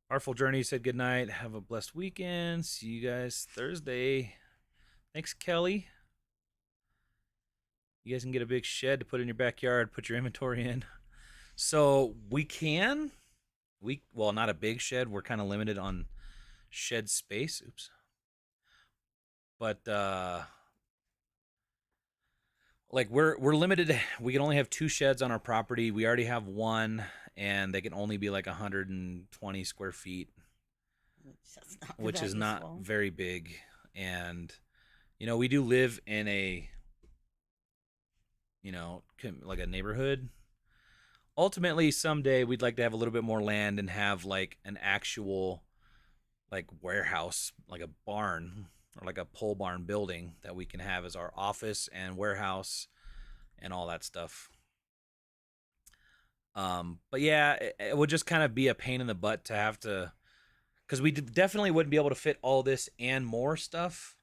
Artful Journey said good night. Have a blessed weekend. See you guys Thursday. Thanks, Kelly. You guys can get a big shed to put in your backyard, put your inventory in. So we can. Well, not a big shed. We're kind of limited on shed space. Oops. But like we're limited. We can only have 2 sheds on our property. We already have one, and they can only be like 120 square feet, which is not very big. And we do live in a like a neighborhood. Ultimately, someday we'd like to have a little bit more land and have like an actual like warehouse, like a barn or like a pole barn building that we can have as our office and warehouse and all that stuff. But yeah, it would just kind of be a pain in the butt to have to, because we definitely wouldn't be able to fit all this and more stuff,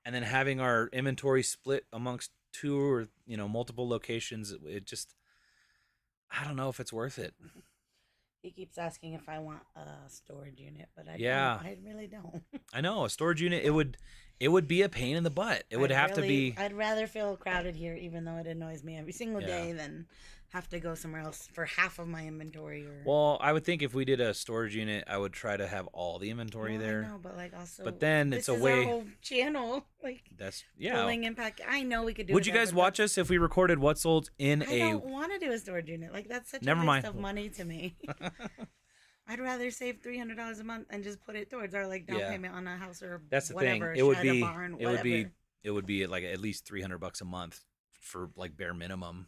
and then having our inventory split amongst 2 or multiple locations. It just, I don't know if it's worth it. He keeps asking if I want a storage unit, but I really don't. I know, a storage unit, it would be a pain in the butt. It would have to be. I'd rather feel crowded here, even though it annoys me every single day, than have to go somewhere else for half of my inventory. Well, I would think if we did a storage unit, I would try to have all the inventory there. I know, but like also. But then it's a way. Our whole channel, like that's pulling impact. I know we could do. Would you guys watch us if we recorded what sold in I don't want to do a storage unit. Like that's such a waste of money to me. I'd rather save $300 a month and just put it towards our like down payment on a house or that's the whatever. Thing. It would be. Barn, it would be like at least $300 a month for like bare minimum.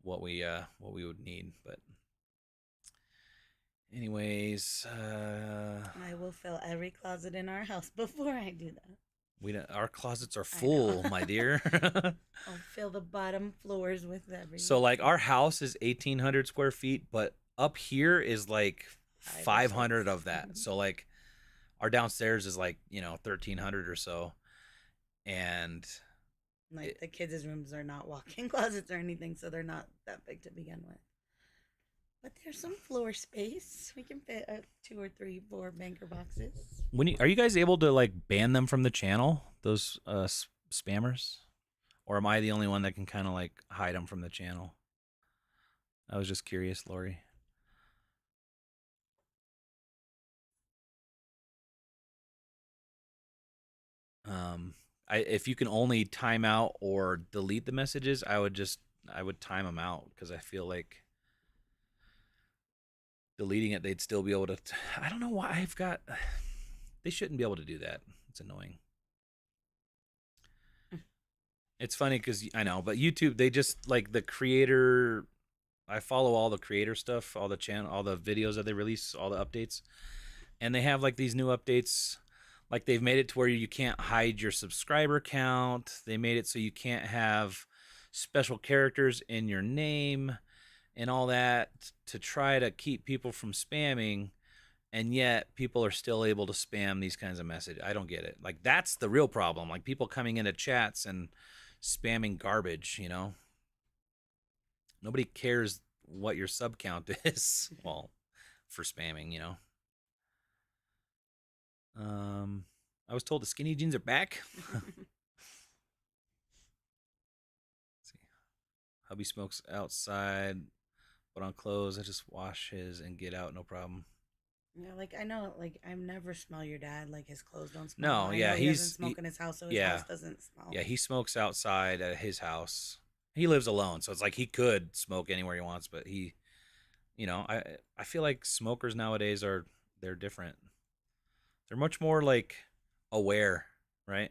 What we would need, but anyways, I will fill every closet in our house before I do that. Our closets are full, my dear. I'll fill the bottom floors with everything. So like our house is 1,800 square feet, but up here is like 500 of that. So like Our downstairs is like, 1,300 or so. And Like the kids' rooms are not walk-in closets or anything, so they're not that big to begin with. But there's some floor space. We can fit 2 or 3 4 banker boxes. are you guys able to like ban them from the channel, those spammers? Or am I the only one that can kind of like hide them from the channel? I was just curious, Lori. If you can only time out or delete the messages, I would time them out, because I feel like deleting it, they'd still be able to. I don't know why they shouldn't be able to do that. It's annoying. It's funny because I know, but YouTube, they just like the creator. I follow all the creator stuff, all the videos that they release, all the updates, and they have like these new updates. Like they've made it to where you can't hide your subscriber count. They made it so you can't have special characters in your name and all that, to try to keep people from spamming. And yet people are still able to spam these kinds of messages. I don't get it. Like that's the real problem. Like people coming into chats and spamming garbage, Nobody cares what your sub count is. Well, for spamming, I was told the skinny jeans are back. Let's see. Hubby smokes outside, but on clothes, I just wash his and get out, no problem. Yeah, like I know, like I never smell your dad. Like his clothes don't smell. No, yeah, he doesn't smoke in his house, so his house doesn't smell. Yeah, he smokes outside at his house. He lives alone, so it's like he could smoke anywhere he wants, but I feel like smokers nowadays they're different. They're much more like aware, right?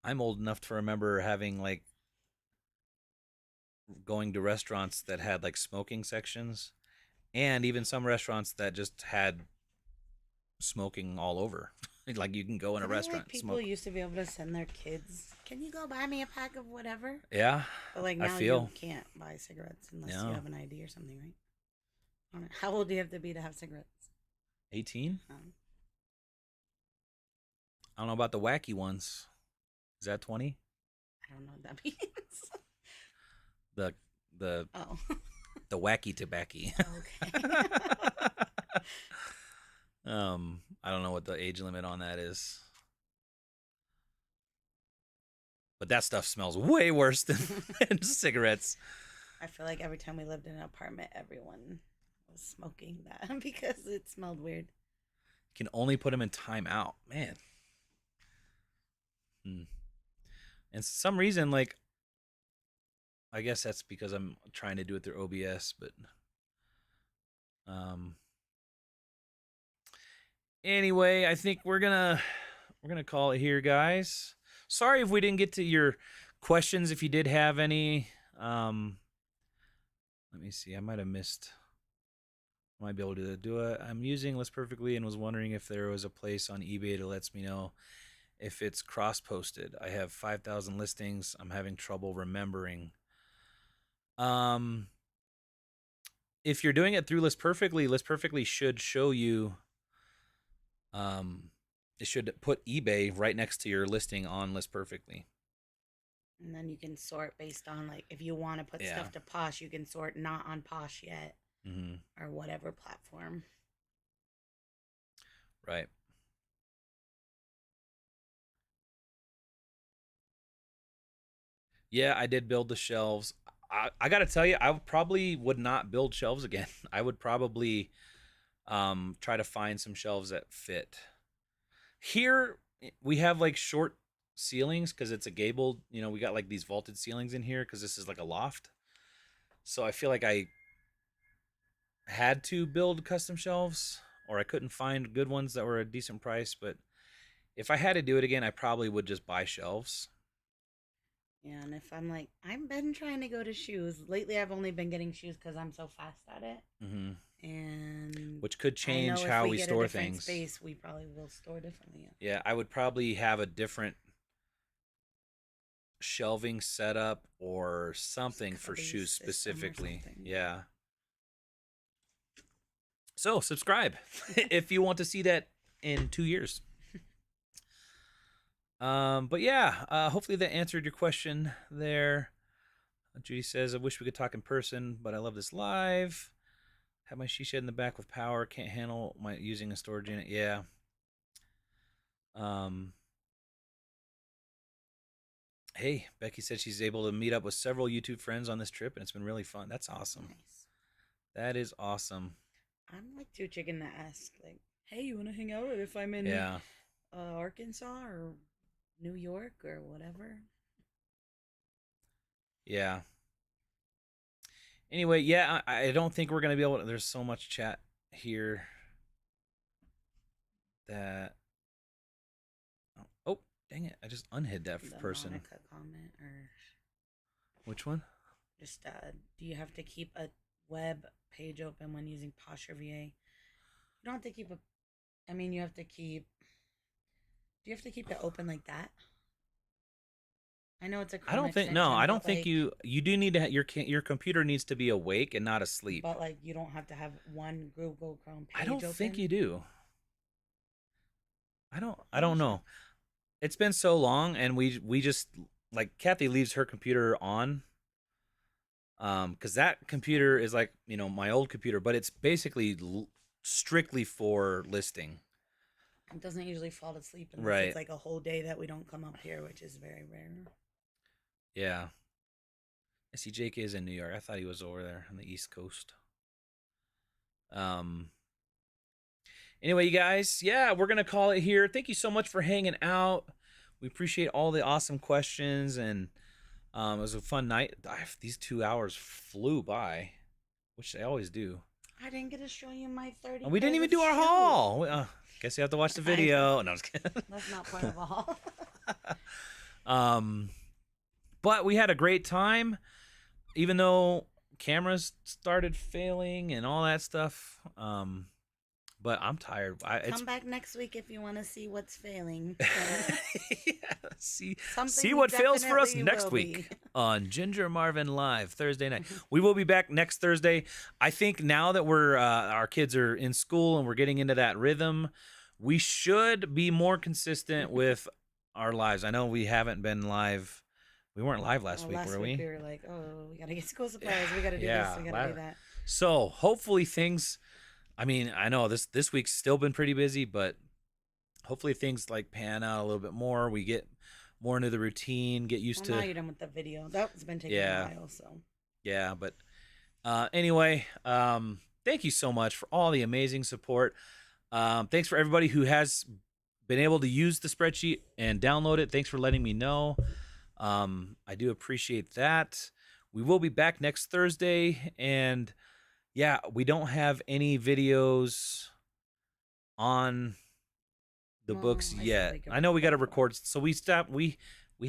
I'm old enough to remember having like going to restaurants that had like smoking sections, and even some restaurants that just had smoking all over. Like you can go in a restaurant. Like people used to be able to send their kids, "Can you go buy me a pack of whatever?" Yeah, but like now you can't buy cigarettes unless you have an ID or something, right? I don't know. How old do you have to be to have cigarettes? 18. I don't know about the wacky ones. Is that 20? I don't know what that means. the the wacky tobacco. Okay. I don't know what the age limit on that is. But that stuff smells way worse than cigarettes. I feel like every time we lived in an apartment, everyone was smoking that because it smelled weird. You can only put them in timeout, man. And for some reason, like, I guess that's because I'm trying to do it through OBS, but anyway, I think we're gonna call it here, guys. Sorry if we didn't get to your questions. If you did have any, let me see. I might have missed. I might be able to do it. I'm using List Perfectly and was wondering if there was a place on eBay that lets me know if it's cross-posted. I have 5,000 listings. I'm having trouble remembering. If you're doing it through List Perfectly should show you. It should put eBay right next to your listing on List Perfectly. And then you can sort based on, like, if you want to put stuff to Posh, you can sort not on Posh yet, or whatever platform. Right. Yeah, I did build the shelves. I got to tell you, I probably would not build shelves again. I would probably try to find some shelves that fit. Here, we have like short ceilings because it's a gabled, we got like these vaulted ceilings in here because this is like a loft. So I feel like I had to build custom shelves, or I couldn't find good ones that were a decent price. But if I had to do it again, I probably would just buy shelves. Yeah, and if I'm like, I've been trying to go to shoes. Lately, I've only been getting shoes because I'm so fast at it. And which could change how we store things. Space, we probably will store differently. Yeah, I would probably have a different shelving setup or something for shoes specifically. Yeah. So subscribe if you want to see that in 2 years. But yeah, hopefully that answered your question there. Judy says, I wish we could talk in person, but I love this live. Have my she shed in the back with power. Can't handle my using a storage unit. Yeah. Hey, Becky said she's able to meet up with several YouTube friends on this trip, and it's been really fun. That's awesome. Nice. That is awesome. I'm like too chicken to ask, like, hey, you want to hang out if I'm in Arkansas or New York or whatever? Yeah. Anyway, yeah, I don't think we're going to be able to. There's so much chat here that. Oh, dang it. I just unhid that person. Monica comment or. Which one? Just, do you have to keep a web page open when using Posture VA? You don't have to keep you have to keep. Do you have to keep it open like that? I know it's a Chrome I don't think extension, no, I don't but, think like, you do need to your computer needs to be awake and not asleep. But like you don't have to have one Google Chrome page I don't open. think you do. I don't know. It's been so long, and we just, like, Kathy leaves her computer on. Because that computer is like, my old computer, but it's basically strictly for listing. It doesn't usually fall to sleep unless Right. it's like a whole day that we don't come up here, which is very rare. Yeah. I see Jake is in New York. I thought he was over there on the East Coast. Anyway, you guys, yeah, we're going to call it here. Thank you so much for hanging out. We appreciate all the awesome questions, and it was a fun night. These 2 hours flew by, which they always do. I didn't get to show you my 30. We didn't even do our haul. Guess you have to watch the video. No, I'm just kidding. That's not part of a haul. But we had a great time, even though cameras started failing and all that stuff. But I'm tired. Come back next week if you want to see what's failing. Yeah, see Something what fails for us definitely next will week be. on Ginger Marvin Live Thursday night. We will be back next Thursday. I think now that we're our kids are in school and we're getting into that rhythm, we should be more consistent with our lives. I know we haven't been live. We weren't live last week, were we? We were like, oh, we got to get school supplies. We got to do this. We got to do that. So hopefully things, I know this week's still been pretty busy, but hopefully things like pan out a little bit more. We get more into the routine, get used to. Now you're done with the video. That's been taking a while, so. Yeah, but anyway, thank you so much for all the amazing support. Thanks for everybody who has been able to use the spreadsheet and download it. Thanks for letting me know. I do appreciate that. We will be back next Thursday, and yeah, we don't have any videos on the books yet. I know we got to record, so we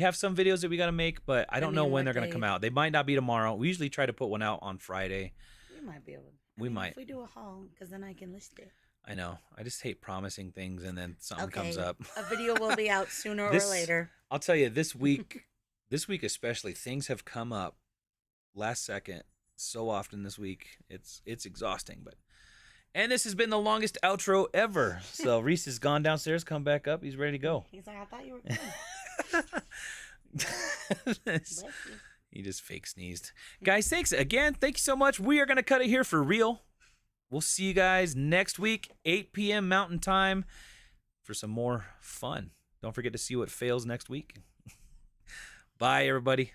have some videos that we got to make, but I don't know when they're going to come out. They might not be tomorrow. We usually try to put one out on Friday. We might be able to. We might. If we do a haul, because then I can list it. I know. I just hate promising things and then something comes up. A video will be out sooner or later. I'll tell you, this week especially, things have come up last second so often this week. It's exhausting, and this has been the longest outro ever. So Reese has gone downstairs, come back up. He's ready to go. He's like, I thought you were good. He just fake sneezed. Guys, thanks again. Thank you so much. We are going to cut it here for real. We'll see you guys next week, 8 p.m. Mountain Time, for some more fun. Don't forget to see what fails next week. Bye, everybody.